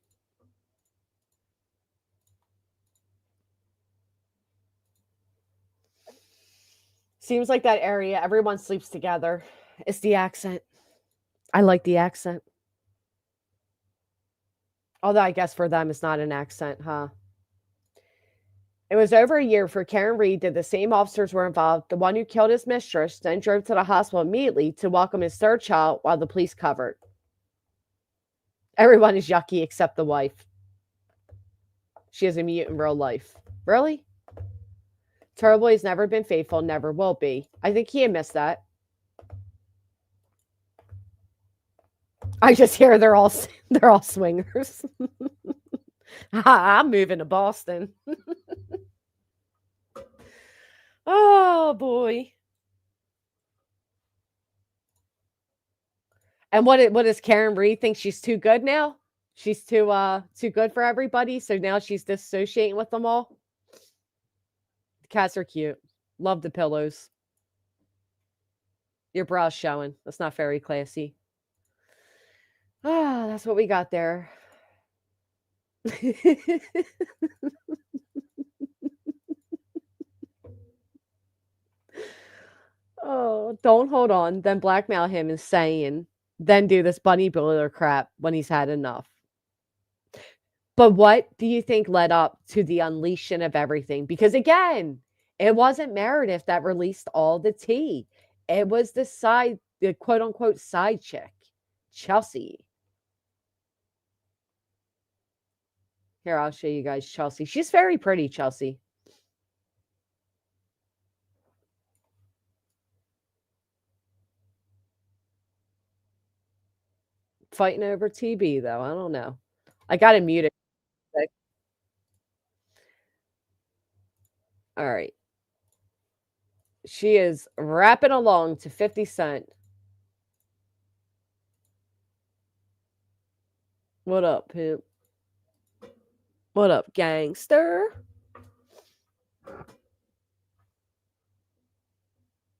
Seems like that area, everyone sleeps together. It's the accent. I like the accent. Although I guess for them, it's not an accent, huh? It was over a year for Karen Reed that the same officers were involved. The one who killed his mistress then drove to the hospital immediately to welcome his third child while the police covered. Everyone is yucky except the wife. She is a mute in real life. Really? TurtleBoy has never been faithful, never will be. I think he admits that. I just hear they're all swingers. I'm moving to Boston. Oh boy. And what does Karen Reed think? She's too good now? She's too good for everybody, so now she's dissociating with them all? The cats are cute. Love the pillows. Your brow's showing. That's not very classy. Ah, that's what we got there. Oh, don't hold on, then blackmail him and saying, then do this bunny builder crap when he's had enough. But what do you think led up to the unleashing of everything? Because again, it wasn't Meredith that released all the tea. It was the quote unquote side chick, Chelsea. Here, I'll show you guys Chelsea. She's very pretty, Chelsea. Fighting over TB, though. I don't know. I got to mute it. All right. She is rapping along to 50 Cent. What up, pimp? What up, gangster?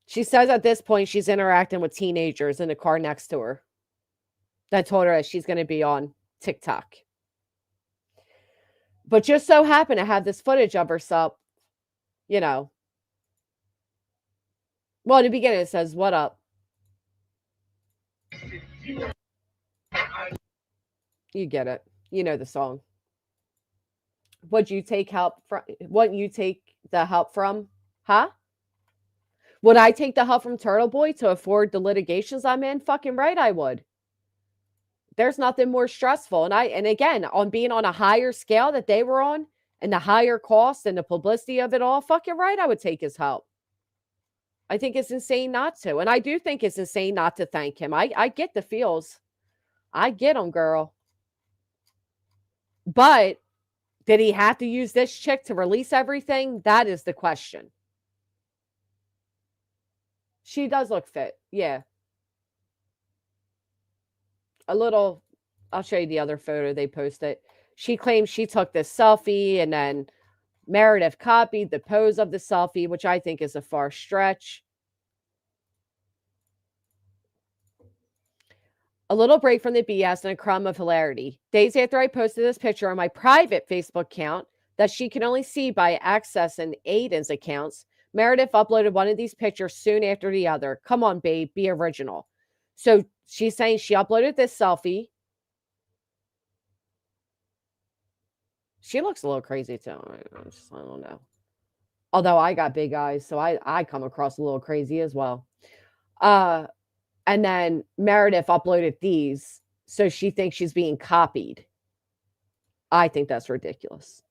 She says at this point she's interacting with teenagers in the car next to her that told her that she's going to be on TikTok. But just so happened to have this footage of herself, you know. Well, in the beginning it says, what up? You get it. You know the song. Would you take help from? Wouldn't you take the help from? Huh? Would I take the help from Turtle Boy to afford the litigations I'm in? Fucking right I would. There's nothing more stressful. And again, on being on a higher scale that they were on and the higher cost and the publicity of it all, fucking right I would take his help. I think it's insane not to. And I do think it's insane not to thank him. I get the feels. I get them, girl. But did he have to use this chick to release everything? That is the question. She does look fit. Yeah. A little, I'll show you the other photo they posted. She claims she took this selfie and then Meredith copied the pose of the selfie, which I think is a far stretch. A little break from the BS and a crumb of hilarity. Days after I posted this picture on my private Facebook account that she can only see by accessing Aiden's accounts, Meredith uploaded one of these pictures soon after the other. Come on, babe, be original. So she's saying she uploaded this selfie. She looks a little crazy too. I don't know. Although I got big eyes, so I come across a little crazy as well. And then Meredith uploaded these, so she thinks she's being copied. I think that's ridiculous.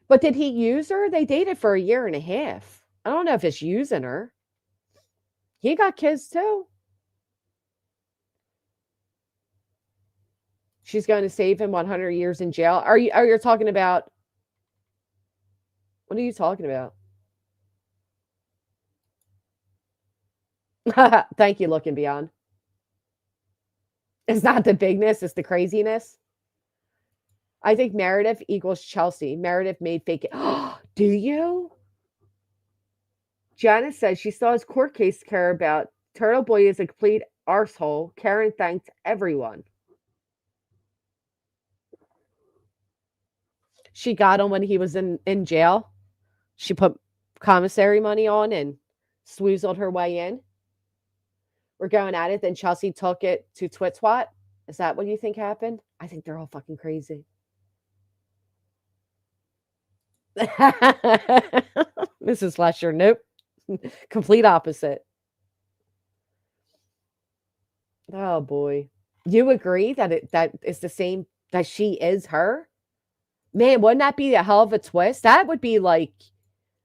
But did he use her? They dated for a year and a half. I don't know if it's using her. He got kids too. She's going to save him 100 years in jail. Are you talking about? What are you talking about? Thank you, Looking Beyond. It's not the bigness, it's the craziness. I think Meredith equals Chelsea. Meredith made fake. Do you? Janice says she saw his court case to care about. Turtle Boy is a complete arsehole. Karen thanked everyone. She got him when he was in jail. She put commissary money on and swoozled her way in. We're going at it. Then Chelsea took it to Twitswat. Is that what you think happened? I think they're all fucking crazy. Mrs. Fletcher, nope. Complete opposite. Oh boy. You agree that that is the same, that she is her? Man, wouldn't that be a hell of a twist? That would be like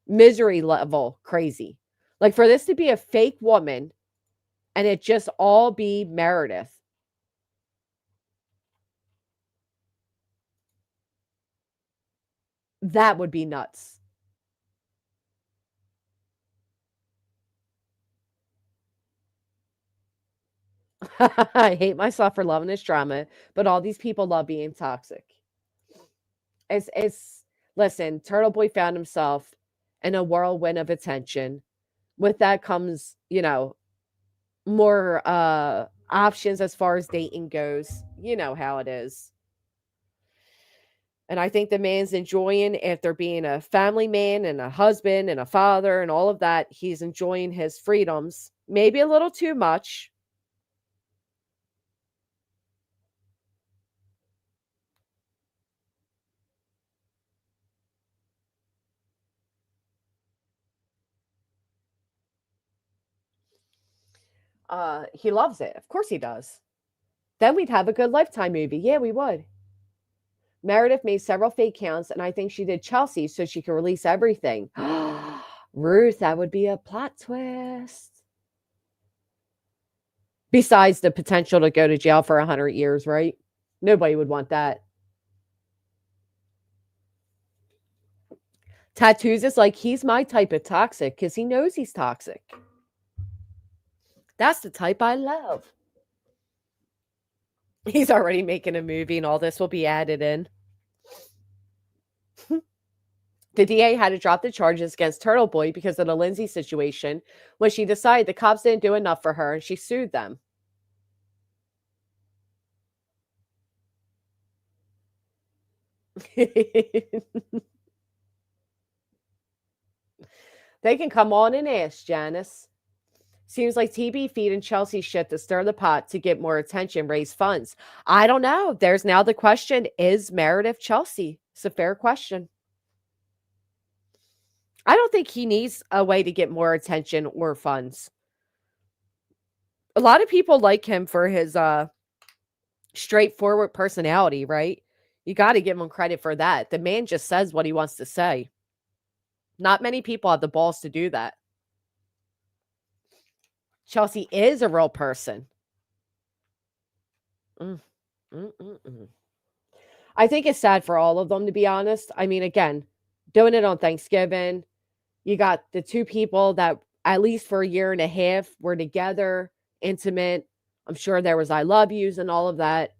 misery level crazy. Like for this to be a fake woman and it just all be Meredith. That would be nuts. I hate myself for loving this drama, but all these people love being toxic. It's listen, Turtle Boy found himself in a whirlwind of attention. With that comes, more options as far as dating goes. You know how it is. And I think the man's enjoying, after being a family man and a husband and a father and all of that, he's enjoying his freedoms. Maybe a little too much. He loves it. Of course he does. Then we'd have a good Lifetime movie. Yeah, we would. Meredith made several fake counts, and I think she did Chelsea so she could release everything. Ruth, that would be a plot twist. Besides the potential to go to jail for 100 years, right? Nobody would want that. Tattoos is like, he's my type of toxic because he knows he's toxic. That's the type I love. He's already making a movie and all this will be added in. The DA had to drop the charges against Turtle Boy because of the Lindsay situation when she decided the cops didn't do enough for her and she sued them. They can come on and ask, Janice. Seems like TB feeding Chelsea shit to stir the pot to get more attention, raise funds. I don't know. There's now the question, is Meredith Chelsea? It's a fair question. I don't think he needs a way to get more attention or funds. A lot of people like him for his straightforward personality, right? You got to give him credit for that. The man just says what he wants to say. Not many people have the balls to do that. Chelsea is a real person. I think it's sad for all of them, to be honest. I mean, again, doing it on Thanksgiving, you got the two people that at least for a year and a half were together, intimate. I'm sure there was I love yous and all of that.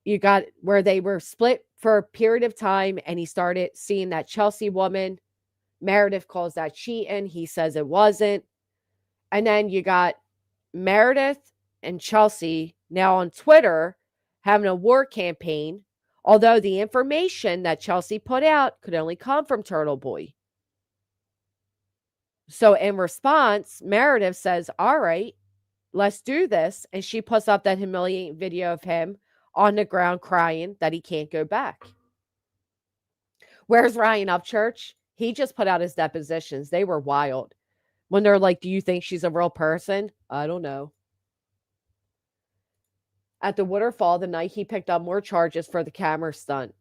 You got where they were split for a period of time and he started seeing that Chelsea woman. Meredith calls that cheating. He says it wasn't. And then you got Meredith and Chelsea now on Twitter having a war campaign, although the information that Chelsea put out could only come from Turtle Boy. So in response, Meredith says, all right, let's do this. And she puts up that humiliating video of him on the ground crying that he can't go back. Where's Ryan Upchurch? He just put out his depositions. They were wild. When they're like, do you think she's a real person? I don't know. At the waterfall the night he picked up more charges for the camera stunt.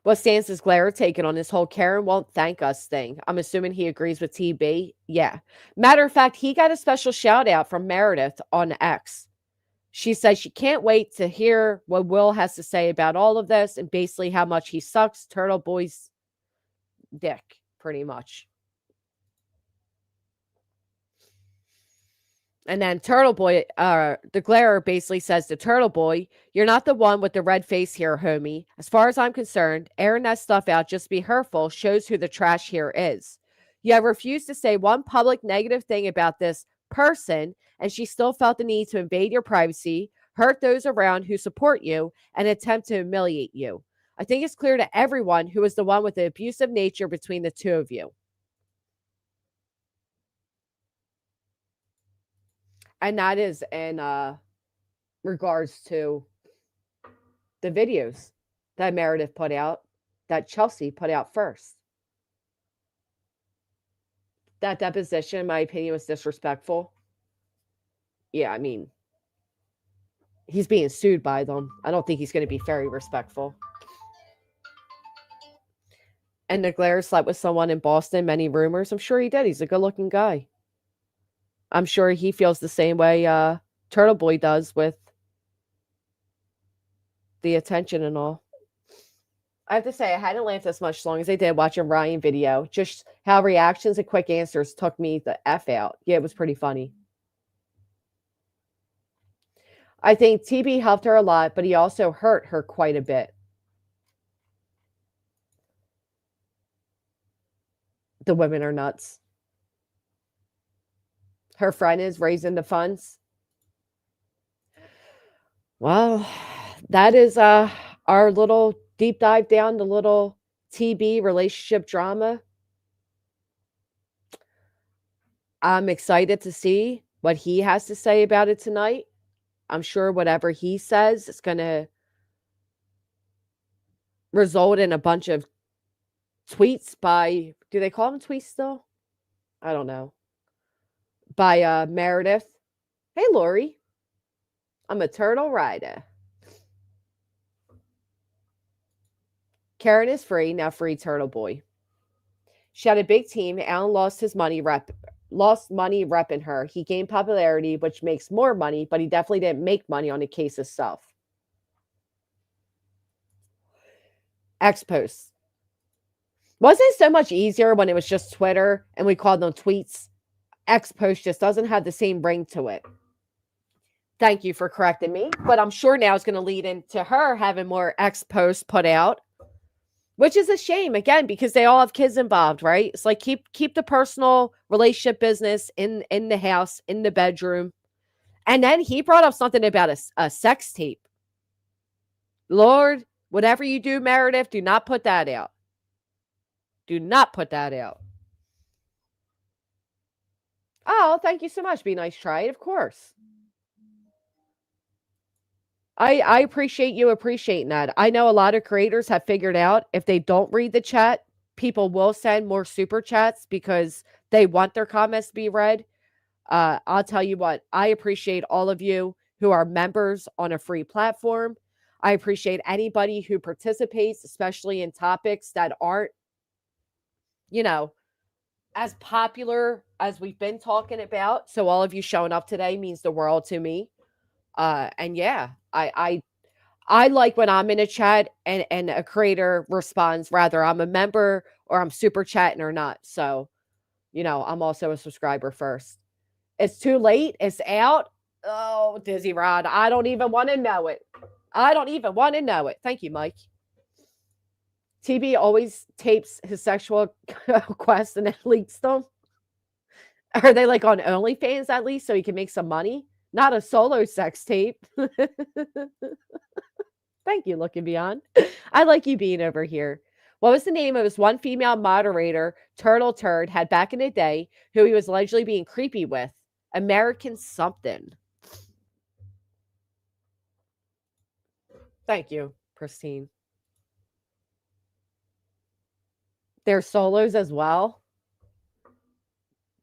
What stance is Glare taking on this whole Karen won't thank us thing? I'm assuming he agrees with TB. Yeah. Matter of fact, he got a special shout out from Meredith on X. She says she can't wait to hear what Will has to say about all of this and basically how much he sucks Turtle Boy's dick, pretty much. And then Turtle Boy, the Glarer basically says to Turtle Boy, you're not the one with the red face here, homie. As far as I'm concerned, airing that stuff out just to be hurtful shows who the trash here is. You have refused to say one public negative thing about this person, and she still felt the need to invade your privacy, hurt those around who support you, and attempt to humiliate you. I think it's clear to everyone who is the one with the abusive nature between the two of you. And that is in regards to the videos that Meredith put out, that Chelsea put out first. That deposition, in my opinion, was disrespectful. Yeah, I mean, he's being sued by them. I don't think he's going to be very respectful. And Nagler slept with someone in Boston, many rumors. I'm sure he did. He's a good-looking guy. I'm sure he feels the same way Turtle Boy does with the attention and all. I have to say, I hadn't laughed as much as long as I did watching Ryan video. Just how reactions and quick answers took me the F out. Yeah, it was pretty funny. I think TB helped her a lot, but he also hurt her quite a bit. The women are nuts. Her friend is raising the funds. Well, that is our little deep dive down the little TB relationship drama. I'm excited to see what he has to say about it tonight. I'm sure whatever he says is going to result in a bunch of tweets by, do they call them tweets still? I don't know. By Meredith. Hey, Lori. I'm a turtle rider. Karen is free, now free Turtle Boy. She had a big team. Alan lost money repping her. He gained popularity, which makes more money, but he definitely didn't make money on the case itself. X posts. Wasn't it so much easier when it was just Twitter and we called them tweets? X post just doesn't have the same ring to it. Thank you for correcting me, but I'm sure now it's going to lead into her having more X posts put out, which is a shame again because they all have kids involved, right? It's like keep the personal relationship business in the house, in the bedroom. And then he brought up something about a sex tape. Lord, whatever you do, Meredith, do not put that out. Do not put that out. Oh, thank you so much. Be nice, try it, of course. I appreciate you appreciating that. I know a lot of creators have figured out if they don't read the chat, people will send more super chats because they want their comments to be read. I'll tell you what, I appreciate all of you who are members on a free platform. I appreciate anybody who participates, especially in topics that aren't, as popular as we've been talking about. So all of you showing up today means the world to me. And yeah, I like when I'm in a chat and a creator responds, rather I'm a member or I'm super chatting or not. So, I'm also a subscriber first. It's too late. It's out. Oh, Dizzy Rod. I don't even want to know it. Thank you, Mike. TB always tapes his sexual requests and then leaks them. Are they like on OnlyFans at least so he can make some money? Not a solo sex tape. Thank you, Looking Beyond. I like you being over here. What was the name of his one female moderator, Turtle Turd, had back in the day who he was allegedly being creepy with? American something. Thank you, Pristine. They're solos as well.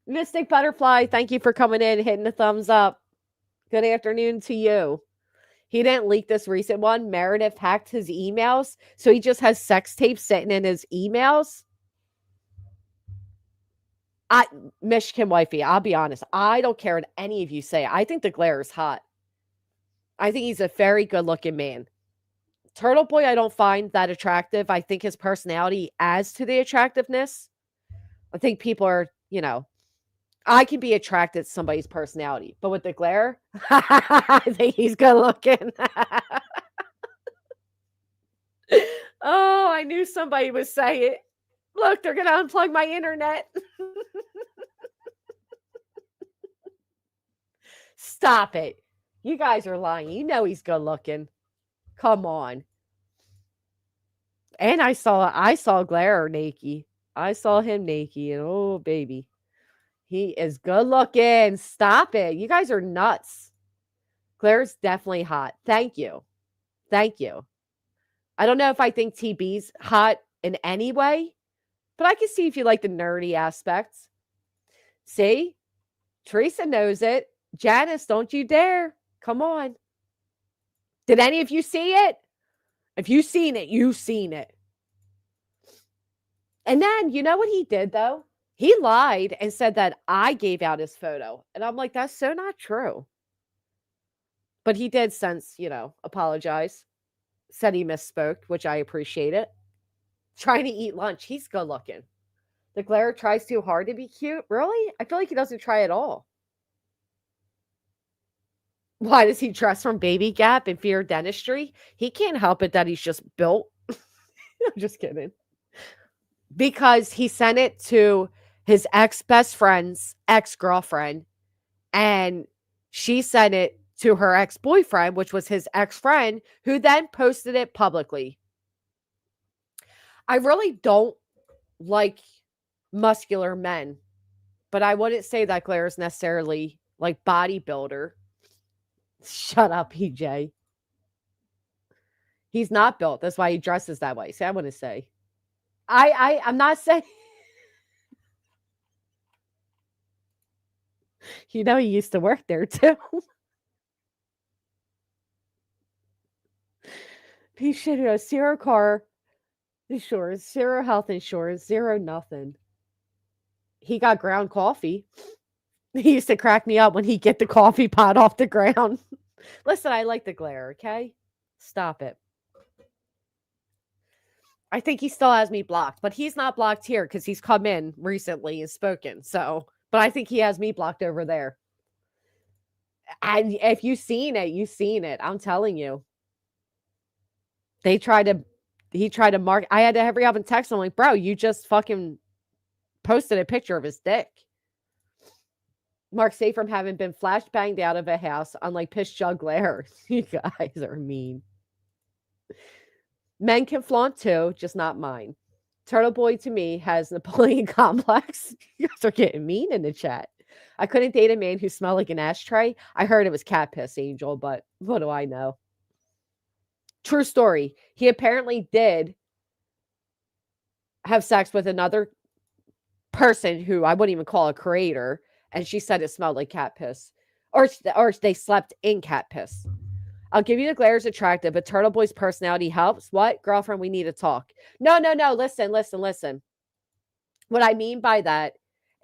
Mystic Butterfly, thank you for coming in, hitting the thumbs up. Good afternoon to you. He didn't leak this recent one. Meredith hacked his emails, so he just has sex tapes sitting in his emails. Michigan Wifey, I'll be honest. I don't care what any of you say. I think the glare is hot. I think he's a very good-looking man. Turtle Boy, I don't find that attractive. I think his personality adds to the attractiveness. I think people are, I can be attracted to somebody's personality, but with the glare, I think he's good looking. Oh, I knew somebody would say it. Look, they're going to unplug my internet. Stop it. You guys are lying. You know he's good looking. Come on. And I saw Glare naked. I saw him naked. Oh, baby. He is good looking. Stop it. You guys are nuts. Claire's definitely hot. Thank you. Thank you. I don't know if I think TB's hot in any way, but I can see if you like the nerdy aspects. See? Teresa knows it. Janice, don't you dare. Come on. Did any of you see it? If you've seen it, you've seen it. And then, you know what he did, though? He lied and said that I gave out his photo. And I'm like, that's so not true. But he did since, apologize. Said he misspoke, which I appreciate it. trying to eat lunch. He's good looking. The glare tries too hard to be cute. Really? I feel like he doesn't try at all. Why does he dress from Baby Gap and fear dentistry? He can't help it that he's just built. I'm just kidding. Because he sent it to his ex-best friend's ex-girlfriend, and she sent it to her ex-boyfriend, which was his ex-friend, who then posted it publicly. I really don't like muscular men, but I wouldn't say that Claire is necessarily like bodybuilder. Shut up, PJ. He's not built. That's why he dresses that way. See, I want to say. I'm not saying. You know, he used to work there too. He should have zero car insurance, zero health insurance, zero nothing. He got ground coffee. He used to crack me up when he'd get the coffee pot off the ground. Listen, I like the glare, okay? Stop it. I think he still has me blocked, but he's not blocked here because he's come in recently and spoken. So, but I think he has me blocked over there. And if you've seen it, you've seen it. I'm telling you. He tried to mark. I had to hurry up and text him like, bro, you just fucking posted a picture of his dick. Mark, safe from having been flash banged out of a house, unlike piss jug glare. You guys are mean. Men can flaunt too, just not mine. Turtle Boy to me has Napoleon complex. You guys are getting mean in the chat. I couldn't date a man who smelled like an ashtray. I heard it was cat piss, Angel, but what do I know? True story. He apparently did have sex with another person who I wouldn't even call a creator, and she said it smelled like cat piss. Or they slept in cat piss. I'll give you the glare is attractive, but Turtle Boy's personality helps. What? Girlfriend, we need to talk. No. Listen. What I mean by that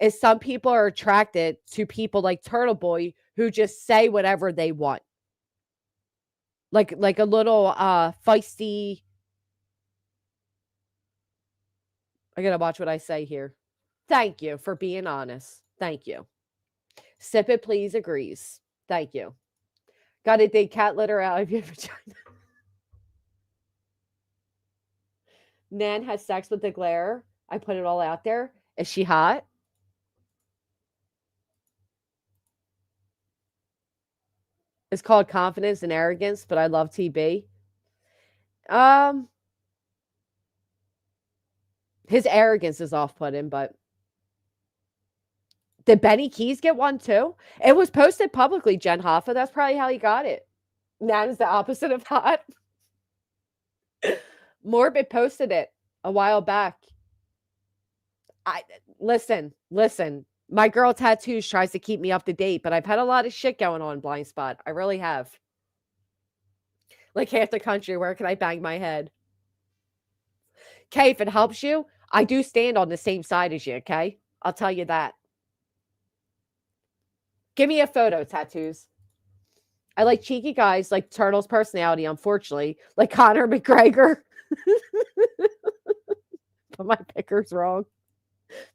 is some people are attracted to people like Turtle Boy who just say whatever they want. Like a little feisty. I gotta watch what I say here. Thank you for being honest. Thank you. Sip it, please, agrees. Thank you. Gotta dig cat litter out of your vagina. Nan has sex with the glare. I put it all out there. Is she hot? It's called confidence and arrogance, but I love TB. His arrogance is off-putting, but did Benny Keys get one too? It was posted publicly, Jen Hoffa. That's probably how he got it. Nan is the opposite of hot. Morbid posted it a while back. Listen. My girl Tattoos tries to keep me up to date, but I've had a lot of shit going on Blind Spot. I really have. Like half the country, where can I bang my head? Okay, if it helps you, I do stand on the same side as you, okay? I'll tell you that. Give me a photo, Tattoos. I like cheeky guys like Turtle's personality, unfortunately. Like Conor McGregor. But my picker's wrong.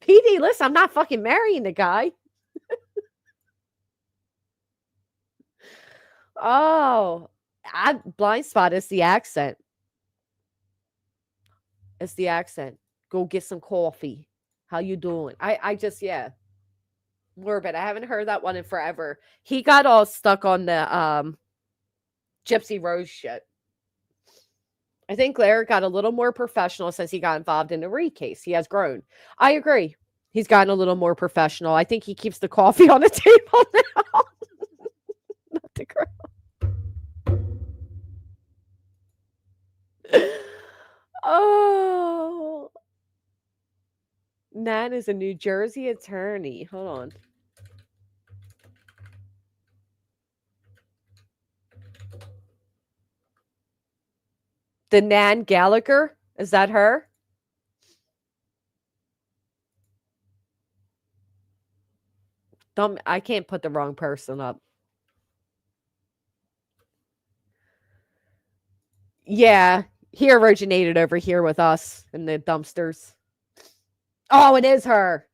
PD, listen, I'm not fucking marrying the guy. Oh, Blind Spot is the accent. It's the accent. Go get some coffee. How you doing? I just, yeah. Morbid. I haven't heard that one in forever. He got all stuck on the Gypsy Rose shit. I think Claire got a little more professional since he got involved in the Reed case. He has grown. I agree. He's gotten a little more professional. I think he keeps the coffee on the table now. Not the girl. Oh. Nan is a New Jersey attorney. Hold on. The Nan Gallagher? Is that her? I can't put the wrong person up. Yeah. He originated over here with us in the dumpsters. Oh, it is her.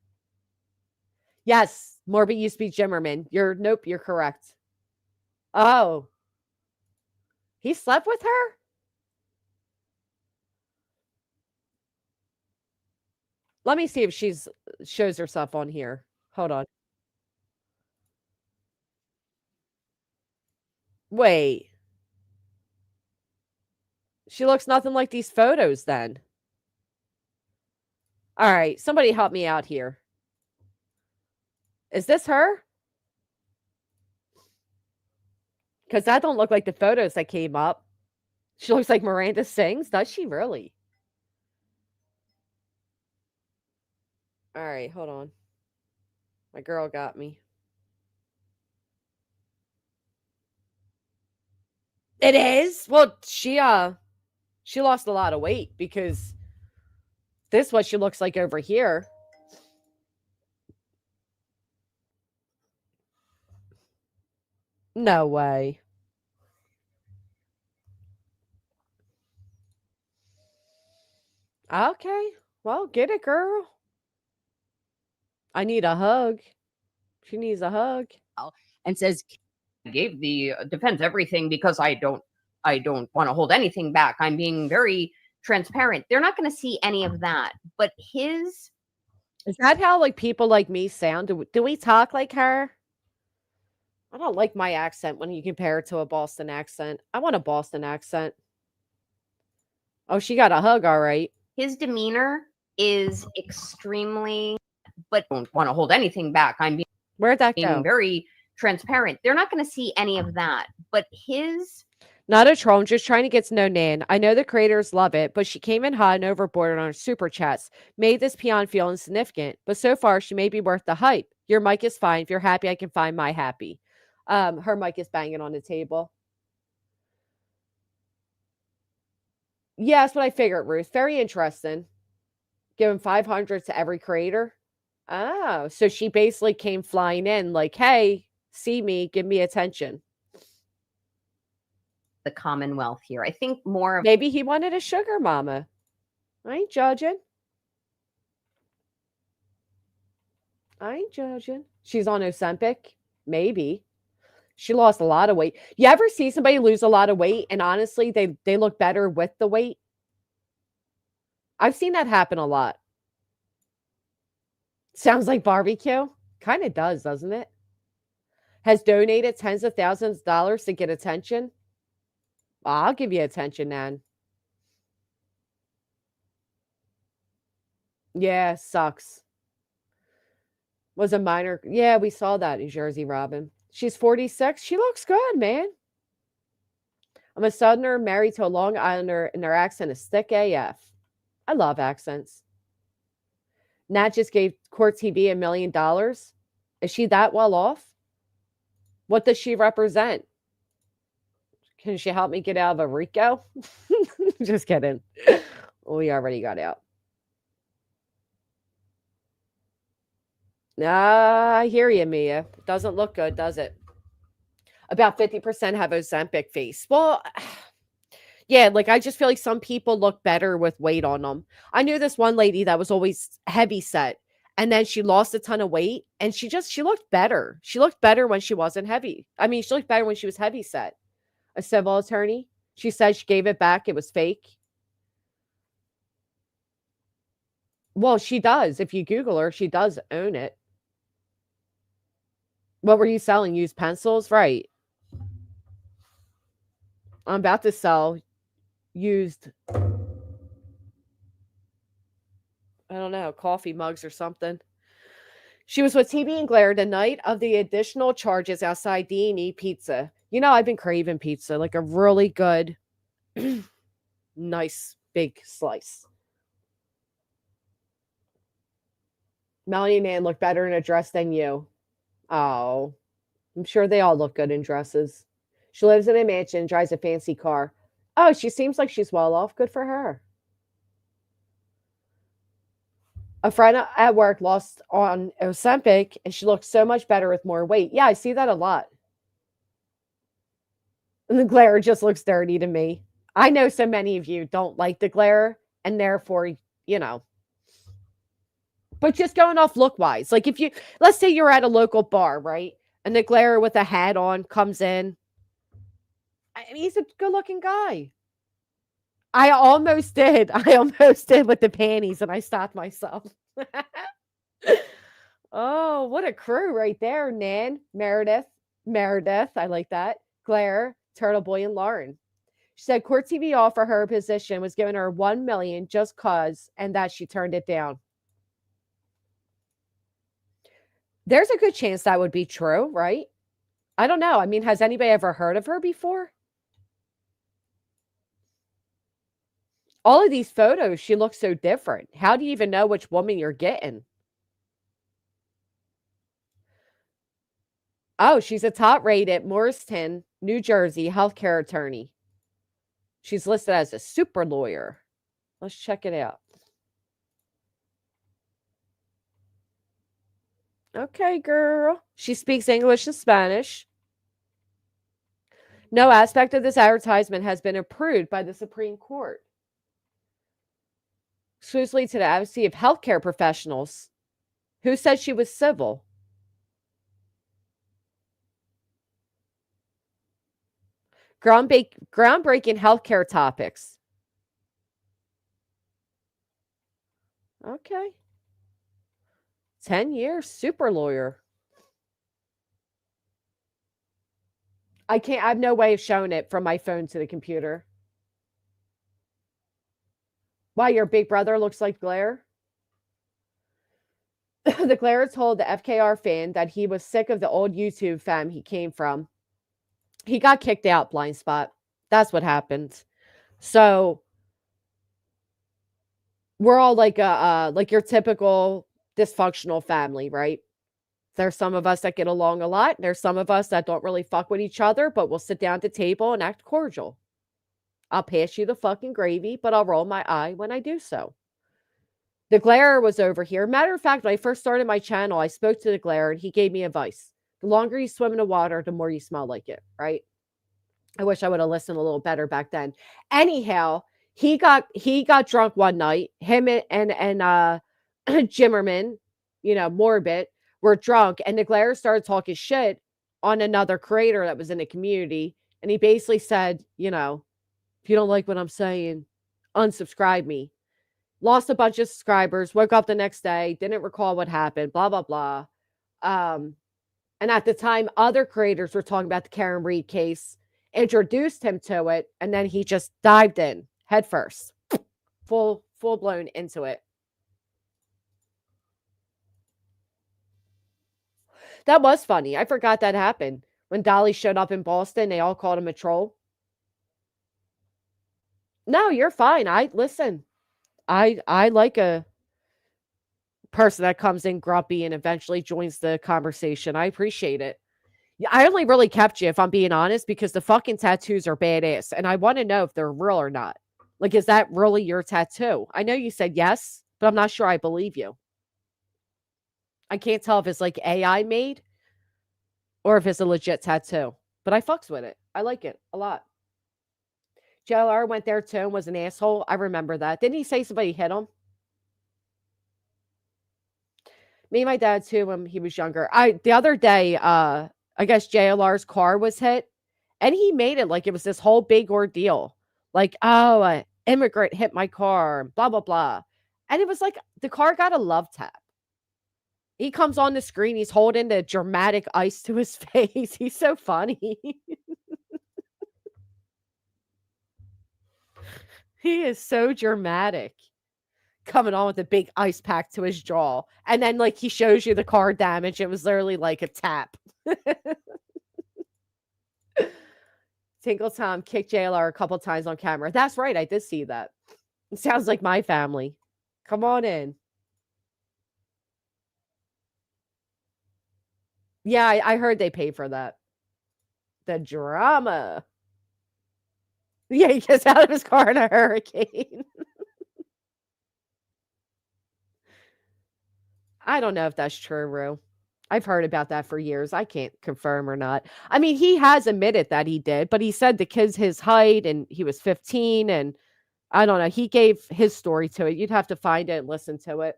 Yes, Morbid used to be Jimmerman. Nope, you're correct. Oh. He slept with her? Let me see if shows herself on here. Hold on. Wait. She looks nothing like these photos then. All right, somebody help me out here. Is this her? Because that don't look like the photos that came up. She looks like Miranda Sings. Does she really? All right, hold on. My girl got me. It is? Well, she lost a lot of weight because this is what she looks like over here. No way. Okay. Well, get it, girl. I need a hug. She needs a hug. And says, I gave the defense everything because I don't want to hold anything back. I'm being very transparent. They're not going to see any of that. But his... Is that how like people like me sound? Do we talk like her? I don't like my accent when you compare it to a Boston accent. I want a Boston accent. Oh, she got a hug, all right. His demeanor is extremely, but don't want to hold anything back. I'm being... Where'd that go? Very transparent. They're not going to see any of that. But his... Not a troll. I'm just trying to get to know Nan. I know the creators love it, but she came in hot and overboard on her super chats. Made this peon feel insignificant, but so far she may be worth the hype. Your mic is fine. If you're happy, I can find my happy. Her mic is banging on the table. Yeah, that's what I figured, Ruth. Very interesting. Giving 500 to every creator. Oh, so she basically came flying in like, hey, see me, give me attention. The Commonwealth here. I think more of... Maybe he wanted a sugar mama. I ain't judging. She's on Ozempic. Maybe. She lost a lot of weight. You ever see somebody lose a lot of weight and honestly they look better with the weight? I've seen that happen a lot. Sounds like barbecue. Kind of does, doesn't it? Has donated tens of thousands of dollars to get attention. I'll give you attention, Nan. Yeah, sucks. Was a minor. Yeah, we saw that in Jersey Robin. She's 46. She looks good, man. I'm a Southerner married to a Long Islander, and their accent is thick AF. I love accents. Nat just gave Court TV $1 million. Is she that well off? What does she represent? Can she help me get out of a RICO? Just kidding. We already got out. I hear you, Mia. Doesn't look good, does it? About 50% have Ozempic face. Well, yeah, like I just feel like some people look better with weight on them. I knew this one lady that was always heavy set, and then she lost a ton of weight, and she looked better. She looked better when she wasn't heavy. I mean, she looked better when she was heavy set. A civil attorney. She said she gave it back. It was fake. Well, she does. If you Google her, she does own it. What were you selling? Used pencils? Right. I'm about to sell used, I don't know, coffee mugs or something. She was with TB and Glare the night of the additional charges outside D&E Pizza. You know, I've been craving pizza, like a really good, nice, big slice. Melanie and Nan look better in a dress than you. Oh, I'm sure they all look good in dresses. She lives in a mansion, drives a fancy car. Oh, she seems like she's well off. Good for her. A friend at work lost on Ozempic, and she looks so much better with more weight. Yeah, I see that a lot. And the glare just looks dirty to me. I know so many of you don't like the glare, and therefore, you know. But just going off look wise, like if you, let's say you're at a local bar, right? And the glare with a hat on comes in. I mean, he's a good looking guy. I almost did. I almost did with the panties, and I stopped myself. Oh, what a crew right there, Nan, Meredith. I like that. Claire, Turtle Boy, and Lauren. She said Court TV offer her a position was giving her $1 million just cause, and that she turned it down. There's a good chance that would be true, right? I don't know. I mean, has anybody ever heard of her before? All of these photos, she looks so different. How do you even know which woman you're getting? Oh, she's a top-rated Morristown, New Jersey healthcare attorney. She's listed as a super lawyer. Let's check it out. Okay, girl. She speaks English and Spanish. No aspect of this advertisement has been approved by the Supreme Court. Exclusively to the advocacy of healthcare professionals. Who said she was civil? Groundbreaking healthcare topics. Okay. 10 years, super lawyer. I have no way of showing it from my phone to the computer. Why, your big brother looks like glare? The glare told the FKR fan that he was sick of the old YouTube fam he came from. He got kicked out, blind spot. That's what happened. So we're all like your typical dysfunctional family, right? There's some of us that get along a lot. There's some of us that don't really fuck with each other, but we'll sit down at the table and act cordial. I'll pass you the fucking gravy, but I'll roll my eye when I do so. The glare was over here. Matter of fact, when I first started my channel, I spoke to the glare and he gave me advice. The longer you swim in the water, the more you smell like it, right? I wish I would have listened a little better back then. Anyhow, he got drunk one night. Him and Jimmerman, Morbid, were drunk, and the glare started talking shit on another creator that was in the community. And he basically said, if you don't like what I'm saying, unsubscribe me. Lost a bunch of subscribers, woke up the next day, didn't recall what happened, blah, blah, blah. And at the time, other creators were talking about the Karen Reed case, introduced him to it, and then he just dived in head first, full blown into it. That was funny. I forgot that happened. When Dolly showed up in Boston, they all called him a troll. No, you're fine. Listen. I like a person that comes in grumpy and eventually joins the conversation. I appreciate it. I only really kept you, if I'm being honest, because the fucking tattoos are badass. And I want to know if they're real or not. Like, is that really your tattoo? I know you said yes, but I'm not sure I believe you. I can't tell if it's like AI made or if it's a legit tattoo. But I fucks with it. I like it a lot. JLR went there too and was an asshole. I remember that. Didn't he say somebody hit him? Me and my dad too when he was younger. The other day, I guess JLR's car was hit, and he made it like it was this whole big ordeal. Like, oh, an immigrant hit my car, blah, blah, blah. And it was like the car got a love tap. He comes on the screen. He's holding the dramatic ice to his face. He's so funny. He is so dramatic. Coming on with a big ice pack to his jaw. And then, like, he shows you the car damage. It was literally like a tap. Tinkle Tom kicked JLR a couple times on camera. That's right. I did see that. It sounds like my family. Come on in. Yeah, I heard they paid for that. The drama. Yeah, he gets out of his car in a hurricane. I don't know if that's true, Rue. I've heard about that for years. I can't confirm or not. I mean, he has admitted that he did, but he said the kid's his height and he was 15 and I don't know. He gave his story to it. You'd have to find it and listen to it.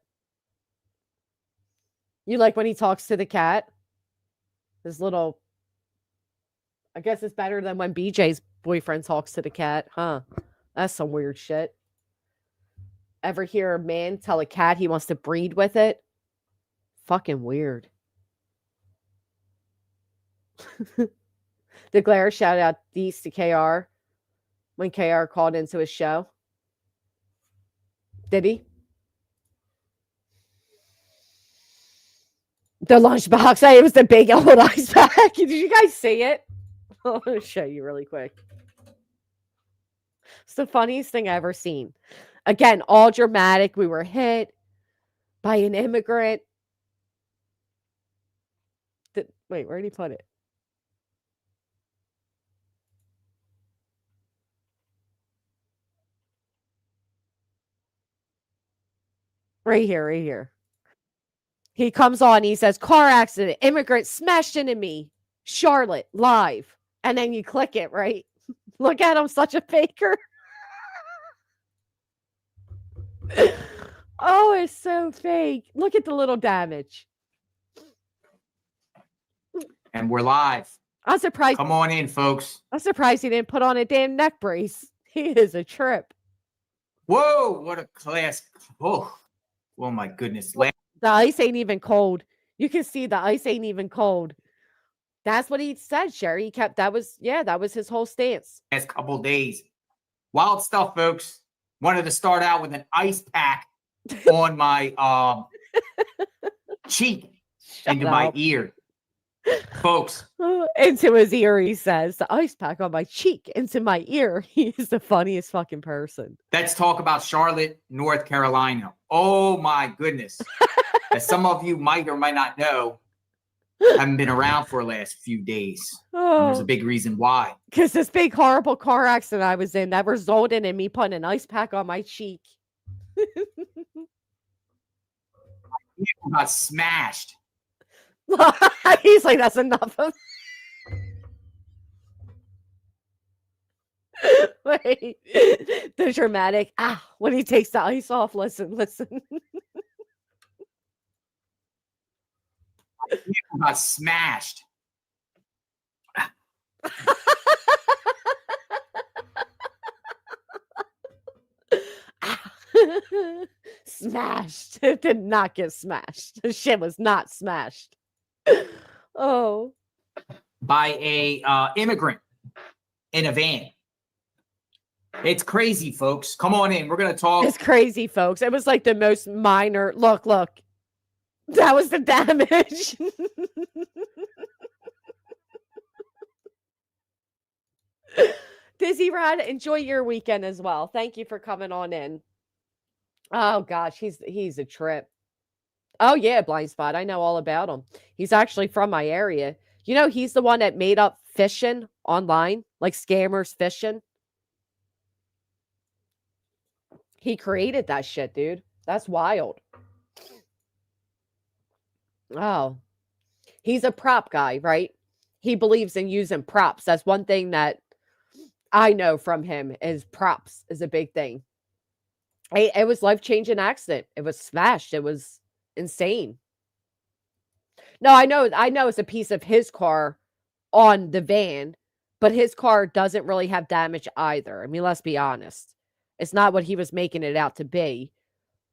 You like when he talks to the cat? His little, I guess it's better than when BJ's boyfriend talks to the cat, huh? That's some weird shit. Ever hear a man tell a cat he wants to breed with it? Fucking weird. The Glare shout out these to KR when KR called into his show. Did he? The lunchbox. Hey, it was the big old ice pack. Did you guys see it? I'll show you really quick. It's the funniest thing I ever seen. Again, all dramatic. We were hit by an immigrant. Wait, where did he put it? Right here, right here. He comes on, he says, car accident, immigrant smashed into me. Charlotte, live. And then you click it, right? Look at him, such a faker. Oh, it's so fake. Look at the little damage. And we're live. I'm surprised. Come on in, folks. I'm surprised he didn't put on a damn neck brace. He is a trip. Whoa, what a class. Oh my goodness. The ice ain't even cold. You can see the ice ain't even cold. That's what he said, Sherry. He kept, that was his whole stance. Last couple days. Wild stuff, folks. Wanted to start out with an ice pack on my cheek into my ear. Folks. Into his ear, he says. The ice pack on my cheek, into my ear. He's the funniest fucking person. Let's talk about Charlotte, North Carolina. Oh my goodness. As some of you might or might not know, haven't been around for the last few days. And there's a big reason why. Because this big horrible car accident I was in that resulted in me putting an ice pack on my cheek. People got smashed. He's like, that's enough of Wait, the dramatic when he takes the ice off. Listen. People got smashed. Smashed. It did not get smashed. The shit was not smashed. Oh. By a immigrant in a van. It's crazy, folks. Come on in. We're going to talk. It's crazy, folks. It was like the most minor. Look. That was the damage. Dizzy Rod, enjoy your weekend as well. Thank you for coming on in. Oh gosh, he's a trip. Oh yeah, Blind Spot. I know all about him. He's actually from my area. You know, he's the one that made up phishing online, like scammers phishing. He created that shit, dude. That's wild. Oh, he's a prop guy, right? He believes in using props. That's one thing that I know from him is props is a big thing. It was life-changing accident. It was smashed. It was insane. No, I know it's a piece of his car on the van, but his car doesn't really have damage either. I mean, let's be honest. It's not what he was making it out to be.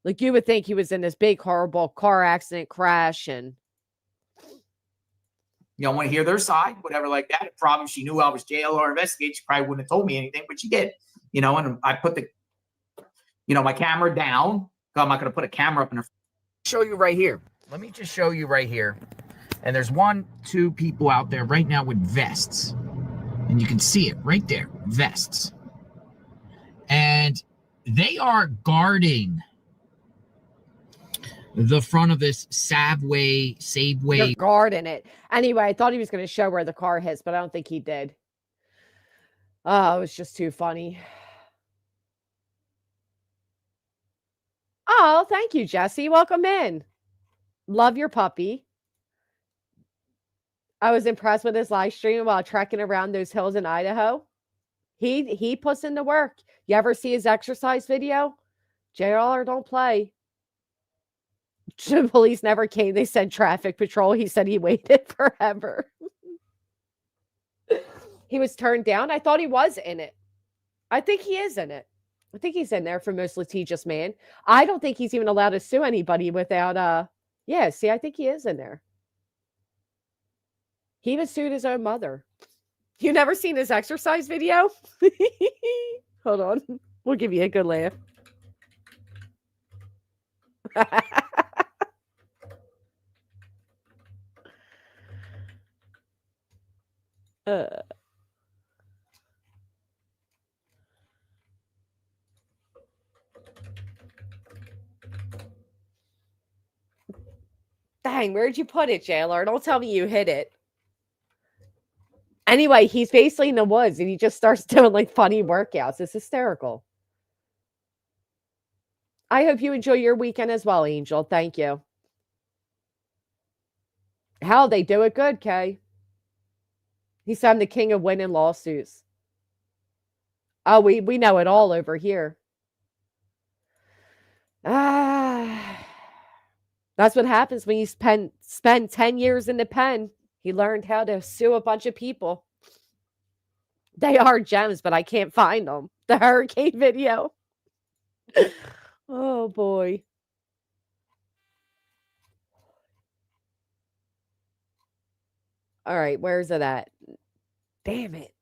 Like, you would think he was in this big, horrible car accident crash and... You don't want to hear their side, whatever like that. Probably she knew I was JLR investigating. She probably wouldn't have told me anything, but she did. You know, and I put the, my camera down. I'm not going to put a camera up in her. Show you right here. Let me just show you right here. And there's 2 people out there right now with vests. And you can see it right there. Vests. And they are guarding the front of this Safeway. They're guarding it. Anyway, I thought he was going to show where the car hits, but I don't think he did. Oh, it was just too funny. Oh, thank you, Jesse. Welcome in. Love your puppy. I was impressed with his live stream while trekking around those hills in Idaho. He puts in the work. You ever see his exercise video? JR don't play. Police never came. They said traffic patrol. He said he waited forever. He was turned down. I thought he was in it. I think he is in it. I think he's in there for most litigious man. I don't think he's even allowed to sue anybody without yeah, see, I think he is in there. He even sued his own mother. You never seen his exercise video? Hold on. We'll give you a good laugh. Dang, where'd you put it, Jailer? Don't tell me you hid it. Anyway, he's basically in the woods and he just starts doing like funny workouts. It's hysterical. I hope you enjoy your weekend as well, Angel. Thank you. Hell, they do it good, Kay. He said I'm the king of winning lawsuits. Oh, we know it all over here. That's what happens when you spend 10 years in the pen. He learned how to sue a bunch of people. They are gems, but I can't find them. The hurricane video. Oh, boy. All right, where's it at? Damn it.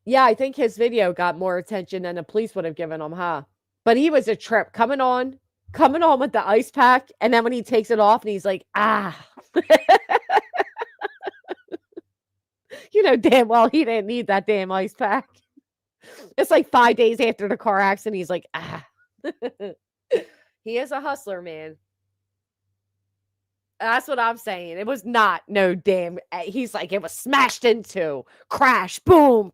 Yeah, I think his video got more attention than the police would have given him, huh? But he was a trip coming on with the ice pack, and then when he takes it off and he's like, ah. You know damn well he didn't need that damn ice pack. It's like 5 days after the car accident, he's like, ah. He is a hustler, man. That's what I'm saying. It was not no damn. He's like, it was smashed into, crash, boom,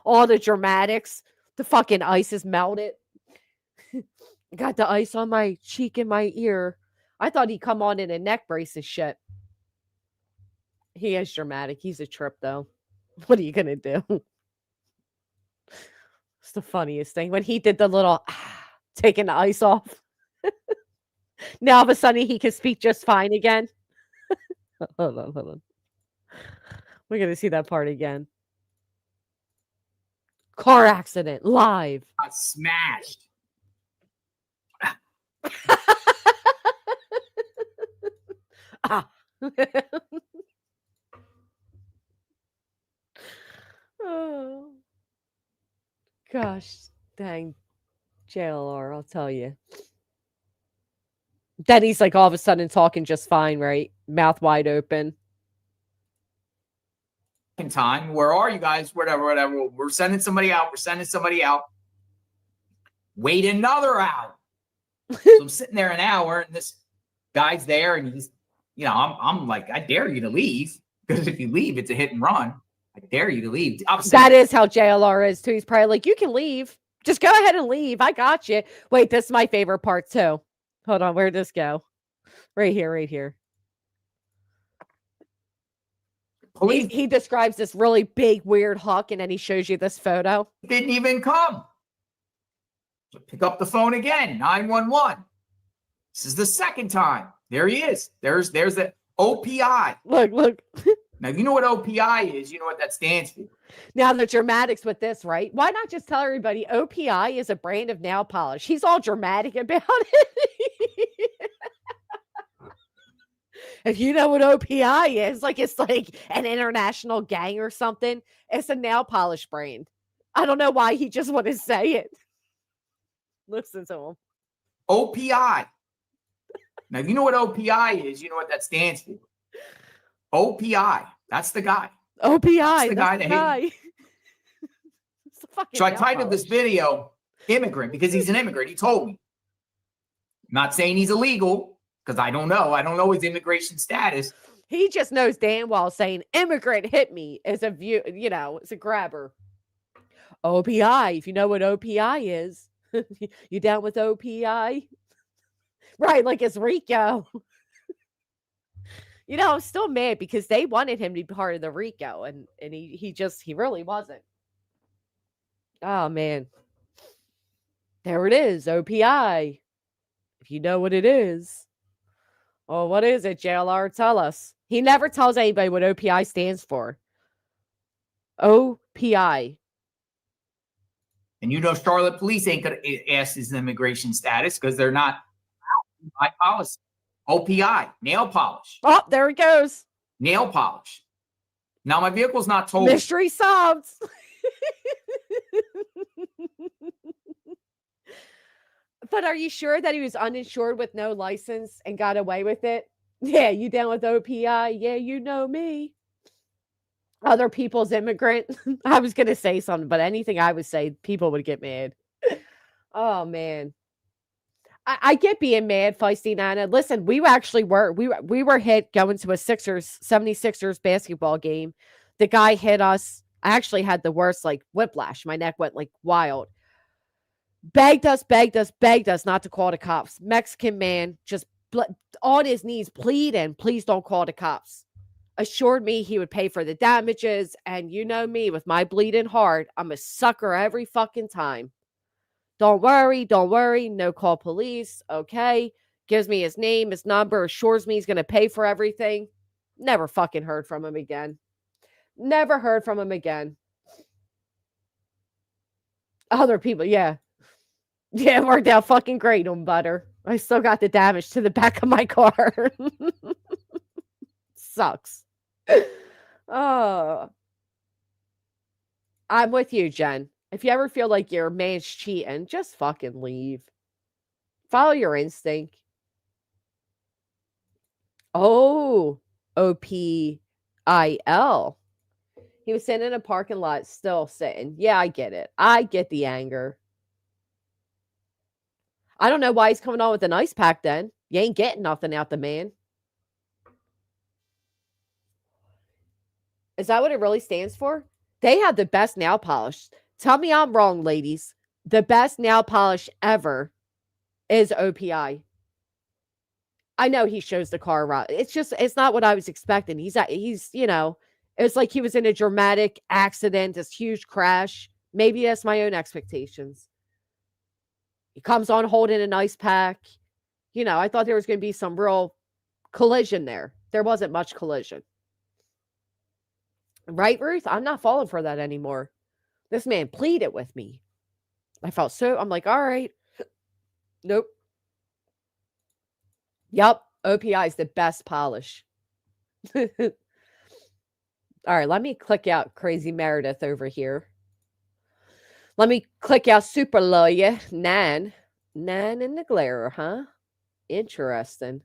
all the dramatics. The fucking ice is melted. Got the ice on my cheek and my ear. I thought he'd come on in a neck brace and shit. He is dramatic. He's a trip, though. What are you gonna do? It's the funniest thing when he did the little taking the ice off. Now all of a sudden he can speak just fine again. Hold on. We're gonna see that part again. Car accident live. Got smashed. Oh. Gosh, dang. JLR, I'll tell you. Then he's like all of a sudden talking just fine, right? Mouth wide open. In time, where are you guys? Whatever. We're sending somebody out. Wait another hour. So I'm sitting there an hour, and this guy's there, and he's, I'm like, I dare you to leave, because if you leave, it's a hit and run. I dare you to leave. That is how JLR is too. He's probably like, you can leave. Just go ahead and leave. I got you. Wait, this is my favorite part too. Hold on, where'd this go? Right here. He describes this really big, weird hawk, and then he shows you this photo. Didn't even come. So pick up the phone again, 911. This is the second time. There he is. There's the OPI. Look. Now, you know what OPI is. You know what that stands for. Now, the dramatics with this, right? Why not just tell everybody OPI is a brand of nail polish? He's all dramatic about it. If you know what OPI is, it's like an international gang or something. It's a nail polish brand. I don't know why he just wanted to say it. Listen to him. OPI. Now, you know what OPI is. You know what that stands for. OPI. That's the guy. OPI. That's the guy. So I titled this video "Immigrant" because he's an immigrant. He told me. I'm not saying he's illegal because I don't know. I don't know his immigration status. He just knows damn well saying "immigrant hit me" is a view. It's a grabber. OPI. If you know what OPI is, you down with OPI? Right, like it's Rico. You know, I'm still mad because they wanted him to be part of the Rico, and he really wasn't. Oh man. There it is, OPI. If you know what it is. Oh, what is it, JLR? Tell us. He never tells anybody what OPI stands for. OPI. And you know, Charlotte police ain't gonna ask his immigration status because they're not by policy. OPI, nail polish. Oh, there it goes. Nail polish. Now my vehicle's not told. Mystery solved. But are you sure that he was uninsured with no license and got away with it? Yeah, you down with OPI? Yeah, you know me. Other people's immigrant. I was going to say something, but anything I would say, people would get mad. Oh, man. I get being mad, Feisty Nana. Listen, we actually were. We were hit going to a 76ers basketball game. The guy hit us. I actually had the worst, like, whiplash. My neck went, like, wild. Begged us not to call the cops. Mexican man just on his knees pleading, please don't call the cops. Assured me he would pay for the damages. And you know me, with my bleeding heart, I'm a sucker every fucking time. Don't worry, no call police. Okay. Gives me his name, his number, assures me he's going to pay for everything. Never fucking heard from him again. Never heard from him again. Other people, yeah. Yeah, it worked out fucking great on butter. I still got the damage to the back of my car. Sucks. Oh. I'm with you, Jen. If you ever feel like your man's cheating, just fucking leave. Follow your instinct. Oh, OPIL. He was sitting in a parking lot, still sitting. Yeah, I get it. I get the anger. I don't know why he's coming on with an ice pack then. You ain't getting nothing out the man. Is that what it really stands for? They have the best nail polish. Tell me I'm wrong, ladies. The best nail polish ever is OPI. I know he shows the car around. It's not what I was expecting. He's, you know, it's like he was in a dramatic accident, this huge crash. Maybe that's my own expectations. He comes on holding an ice pack. You know, I thought there was going to be some real collision there. There wasn't much collision. Right, Ruth? I'm not falling for that anymore. This man pleaded with me. I'm like, all right. Nope. Yep. OPI is the best polish. All right, let me click out Crazy Meredith over here. Let me click out Super Lawyer. Nan in the glare, huh? Interesting.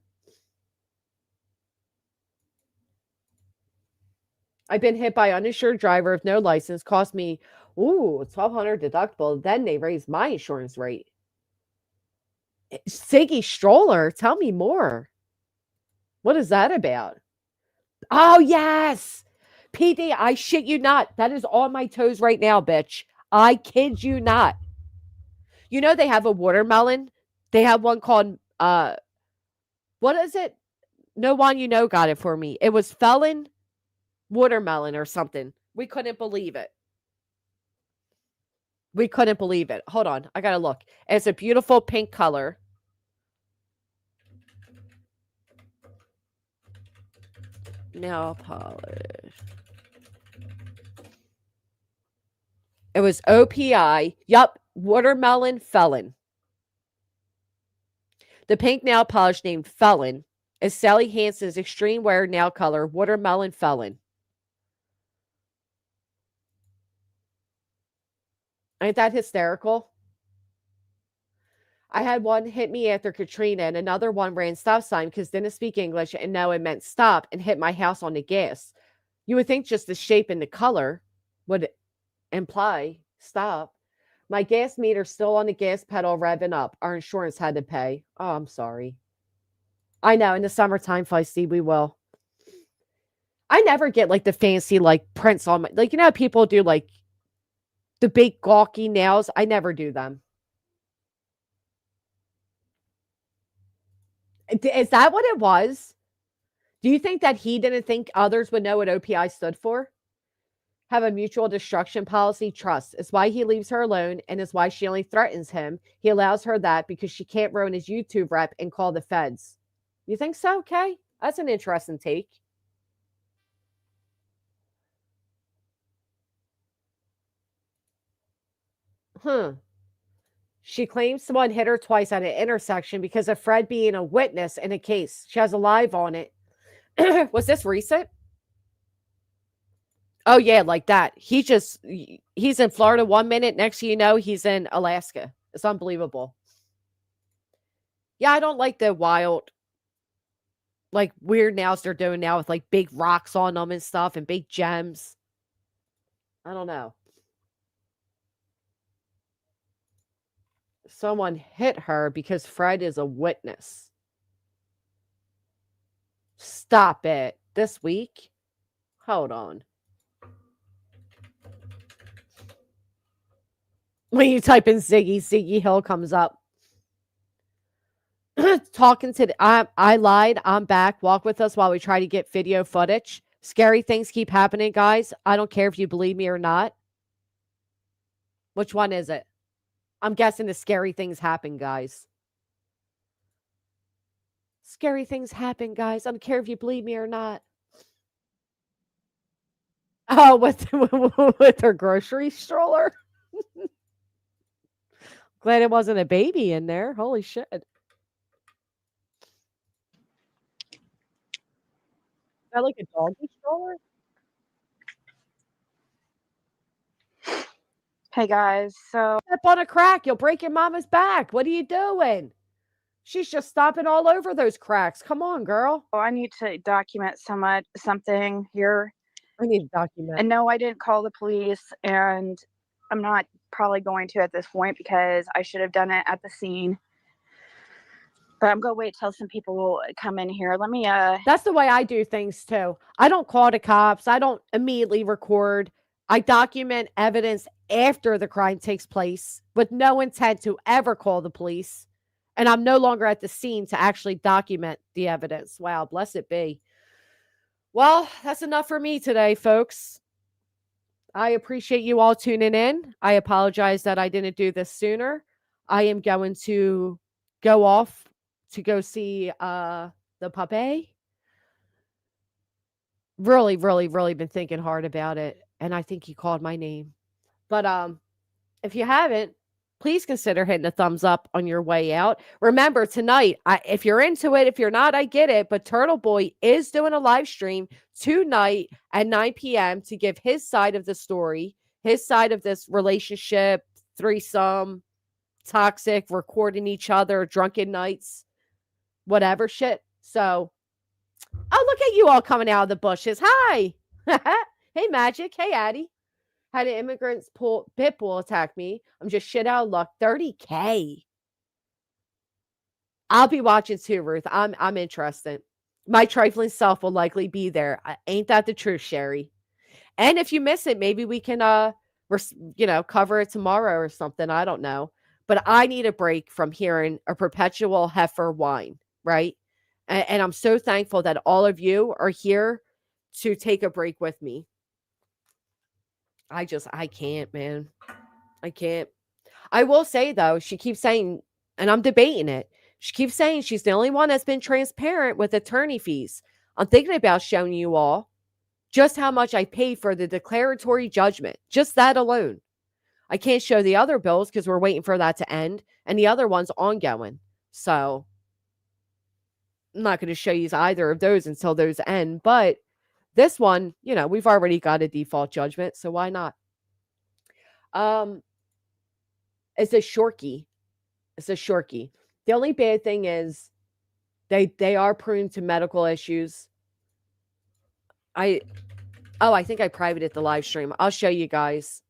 I've been hit by uninsured driver with no license. Cost me, $1,200 deductible. Then they raised my insurance rate. Siggy Stroller, tell me more. What is that about? Oh, yes. PD, I shit you not. That is on my toes right now, bitch. I kid you not. You know they have a watermelon? They have one called, what is it? No one you know got it for me. It was Felon Watermelon or something. We couldn't believe it. Hold on. I got to look. It's a beautiful pink color. Nail polish. It was OPI. Yup. Watermelon Felon. The pink nail polish named Felon is Sally Hansen's extreme wear nail color, Watermelon Felon. Ain't that hysterical? I had one hit me after Katrina, and another one ran stop sign because didn't speak English and know it meant stop and hit my house on the gas. You would think just the shape and the color would imply stop. My gas meter still on the gas pedal revving up. Our insurance had to pay. Oh, I'm sorry. I know. In the summertime, Feisty, we will. I never get like the fancy like prints on my, like, you know how people do like the big gawky nails? I never do them. Is that what it was? Do you think that he didn't think others would know what OPI stood for? Have a mutual destruction policy, trust. It's why he leaves her alone and is why she only threatens him. He allows her that because she can't ruin his YouTube rep and call the feds. You think so? Okay. That's an interesting take. She claims someone hit her twice at an intersection because of Fred being a witness in a case. She has a live on it. Was this recent? Oh, yeah, like that. He's in Florida 1 minute. Next thing you know, he's in Alaska. It's unbelievable. Yeah, I don't like the wild, like, weird nails they're doing now with, like, big rocks on them and stuff and big gems. I don't know. Someone hit her because Fred is a witness. Stop it. This week? Hold on. When you type in Ziggy Hill comes up. Talking to I lied. I'm back. Walk with us while we try to get video footage. Scary things keep happening, guys. I don't care if you believe me or not. Which one is it? I'm guessing the scary things happen, guys. Scary things happen, guys. I don't care if you believe me or not. Oh, with her grocery stroller. Glad it wasn't a baby in there. Holy shit. Is that like a doggy stroller? Hey guys, so Step on a crack, you'll break your mama's back. What are you doing? She's just stomping all over those cracks. Come on, girl. I need to document something here. I need to document. And no, I didn't call the police, and I'm not probably going to at this point because I should have done it at the scene. But I'm gonna wait till some people will come in here. Let me That's the way I do things too. I don't call the cops. I don't immediately record. I document evidence after the crime takes place with no intent to ever call the police. And I'm no longer at the scene to actually document the evidence. Wow, bless it be. Well, that's enough for me today, folks. I appreciate you all tuning in. I apologize that I didn't do this sooner. I am going to go off to go see the puppy. Really been thinking hard about it. And I think he called my name. But if you haven't, please consider hitting a thumbs up on your way out. Remember, tonight, if you're into it, if you're not, I get it. But Turtle Boy is doing a live stream tonight at 9 p.m. to give his side of the story, his side of this relationship, threesome, toxic, recording each other, drunken nights, whatever shit. So, oh, look at you all coming out of the bushes. Hi. Hey, Magic. Hey, Addie. Had an immigrant's pit bull attack me. I'm just shit out of luck. 30K. I'll be watching too, Ruth. I'm interested. My trifling self will likely be there. Ain't that the truth, Sherry? And if you miss it, maybe we can cover it tomorrow or something. I don't know. But I need a break from hearing a perpetual heifer whine, right? And I'm so thankful that all of you are here to take a break with me. I can't, man. I can't. I will say, though, she keeps saying, and I'm debating it, she keeps saying she's the only one that's been transparent with attorney fees. I'm thinking about showing you all just how much I paid for the declaratory judgment. Just that alone. I can't show the other bills because we're waiting for that to end, and the other one's ongoing. So I'm not going to show you either of those until those end. But this one, we've already got a default judgment, so why not? It's a shorty. The only bad thing is they are prone to medical issues. I think I privated the live stream. I'll show you guys.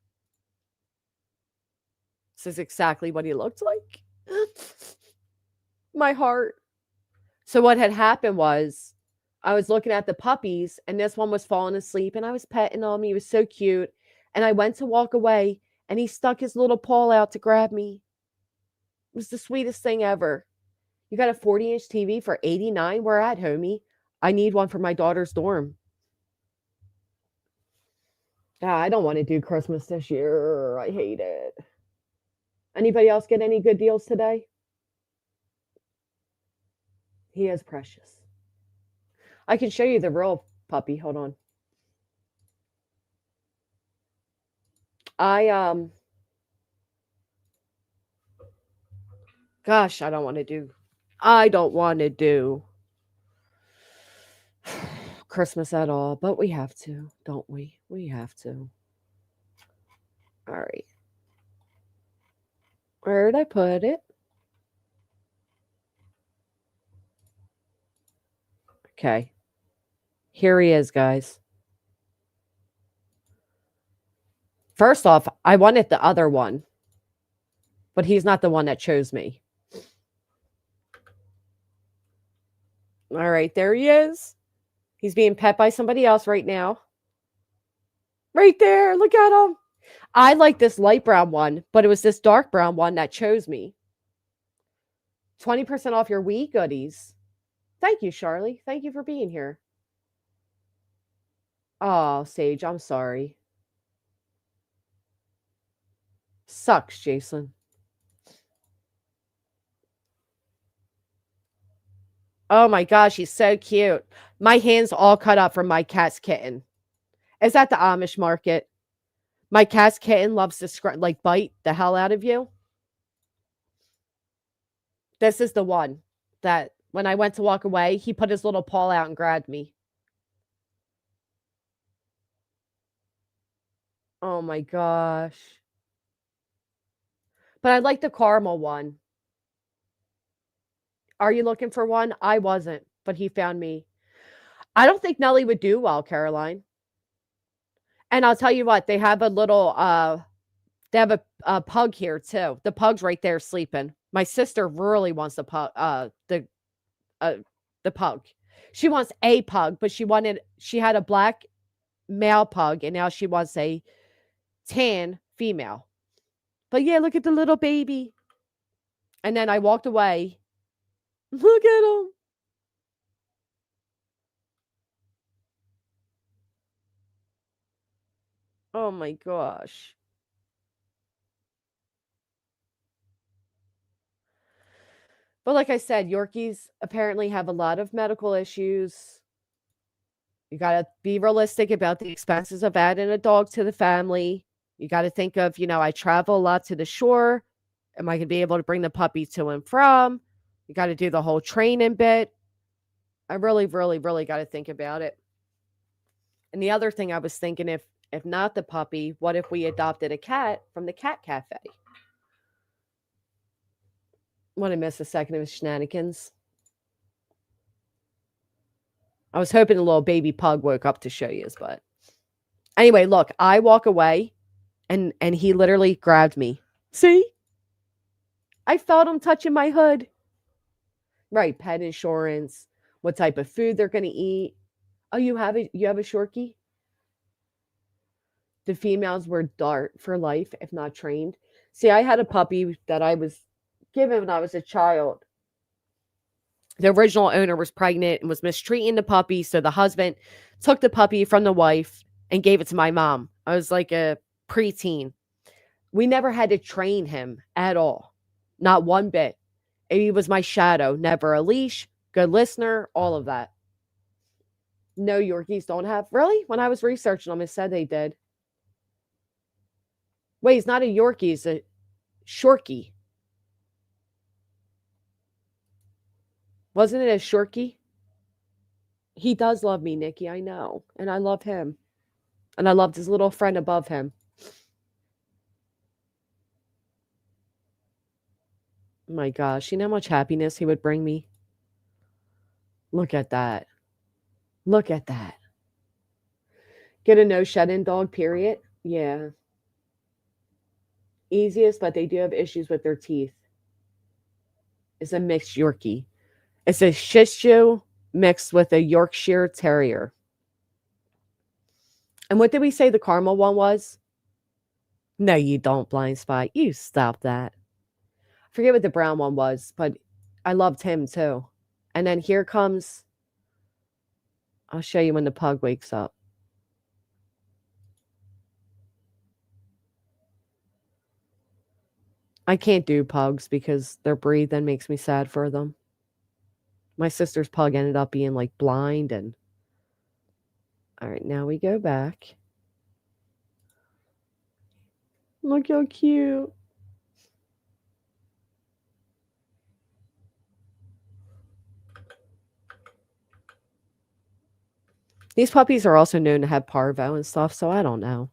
This is exactly what he looked like. My heart. So what had happened was I was looking at the puppies and this one was falling asleep and I was petting him. He was so cute. And I went to walk away and he stuck his little paw out to grab me. It was the sweetest thing ever. You got a 40-inch TV for $89? Where at, homie? I need one for my daughter's dorm. I don't want to do Christmas this year. I hate it. Anybody else get any good deals today? He is precious. I can show you the real puppy. Hold on. Gosh, I don't want to do Christmas at all, but we have to, don't we? We have to. All right. Where did I put it? Okay. Here he is, guys. First off, I wanted the other one, but he's not the one that chose me. All right, there he is. He's being pet by somebody else right now. Right there. Look at him. I like this light brown one, but it was this dark brown one that chose me. 20% off your Wii goodies. Thank you, Charlie. Thank you for being here. Oh, Sage, I'm sorry. Sucks, Jason. Oh my gosh, he's so cute. My hand's all cut up from my cat's kitten. Is that the Amish market? My cat's kitten loves to bite the hell out of you. This is the one that when I went to walk away, he put his little paw out and grabbed me. Oh my gosh. But I like the caramel one. Are you looking for one? I wasn't, but he found me. I don't think Nelly would do well, Caroline. And I'll tell you what, they have a little, they have a pug here too. The pug's right there sleeping. My sister really wants the pug, the pug. She wants a pug, but she had a black male pug, and now she wants a tan female. But yeah, look at the little baby. And then I walked away. Look at him. Oh my gosh. But like I said, Yorkies apparently have a lot of medical issues. You got to be realistic about the expenses of adding a dog to the family. You got to think of, I travel a lot to the shore. Am I going to be able to bring the puppy to and from? You got to do the whole training bit. I really, really, really got to think about it. And the other thing I was thinking, if not the puppy, what if we adopted a cat from the cat cafe? Want to miss a second of his shenanigans? I was hoping a little baby pug woke up to show you, but anyway, look, I walk away and he literally grabbed me. See? I felt him touching my hood. Right, pet insurance, what type of food they're going to eat. Oh, you have a Shorkie? The females were dart for life if not trained. See, I had a puppy that I was given when I was a child. The original owner was pregnant and was mistreating the puppy, so the husband took the puppy from the wife and gave it to my mom. I was like a preteen. We never had to train him at all. Not one bit. He was my shadow. Never a leash, good listener, all of that. No, Yorkies don't have. Really? When I was researching them, it said they did. Wait, he's not a Yorkie, he's a Shorkie. Wasn't it a Shorkie? He does love me, Nikki, I know. And I love him. And I loved his little friend above him. My gosh, you know how much happiness he would bring me? Look at that. Look at that. Get a no shed-in dog, period? Yeah. Easiest, but they do have issues with their teeth. It's a mixed Yorkie. It's a Shih Tzu mixed with a Yorkshire Terrier. And what did we say the caramel one was? No, you don't, Blind Spot. You stop that. I forget what the brown one was, but I loved him too. And then here comes, I'll show you when the pug wakes up. I can't do pugs because their breathing makes me sad for them. My sister's pug ended up being like blind and all right, now we go back. Look how cute. These puppies are also known to have parvo and stuff, so I don't know.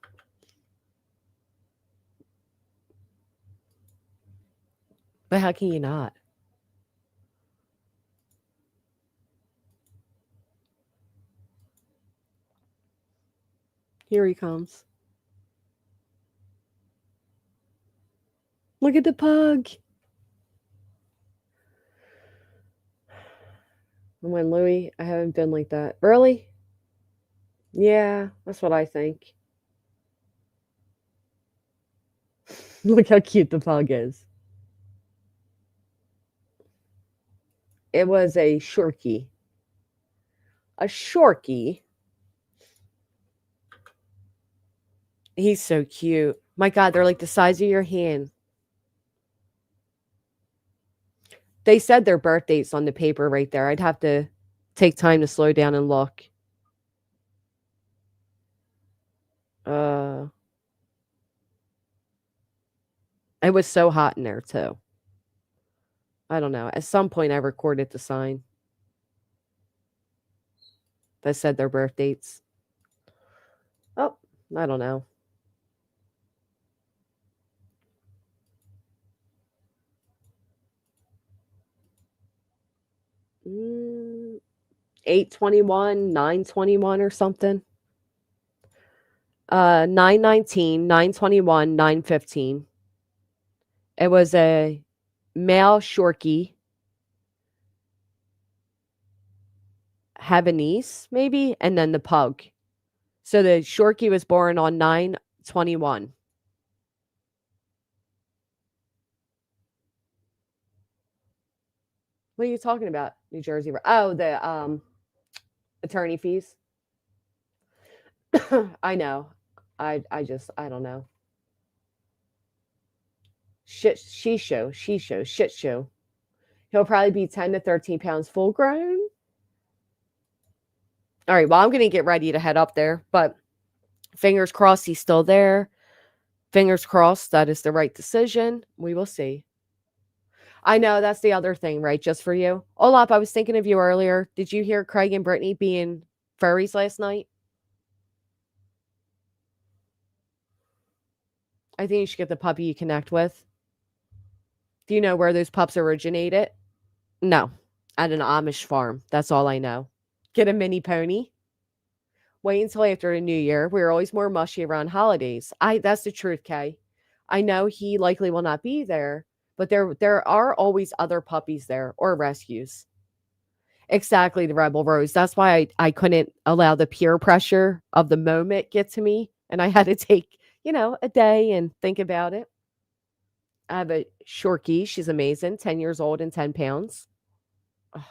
But how can you not? Here he comes. Look at the pug. And when Louis, I haven't been like that. Really? Yeah, that's what I think. Look how cute the pug is. It was a Shorkie. A Shorkie. He's so cute. My God, they're like the size of your hand. They said their birth dates on the paper right there. I'd have to take time to slow down and look. It was so hot in there too. I don't know. At some point I recorded the sign that said their birth dates. Oh, I don't know. Mm, 8/21, 9/21 or something. 9/19, 9/21, 9/15. It was a male Shorkie. Havanese, maybe, and then the pug. So the Shorkie was born on 9/21. What are you talking about? New Jersey. Oh, the attorney fees. I know. I don't know. Shit show. He'll probably be 10 to 13 pounds full grown. All right, well, I'm going to get ready to head up there, but fingers crossed he's still there. Fingers crossed that is the right decision. We will see. I know that's the other thing, right? Just for you. Olap, I was thinking of you earlier. Did you hear Craig and Brittany being furries last night? I think you should get the puppy you connect with. Do you know where those pups originated? No, at an Amish farm. That's all I know. Get a mini pony. Wait until after the new year. We're always more mushy around holidays. That's the truth, Kay. I know he likely will not be there, but there are always other puppies there or rescues. Exactly, the Rebel Rose. That's why I couldn't allow the peer pressure of the moment get to me. And I had to take, a day and think about it. I have a Shorkie. She's amazing. 10 years old and 10 pounds. Ugh.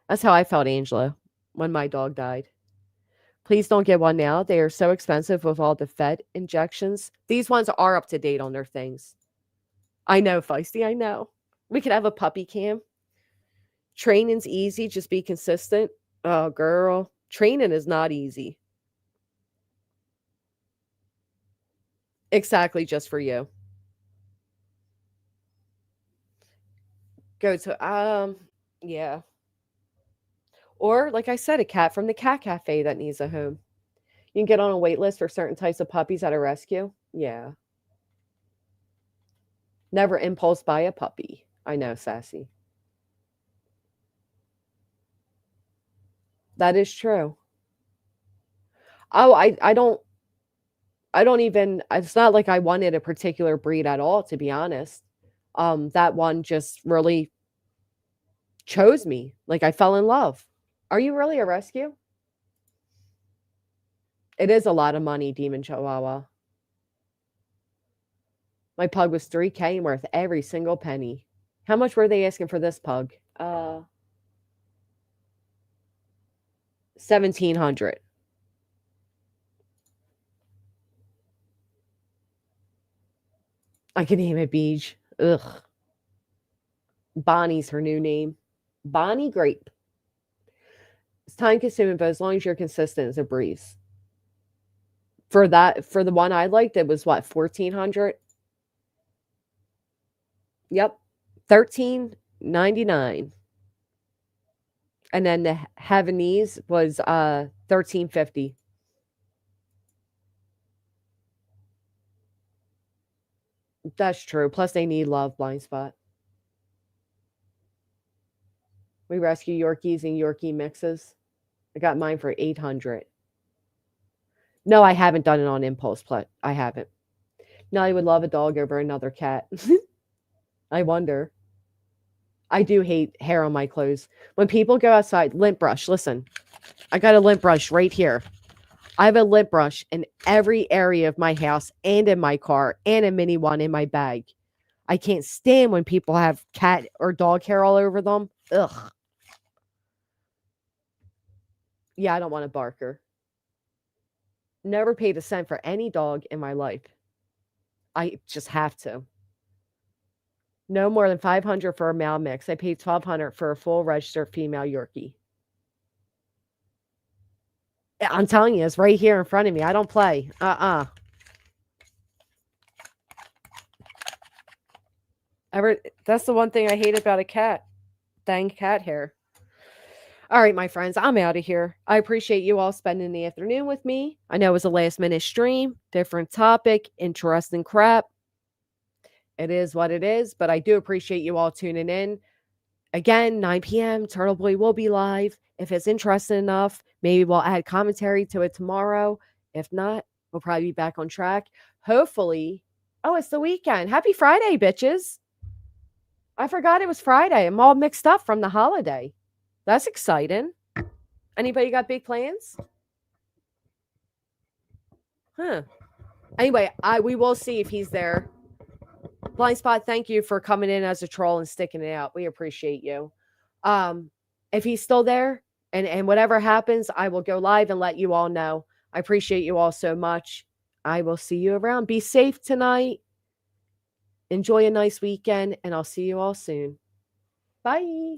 That's how I felt, Angela, when my dog died. Please don't get one now. They are so expensive with all the Fed injections. These ones are up to date on their things. I know, Feisty. I know. We could have a puppy cam. Training's easy. Just be consistent. Oh, girl. Training is not easy. Exactly, just for you. Go to, yeah. Or, like I said, a cat from the cat cafe that needs a home. You can get on a wait list for certain types of puppies at a rescue. Yeah. Never impulse buy a puppy. I know, Sassy. That is true. Oh, I don't even, it's not like I wanted a particular breed at all, to be honest. That one just really chose me. Like I fell in love. Are you really a rescue? It is a lot of money, Demon Chihuahua. My pug was $3K and worth every single penny. How much were they asking for this pug? 1,700. I can name it Beach. Ugh. Bonnie's her new name. Bonnie Grape. It's time consuming, but as long as you're consistent, it's a breeze. For the one I liked, it was what, 1,400? Yep. 13.99. And then the Havanese was 13.50. That's true. Plus they need love, Blind Spot. We rescue Yorkies and Yorkie mixes. I got mine for 800. No, I haven't done it on impulse, but I haven't. Nelly would love a dog over another cat. I wonder. I do hate hair on my clothes. When people go outside, lint brush. Listen, I got a lint brush right here. I have a lint brush in every area of my house and in my car and a mini one in my bag. I can't stand when people have cat or dog hair all over them. Ugh. Yeah, I don't want a barker. Never paid a cent for any dog in my life. I just have to. No more than 500 for a male mix. I paid 1,200 for a full registered female Yorkie. I'm telling you, it's right here in front of me. I don't play. That's the one thing I hate about a cat. Dang cat hair. All right, my friends, I'm out of here. I appreciate you all spending the afternoon with me. I know it was a last minute stream, different topic, interesting crap. It is what it is, but I do appreciate you all tuning in. Again, 9 p.m., Turtle Boy will be live. If it's interesting enough, maybe we'll add commentary to it tomorrow. If not, we'll probably be back on track. Hopefully. Oh, it's the weekend. Happy Friday, bitches. I forgot it was Friday. I'm all mixed up from the holiday. That's exciting. Anybody got big plans? Huh. Anyway, we will see if he's there. Blind Spot, thank you for coming in as a troll and sticking it out. We appreciate you. If he's still there and whatever happens, I will go live and let you all know. I appreciate you all so much. I will see you around. Be safe tonight. Enjoy a nice weekend, and I'll see you all soon. Bye.